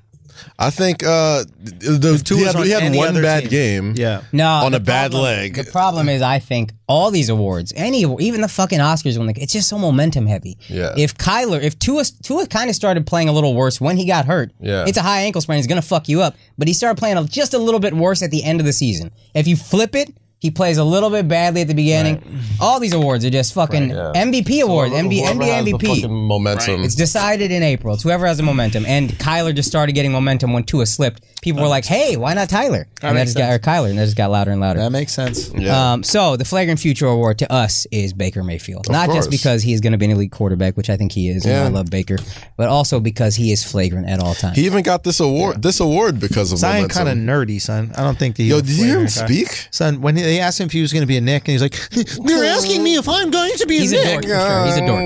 I think Tua's on he had any one other bad team. game. Yeah. No, On the a bad problem- leg. The problem is, I think all these awards, even the fucking Oscars, it's just so momentum heavy. Yeah. If Tua kind of started playing a little worse when he got hurt. Yeah. It's a high ankle sprain. It's gonna fuck you up. But he started playing just a little bit worse at the end of the season. If you flip it, he plays a little bit badly at the beginning. All these awards are just fucking MVP awards, NBA Whoever has the MVP. fucking momentum. It's decided in April. It's whoever has the momentum. And Kyler just started getting momentum when Tua slipped. People were like, "Hey, why not Tyler?" And that makes just got, or Kyler, and that just got louder and louder. That makes sense. Yeah. So the Flagrant Future Award to us is Baker Mayfield. Not course. just because he is going to be an elite quarterback, which I think he is, and Yeah. I love Baker, but also because he is flagrant at all times. He even got this award because of Zion momentum. kind of nerdy, son. I don't think that. Yo, did you hear him speak? Son, when they asked him if he was going to be a Nick, and he's like, "They're asking me if I'm going to be a He's a Nick." dork, for sure. He's a dork.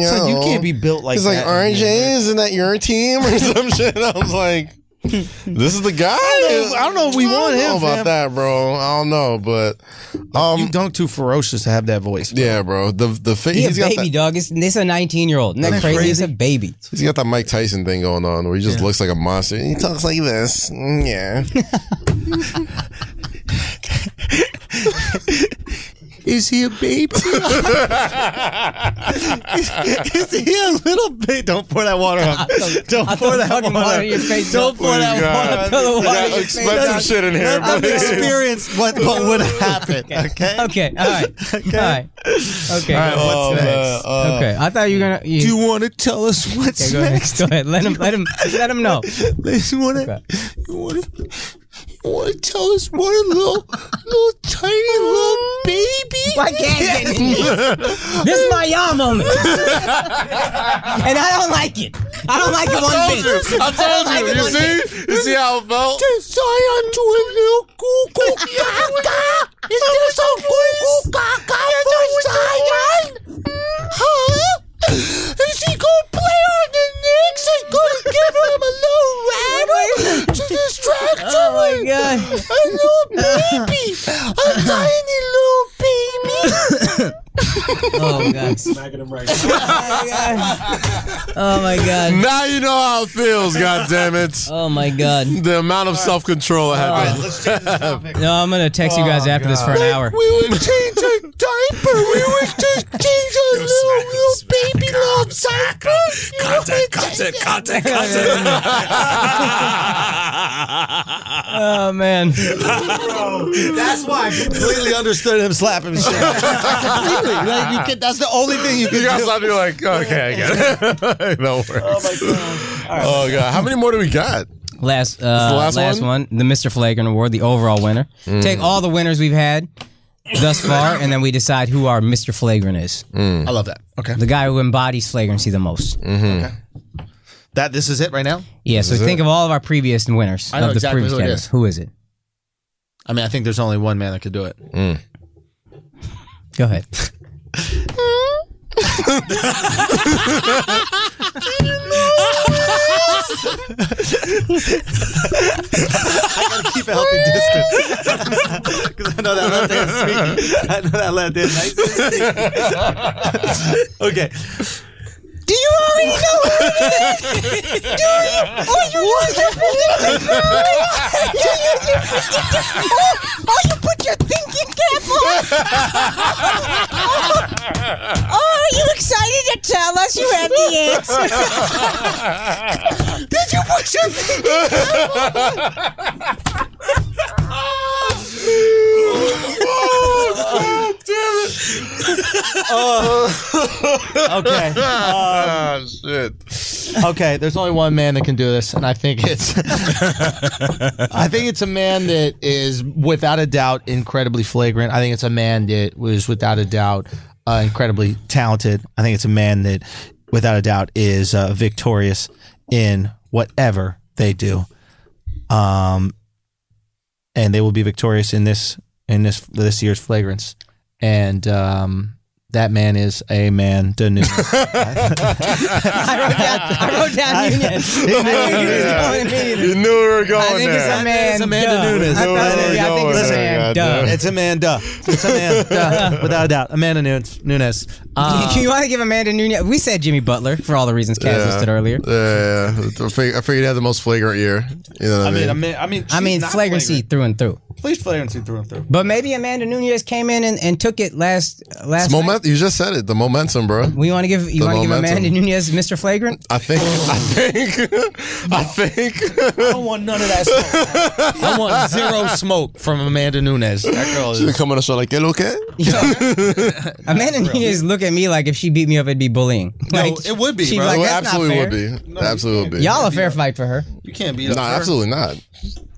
Son, you can't be built like He's that. like, RJ, isn't that your team or some shit? I was like, this is the guy? I don't know if we want I don't him, know about fam. that, bro. I don't know, but You dunk too ferocious to have that voice. Bro. yeah, bro. He's a got baby, dog. This is a 19-year-old. Isn't that crazy? It's a baby. he's got that Mike Tyson thing going on where he just looks like a monster. He talks like this. Yeah. Is he a baby? Is he a little bit? Don't pour that water on. Don't I'll pour throw that fucking water in your face. Don't pour that water. I'll throw the water in your face. Expensive shit in here, Let them please. experience what would happen. Okay. Okay, all right. Okay. All right. Okay. All right. Oh, What's man. next? Okay. I thought you were going to... Do you want to tell us what's Go ahead. next? Go ahead. Let him know. You want to tell us what a little tiny little baby? I can't get in here. This is my yaw moment. And I don't like it. I don't like it one bit. I told you. You see? You see how it felt? Zion to a little cuckoo caca. Is there some cuckoo caca for Zion? Huh? Is he gonna play on the Knicks and gonna give him a little rattle to distract him? Oh my God. A little baby, a tiny little baby. Oh God. Smacking him right. Oh my God. Now you know how it feels, goddammit. Oh my God. The amount of self-control I had to Let's change the topic. No, I'm gonna text you guys after this for an hour. We would change our diaper. We were just change a little baby little diaper. Content. Oh man. That's why I completely understood him slapping shit. Completely. Like, that's the only thing you can You guys do. stop me like, okay, I get it. No worries. Oh my god. Oh god. How many more do we got? Last last one, the Mr. Flagrant Award, the overall winner. Take all the winners we've had thus far, and then we decide who our Mr. Flagrant is. I love that. Okay. The guy who embodies flagrancy the most. Okay. This is it right now? Yeah, so think of all of our previous winners I know of the exactly previous who it category. is. Who is it? I mean, I think there's only one man that could do it. Go ahead. I gotta keep a healthy distance. Because I know that left hand sneaky. I know that left hand nice. Okay. Do you already know who it is? Do you? Oh, you put your thinking cap on? Oh, are you excited to tell us you have the answer? Did you put your thinking cap on? Okay. Oh shit. Okay, there's only one man that can do this, and I think it's a man that is without a doubt incredibly flagrant. I think it's a man that was without a doubt incredibly talented. I think it's a man that without a doubt is victorious in whatever they do. And they will be victorious in this year's flagrance. And that man is Amanda Nunes. I wrote down Nunez. You knew we were going I think there. it's Amanda Nunes. I think it's Amanda. It's Amanda. It's Amanda. Without a doubt. Amanda Nunes. You want to give Amanda Nunez? We said Jimmy Butler for all the reasons Kaz listed earlier. Yeah. I figured he had the most flagrant year. You know what I mean? I mean, flagrancy through and through. Please flagrancy through and through. But maybe Amanda Nunez came in and took it last night. You just said it. The momentum, bro. You want to give Amanda Nunez Mr. Flagrant? I think. I don't want none of that smoke. I want zero smoke from Amanda Nunes. That girl She's is. coming on the show like, "Hello, okay?" Amanda Nunez look at me like if she beat me up, it'd be bullying. Like, it would be, she'd bro. like, It "That's not absolutely fair." would be. Absolutely would be. Y'all a fair fight for her. You can't beat up Nah, her. absolutely not.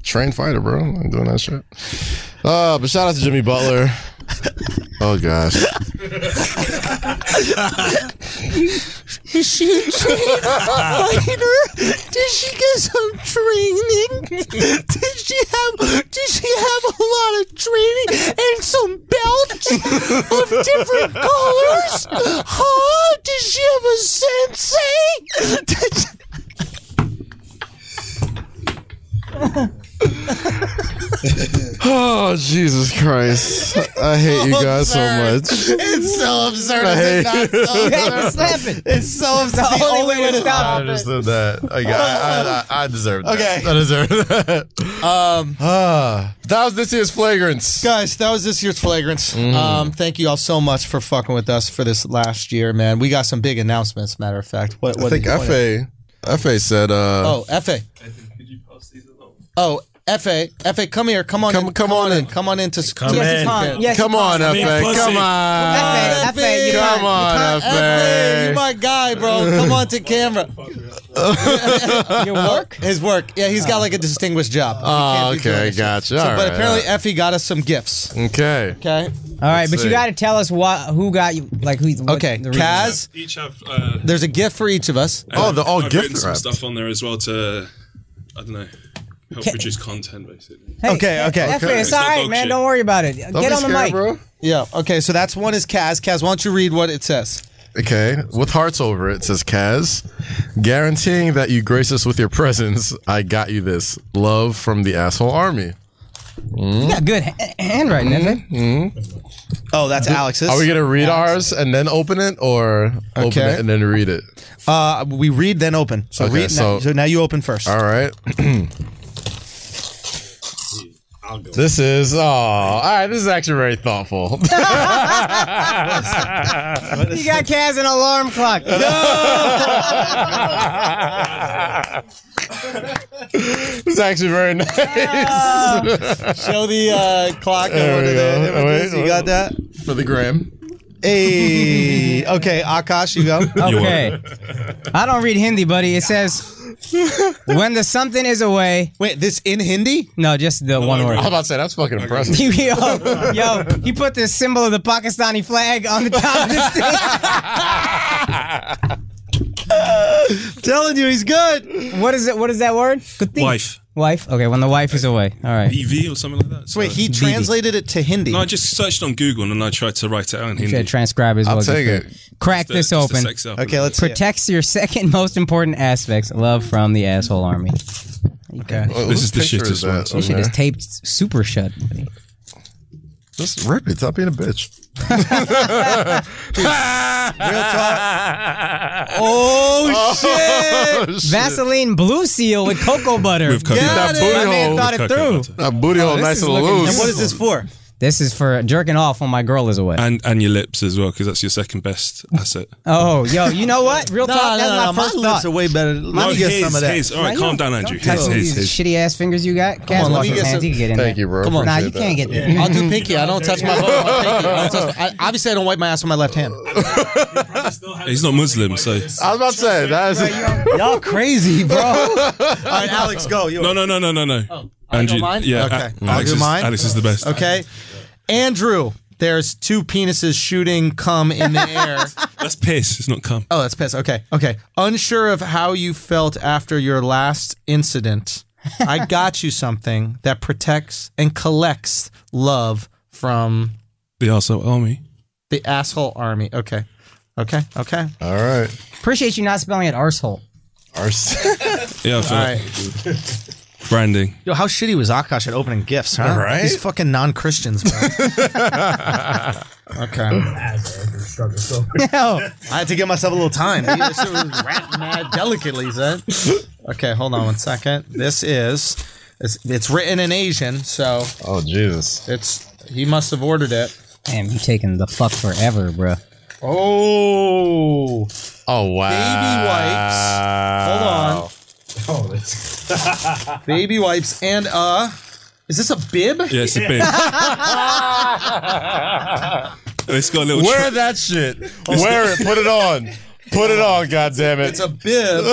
Trained fighter, bro. I'm doing that shit. But shout out to Jimmy Butler. Oh gosh. Is she a trained fighter? Did she get some training? Did she have a lot of training and some belts of different colors? Huh? Did she have a sensei? Oh Jesus Christ! I hate you guys so much. It's so absurd. I hate It's not so You had to absurd. slap it. It's so absurd. The only way to I stop it. understood that. I deserved that. Okay. I deserved that. That was this year's flagrance. Guys, that was this year's flagrance. Thank you all so much for fucking with us for this last year, man. We got some big announcements, matter of fact. What I think did you FA said. Oh, FA. Could you post these alone? Oh, FA, come here. Come on in. Come on in. Come on in to Come Yes, in. it's on. Yes, Come it's on, Big FA. pussy. Come on. FA, you Come can't. on, FA, FA. you my guy, bro. Come on to camera. Your work? His work. Yeah, he's got like a distinguished job. He Oh, can't be doing okay, this shit. gotcha. So, All but right, apparently all right. Effie got us some gifts. Okay. Okay. All right, but see. you got to tell us who got you, like who. what Okay, the reason- Kaz, Each have. there's a gift for each of us. Oh, they're all I've gift written some wrapped. stuff on there as well to, I don't know, help produce content basically. Hey, Okay. FA, it's It's all not right, dog man. shit. Don't worry about it. Don't Get be on the scared, mic. bro. Yeah. Okay, so that's one is Kaz. Kaz, why don't you read what it says? Okay, with hearts over it, says Kaz, guaranteeing that you grace us with your presence. I got you this. Love from the Asshole Army. You got good handwriting, FA. Oh, that's Alex's. Are we gonna read ours and then open it, or open Okay. it and then read it? We read then open. So Okay, read. so- So now you open first. All right. I'll go. This is all right. This is actually very thoughtful. You got Kaz an alarm clock. This is actually very nice. Show the clock. There we go. Images. Wait, You got that? For the gram. Hey. Okay, Akash, you go. Okay. I don't read Hindi, buddy. It says, when the something is away. Wait, this in Hindi? No, just the one I word. was about to say, that's fucking impressive. Yo, he put the symbol of the Pakistani flag on the top of this thing. Telling you, he's good. What is it? What is that word? Wife. Wife? Okay, when the wife is away. All right. BV or something like that. So wait, he translated it to Hindi. No, I just searched on Google and then I tried to write it out in You Hindi. should transcribe as well. I'll take it. Crack this open. Okay, let's see it. Protects your second most important aspects. Love from the asshole army. Okay. Well, This is the whose picture shittest one. that This shit on is there? taped super shut. buddy. Just rip it. Stop being a bitch. Real talk. Oh, shit. Vaseline Blue Seal with cocoa butter. With cocoa Got butter. it. My man thought it Cocoa through. butter. That booty hole this nice is and looking- loose. And what is this for? This is for jerking off when my girl is away. And your lips as well, because that's your second best asset. Oh, yo, you know what? Real talk. That's my My first lips thought. are way better. Let me get some of that. All right, calm down, Andrew. Touch these shitty ass fingers you got. Kaz, on, let wash me your get hands. some- You can get in Thank there. you, bro. Come on. Nah, you Appreciate can't that. get there. I'll do pinky. I don't touch my phone. My pinky. I don't touch obviously, I don't wipe my ass with my left hand. He's not Muslim, so. I was about to say, that's Y'all crazy, bro. All right, Alex, go. No. Andrew, mine? yeah, Okay. I'll Alex, do mine? Alex is the best. Okay. Andrew, there's two penises shooting cum in the air. That's piss. It's not cum. Oh, that's piss. Okay. Unsure of how you felt after your last incident, I got you something that protects and collects love from The arsehole army. the asshole army. Okay. all right. Appreciate you not spelling it arsehole. Yeah, I feel All like right. branding. Yo, how shitty was Akash at opening gifts, huh? Right? These fucking non-Christians, bro. Okay. Yo, I had to give myself a little time. This shit was wrapped mad delicately, son. Okay, hold on 1 second. This is it's written in Asian, so Oh, Jesus. he must have ordered it. damn, you taking the fuck forever, bro. Oh, Oh, wow. baby wipes. Hold on. Baby wipes and is this a bib? Yeah, it's a bit. It's got a little. Wear that shit. Wear it. Put it on. Put it on, goddammit. It's a bib.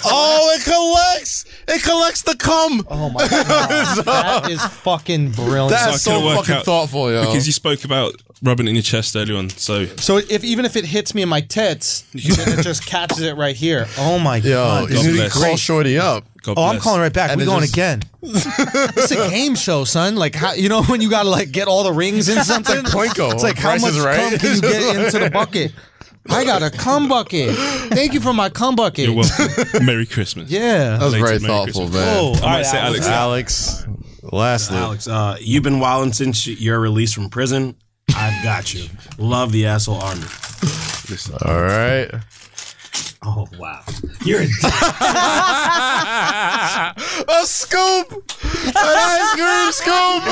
Oh, it collects. It collects the cum. Oh my god, that is fucking brilliant. That's So I couldn't so work fucking out- thoughtful, yo. Because you spoke about rubbing it in your chest earlier on, so So even if it hits me in my tits, then it just catches it right here. Oh my Yo, god, you this need is to bless. call great. Shorty up. God Oh, I'm bless. calling right back. And We're it going just- again. It's a game show, son. Like, how, you know when you gotta like get all the rings in something? It's like Plinko. It's like how Price much is Right. cum can you get into the bucket? I got a cum bucket. Thank you for my cum bucket. You're welcome. Merry Christmas. Yeah. That was Later, very Merry thoughtful, Christmas. man. I might say Alex. Alex, lastly. Alex, you've been wilding since your release from prison. I've got you. Love the asshole army. All right. Oh wow, you're a A scoop! An ice cream scoop!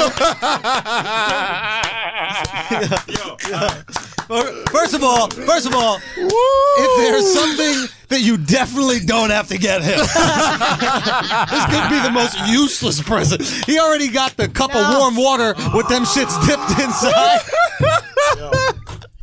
First of all, if there's something that you definitely don't have to get him, this could be the most useless present. He already got the cup of warm water with them shits dipped inside.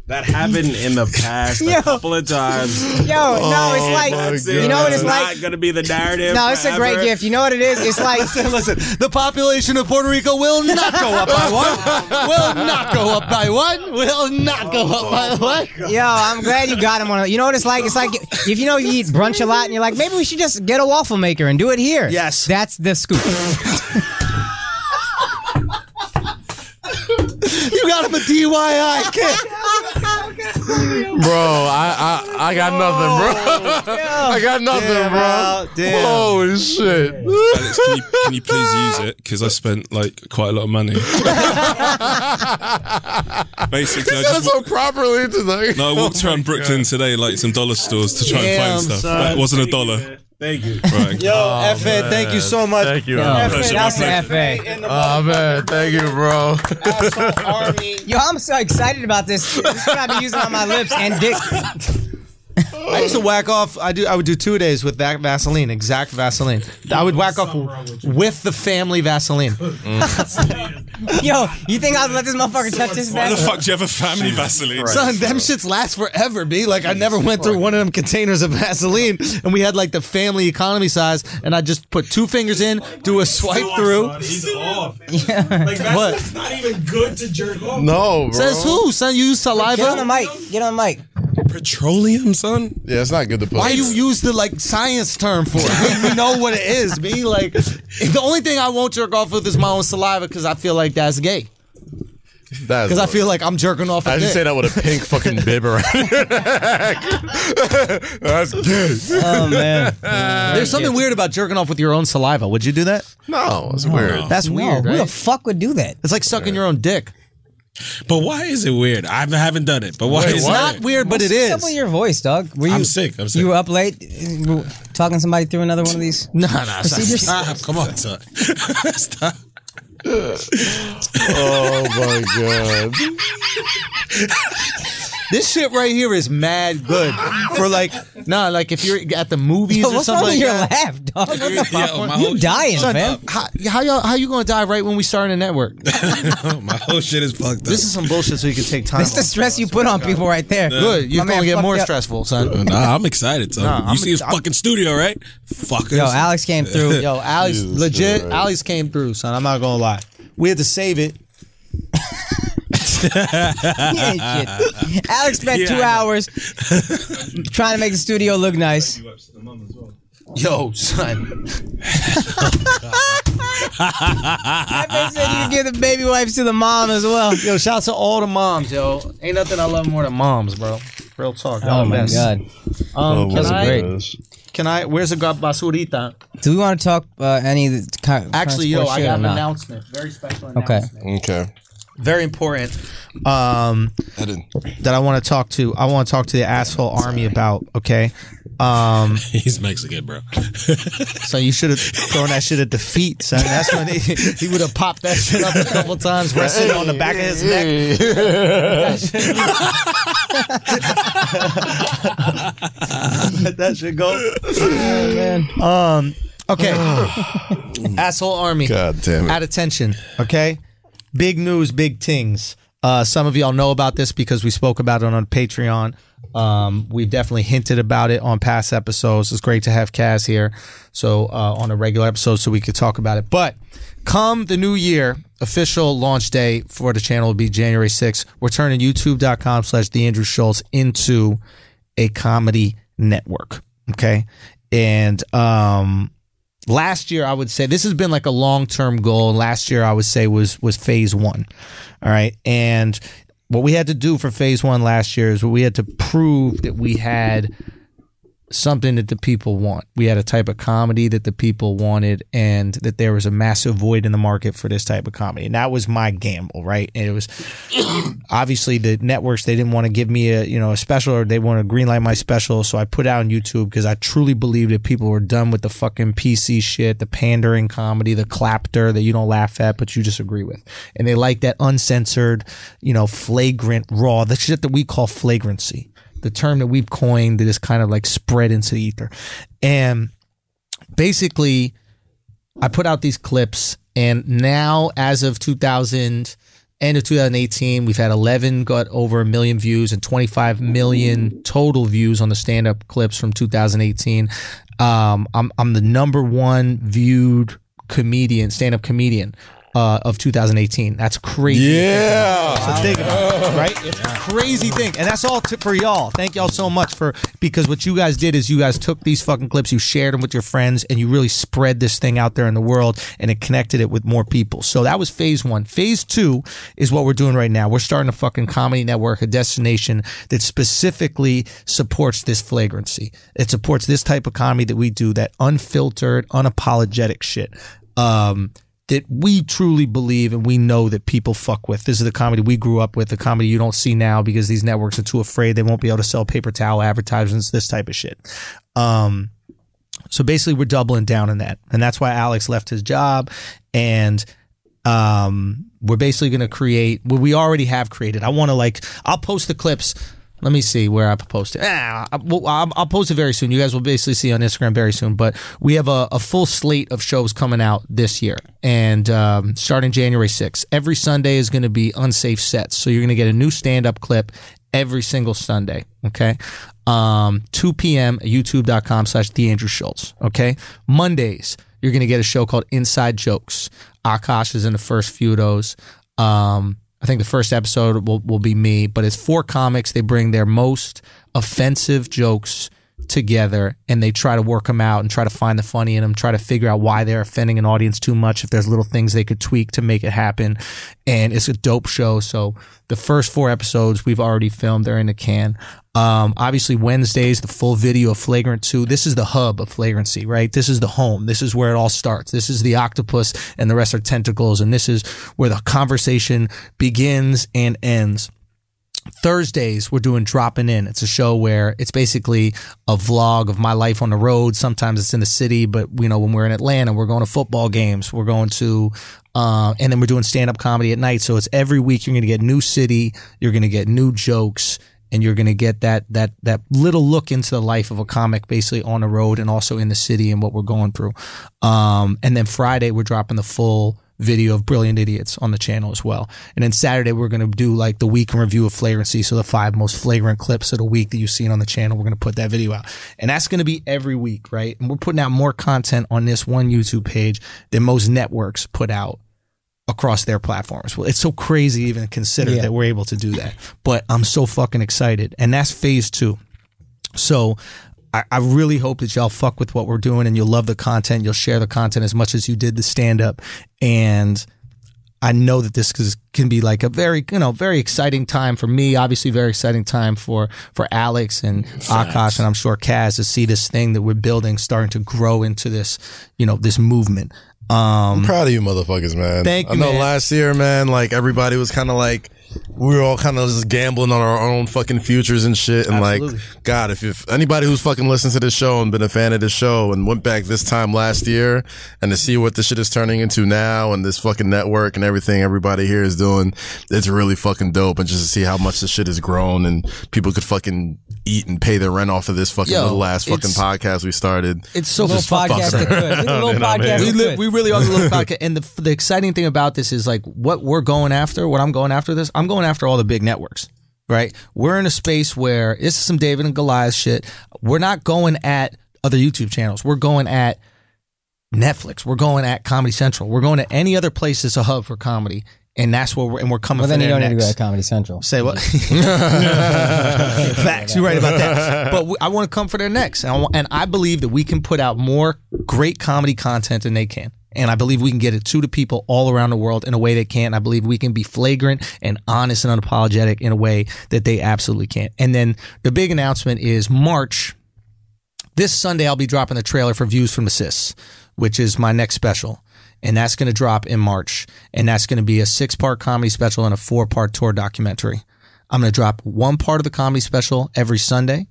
That happened in the past a couple of times. Yo, no, it's like, you know what it's It's like? not gonna be the narrative. No, it's a great forever. gift. You know what it is? It's like, Listen, the population of Puerto Rico will not go up by one. Will not go up by one. Will not go up by one. yo, I'm glad you got him on. You know what it's like? It's like if you know you eat brunch a lot and you're like, maybe we should just get a waffle maker and do it here. Yes. That's the scoop. You got him a DIY kit. Bro, I got nothing, bro. I got nothing, Damn, bro. Al, damn. Holy shit. Alex, can you please use it? Because I spent like quite a lot of money. Basically, I That's just so properly tonight. I walked around Brooklyn today, like some dollar stores, to try and Damn, find stuff. son. That wasn't $1. Thank you. Yo, F.A., thank you so much. Thank you. Shouts to F.A. Oh man, thank you, bro. Asshole Army. Yo, I'm so excited about this. This is what I've been using on my lips and dick. I used to whack off. I would do 2 days with that Vaseline, exact Vaseline. I would whack off with the family Vaseline. Yo, you think I'll let this motherfucker touch this Why the Vaseline? fuck do you have a family Vaseline? Son, them shits last forever, B. Like, I never went through one of them containers of Vaseline, and we had like the family economy size, and I just put 2 fingers in, do a swipe through. He's off. Yeah. What? It's not even good to jerk off. No, bro. Says who? Son, you use Get on the saliva? mic. Get on the mic. Petroleum, son? Yeah, it's not good to put. Why you use the like science term for it? We know what it is, B. Like, the only thing I won't jerk off with is my own saliva because I feel like that's gay. Because I feel like I'm jerking off. I just say that with a pink fucking bib around your neck. That's gay. Oh, man. There's something weird about jerking off with your own saliva. Would you do that? No, it's weird. That's weird, Who the right? fuck would do that? It's like sucking your own dick. But why is it weird? I haven't done it. But why is It's it not weird, but it What's up with is. your voice, dog? Were you, I'm sick. You were up late talking somebody through another one of these? No, procedures? Stop. Come on, son. Stop. Oh my god. This shit right here is mad good for like, like if you're at the movies Yo, or what's wrong something with like your that. laugh, dog? What the Yo, fuck? my whole You dying, Son, fam? how you gonna die right when we start a network? My whole shit is fucked up. This is some bullshit so you can take time. That's the stress you put on people right there. Good. You're My man gonna get fucked more up. stressful, son. Nah, I'm excited, son. Nah, You see his fucking studio, right? Fuckers. Yo, Alex came through. Yo, Alex, legit, Alex came through, son. I'm not gonna lie. We had to save it. Yeah, shit. Alex spent 2 hours trying to make the studio look nice. Yo, son. I bet said you give the baby wipes to the mom as well. Yo, shouts to all the moms, yo. Ain't nothing I love more than moms, bro. Real talk. Oh my god. Can I? Where's the basurita? Do we want to talk any of the Actually, yo, I got an not? announcement. Very special Okay. announcement. Okay. Very important. That I want to talk to. I want to talk to the asshole army about. Okay. He's Mexican, bro. So you should have thrown that shit at the feet, son. That's when he would have popped that shit up a couple times, resting on the back of his neck. Let that shit go. Oh, man. Okay. Asshole army. God damn it. At attention. Okay. Big news, big things. Some of y'all know about this because we spoke about it on Patreon. We've definitely hinted about it on past episodes. It's great to have Kaz here. So on a regular episode so we could talk about it. But come the new year, official launch day for the channel will be January 6th. We're turning youtube.com/TheAndrewSchultz into a comedy network. Okay. And last year, I would say this has been like a long-term goal. Last year, I would say was phase 1. All right. And what we had to do for phase 1 last year is we had to prove that we had something that the people want. We had a type of comedy that the people wanted and that there was a massive void in the market for this type of comedy. And that was my gamble, right? And it was obviously the networks, they didn't want to give me a special, or they want to greenlight my special. So I put it out on YouTube because I truly believe that people were done with the fucking PC shit, the pandering comedy, the clapter that you don't laugh at, but you just agree with. And they like that uncensored, flagrant, raw, the shit that we call flagrancy. The term that we've coined that is kind of like spread into the ether. And basically, I put out these clips, and now as of end of 2018, we've had 11 got over 1 million views and 25 million total views on the stand-up clips from 2018. I'm the #1 viewed comedian, stand-up comedian of 2018. That's crazy. Yeah. So think about it, right? It's a crazy thing. And that's all for y'all. Thank y'all so much because what you guys did is you guys took these fucking clips, you shared them with your friends, and you really spread this thing out there in the world, and it connected it with more people. So that was phase 1. Phase 2 is what we're doing right now. We're starting a fucking comedy network, a destination that specifically supports this flagrancy. It supports this type of comedy that we do, that unfiltered, unapologetic shit. That we truly believe and we know that people fuck with. This is the comedy we grew up with, the comedy you don't see now because these networks are too afraid they won't be able to sell paper towel advertisements, this type of shit. So basically, we're doubling down on that, and that's why Alex left his job, and we're basically going to create what we already have created. I want to I'll post the clips. Let me see where I post it. I'll post it very soon. You guys will basically see on Instagram very soon. But we have a full slate of shows coming out this year, and starting January 6th. Every Sunday is going to be unsafe sets, so you're going to get a new stand-up clip every single Sunday. Okay. 2 p.m. youtube.com/TheAndrewSchultz. Okay. Mondays, you're going to get a show called Inside Jokes. Akash is in the first few of those. I think the first episode will be me, but it's 4 comics. They bring their most offensive jokes together and they try to work them out and try to find the funny in them, try to figure out why they're offending an audience too much, if there's little things they could tweak to make it happen. And it's a dope show. So the first 4 episodes we've already filmed. They're in the can. Obviously Wednesdays, the full video of Flagrant 2. This is the hub of Flagrancy, right? This is the home. This is where it all starts. This is the octopus and the rest are tentacles. And this is where the conversation begins and ends. Thursdays, we're doing Dropping In. It's a show where it's basically a vlog of my life on the road. Sometimes it's in the city, but when we're in Atlanta, we're going to football games. We're going to, and then we're doing stand-up comedy at night. So it's every week you're going to get new city, you're going to get new jokes, and you're going to get that little look into the life of a comic basically on the road and also in the city and what we're going through. And then Friday, we're dropping the full video of Brilliant Idiots on the channel as well. And then Saturday, we're going to do the week in review of Flagrancy. So the 5 most flagrant clips of the week that you've seen on the channel, we're going to put that video out. And that's going to be every week, right? And we're putting out more content on this one YouTube page than most networks put out across their platforms. Well, it's so crazy to even consider that we're able to do that. But I'm so fucking excited. And that's phase 2. So I really hope that y'all fuck with what we're doing and you'll love the content. You'll share the content as much as you did the stand-up. And I know that this can be a very, very exciting time for me. Obviously, very exciting time for Alex and Akash, and I'm sure Kaz, to see this thing that we're building starting to grow into this, this movement. I'm proud of you motherfuckers, man. Thank you, I know man. last year, man, everybody was kind of we were all kind of just gambling on our own fucking futures and shit. And Absolutely. God, if anybody who's fucking listened to this show and been a fan of this show and went back this time last year and to see what this shit is turning into now and this fucking network and everything everybody here is doing, it's really fucking dope. And just to see how much this shit has grown and people could fucking eat and pay their rent off of this fucking little ass fucking podcast we started. It's so Little podcast that could. Little podcast that could. We really are the little podcast. And the exciting thing about this is what we're going after, what I'm going after this, I'm going after all the big networks, right? We're in a space where this is some David and Goliath shit. We're not going at other YouTube channels. We're going at Netflix. We're going at Comedy Central. We're going to any other place that's a hub for comedy. And that's where we're coming from. Well, then you don't next. need to go to Comedy Central. Say what? Facts. You're right about that. But I want to come for their next. And I believe that we can put out more great comedy content than they can. And I believe we can get it to the people all around the world in a way they can't. I believe we can be flagrant and honest and unapologetic in a way that they absolutely can't. And then the big announcement is March. This Sunday, I'll be dropping the trailer for Views from the Sis, which is my next special. And that's going to drop in March. And that's going to be a 6-part comedy special and a 4-part tour documentary. I'm going to drop 1 part of the comedy special every Sunday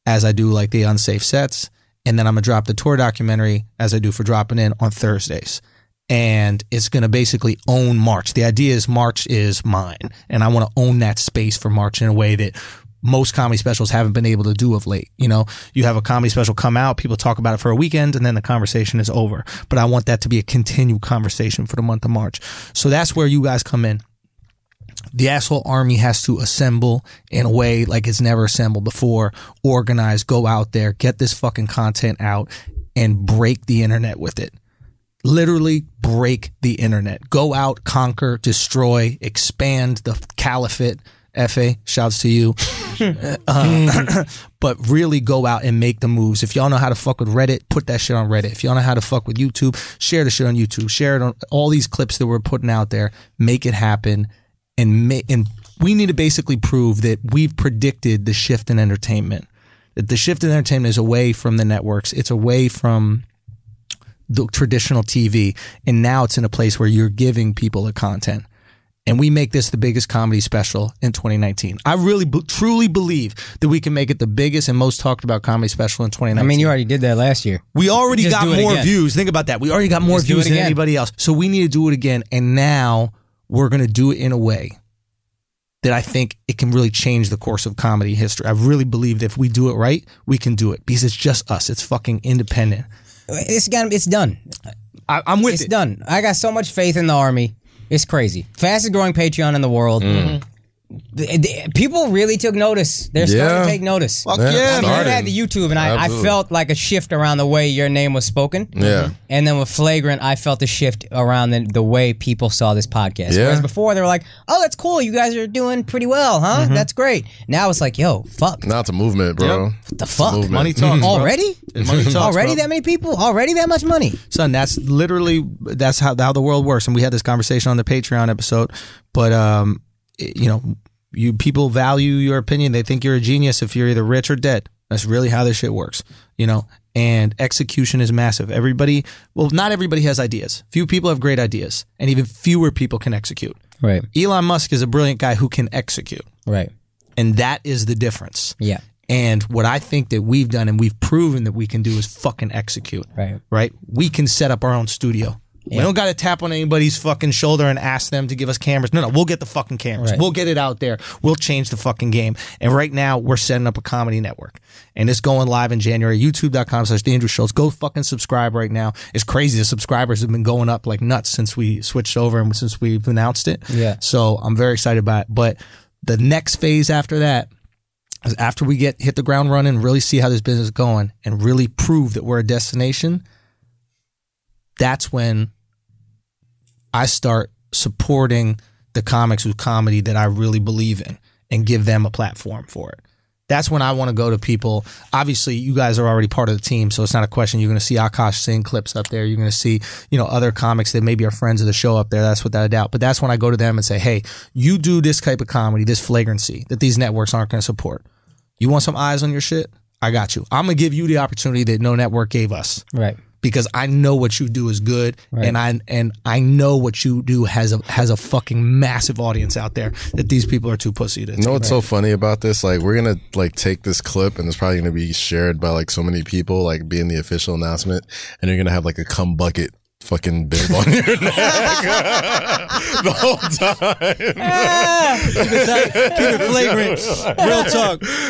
as I do the unsafe sets. And then I'm going to drop the tour documentary as I do for Dropping In on Thursdays. And it's going to basically own March. The idea is March is mine. And I want to own that space for March in a way that most comedy specials haven't been able to do of late. You have a comedy special come out, people talk about it for a weekend, and then the conversation is over. But I want that to be a continued conversation for the month of March. So that's where you guys come in. The asshole army has to assemble in a way like it's never assembled before, organize, go out there, get this fucking content out, and break the internet with it. Literally break the internet. Go out, conquer, destroy, expand the caliphate. F.A., shouts to you. But really go out and make the moves. If y'all know how to fuck with Reddit, put that shit on Reddit. If y'all know how to fuck with YouTube, share the shit on YouTube. Share it on all these clips that we're putting out there. Make it happen. And we need to basically prove that we've predicted the shift in entertainment. That the shift in entertainment is away from the networks. It's away from the traditional TV. And now it's in a place where you're giving people the content. and we make this the biggest comedy special in 2019. I really truly believe that we can make it the biggest and most talked about comedy special in 2019. I mean, you already did that last year. We already Just got do it more again. views. Think about that. We already got more Just do views it than again. anybody else. So we need to do it again. And now we're going to do it in a way that I think it can really change the course of comedy history. I really believe that if we do it right, we can do it because it's just us. It's fucking independent. It's done. I'm with It's it. done. I got so much faith in the Army. It's crazy. Fastest growing Patreon in the world. People really took notice. They're starting Yeah. to take notice. Fuck Yeah, yeah, I mean, man. I had the YouTube, and I Absolutely. felt like a shift around the way your name was spoken. Yeah. And then with Flagrant, I felt a shift around the way people saw this podcast. Yeah. Whereas before, they were like, oh, that's cool. You guys are doing pretty well, huh? That's great. Now it's like, yo, fuck. Now it's a movement, bro. What the fuck? movement. Money talks, bro. Already? Money talks, Already bro. that many people? Already that much money? Son, that's how the world works. And we had this conversation on the Patreon episode. But you know, you people value your opinion. They think you're a genius if you're either rich or dead. That's really how this shit works. You know, and execution is massive. Not everybody has ideas. Few people have great ideas, and even fewer people can execute. Right. Elon Musk is a brilliant guy who can execute, Right. and that is the difference. Yeah. And what I think that we've done and we've proven that we can do is fucking execute. Right. Right? We can set up our own studio. We don't got to tap on anybody's fucking shoulder and ask them to give us cameras. No, we'll get the fucking cameras. Right. We'll get it out there. We'll change the fucking game. And right now, we're setting up a comedy network. And it's going live in January. YouTube.com/The Andrew Schultz. Go fucking subscribe right now. It's crazy. The subscribers have been going up like nuts since we switched over and since we've announced it. Yeah. So I'm very excited about it. But the next phase after that, after we hit the ground running, really see how this business is going and really prove that we're a destination, that's when I start supporting the comics with comedy that I really believe in and give them a platform for it. That's when I want to go to people. Obviously, you guys are already part of the team, so it's not a question. You're going to see Akash Singh clips up there. You're going to see, other comics that maybe are friends of the show up there. That's without a doubt. But that's when I go to them and say, hey, you do this type of comedy, this flagrancy that these networks aren't going to support. You want some eyes on your shit? I got you. I'm going to give you the opportunity that no network gave us. Right. Because I know what you do is good, Right. and I know what you do has a fucking massive audience out there that these people are too pussy to. You know what's so funny about this? Like, we're gonna take this clip, and it's probably gonna be shared by like so many people, like being the official announcement, and you're gonna have like a cum bucket fucking bib on your neck the whole time. Keep it flagrant.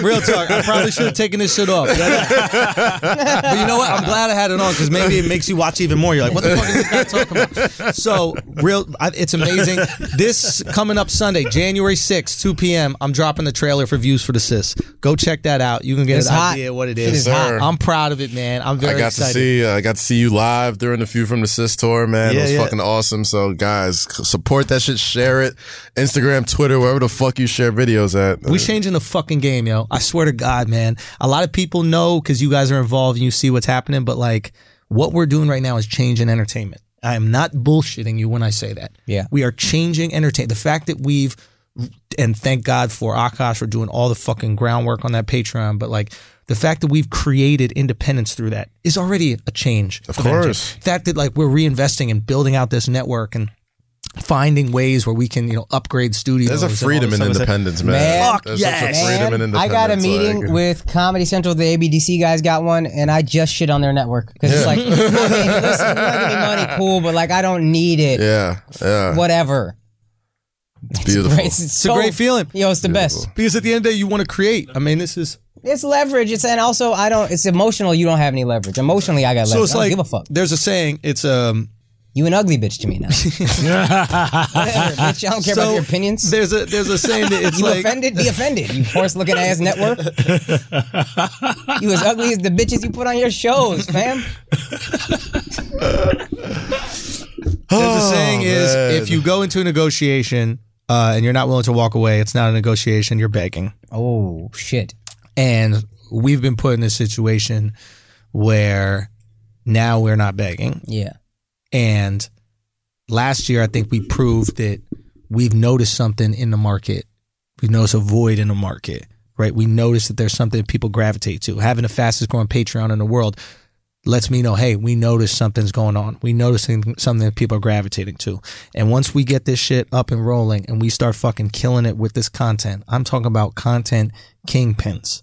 Real talk. I probably should have taken this shit off. But you know what? I'm glad I had it on because maybe it makes you watch even more. You're like, what the fuck is this guy talking about? So, it's amazing. This coming up Sunday, January 6th, 2 p.m., I'm dropping the trailer for Views for the Sis. Go check that out. You can get It's an hot. idea what it It is. is hot. I'm proud of it, man. I'm very excited. I got to see you live during the View from the Sis tour, man. It was fucking awesome. So guys, support that shit, share it. Instagram, Twitter, wherever the fuck you share videos at. We changing the fucking game, yo. I swear to God, man. A lot of people know because you guys are involved and you see what's happening, but like what we're doing right now is changing entertainment. I am not bullshitting you when I say that. Yeah. We are changing entertainment. The fact that and thank God for Akash for doing all the fucking groundwork on that Patreon, but like the fact that we've created independence through that is already a change. Of course. The fact that like we're reinvesting and building out this network and finding ways where we can, upgrade studios. There's a and all freedom this in stuff. independence, man. Man, Fuck There's yes. such a freedom in independence. I got a meeting like- with Comedy Central. The ABDC guys got one, and I just shit on their network because it's like, I mean, listen, you want to give me money, cool, but like I don't need it. Yeah. Whatever. It's beautiful. Great. It's a great feeling. Yo, it's the best. Because at the end of the day, you want to create. I mean, this is It's leverage. It's and also it's emotional. You don't have any leverage. Emotionally, I got leverage. so. It's I don't like give a fuck. there's a saying. It's You an ugly bitch to me now. Whatever, bitch. I don't care about your opinions. There's a saying that it's You like offended? Be offended. You horse looking ass network. You as ugly as the bitches you put on your shows, fam. there's a saying is man. if you go into a negotiation and you're not willing to walk away, it's not a negotiation. You're begging. Oh shit. And we've been put in a situation where now we're not begging. Yeah. And last year, I think we proved that we've noticed something in the market. We've noticed a void in the market, right? We noticed that there's something that people gravitate to. Having the fastest growing Patreon in the world, lets me know, hey, we notice something's going on. We noticing something that people are gravitating to. And once we get this shit up and rolling and we start fucking killing it with this content, I'm talking about content kingpins.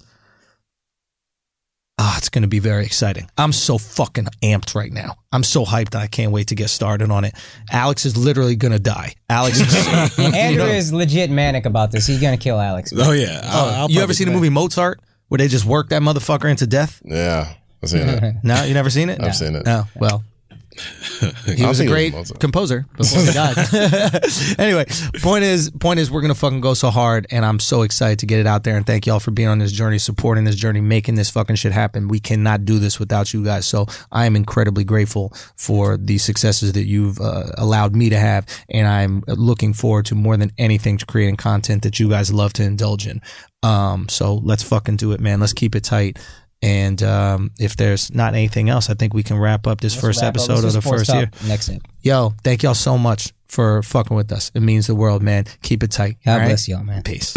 It's going to be very exciting. I'm so fucking amped right now. I'm so hyped that I can't wait to get started on it. Alex is literally going to die. Alex is... Andrew is legit manic about this. He's going to kill Alex. Oh, yeah. I'll you ever seen the movie Mozart where they just work that motherfucker into death? Yeah, I've seen it. No, you never seen it? I've seen it. No, well... He was a great composer before he died. Anyway, point is we're going to fucking go so hard, and I'm so excited to get it out there, and thank y'all for being on this journey, supporting this journey, making this fucking shit happen. We cannot do this without you guys, so I am incredibly grateful for the successes that you've allowed me to have, and I'm looking forward to more than anything to creating content that you guys love to indulge in. So let's fucking do it, man. Let's keep it tight. And if there's not anything else, I think we can wrap up this first episode of the first year. Next up. Yo, thank y'all so much for fucking with us. It means the world, man. Keep it tight. God bless y'all, man. Peace.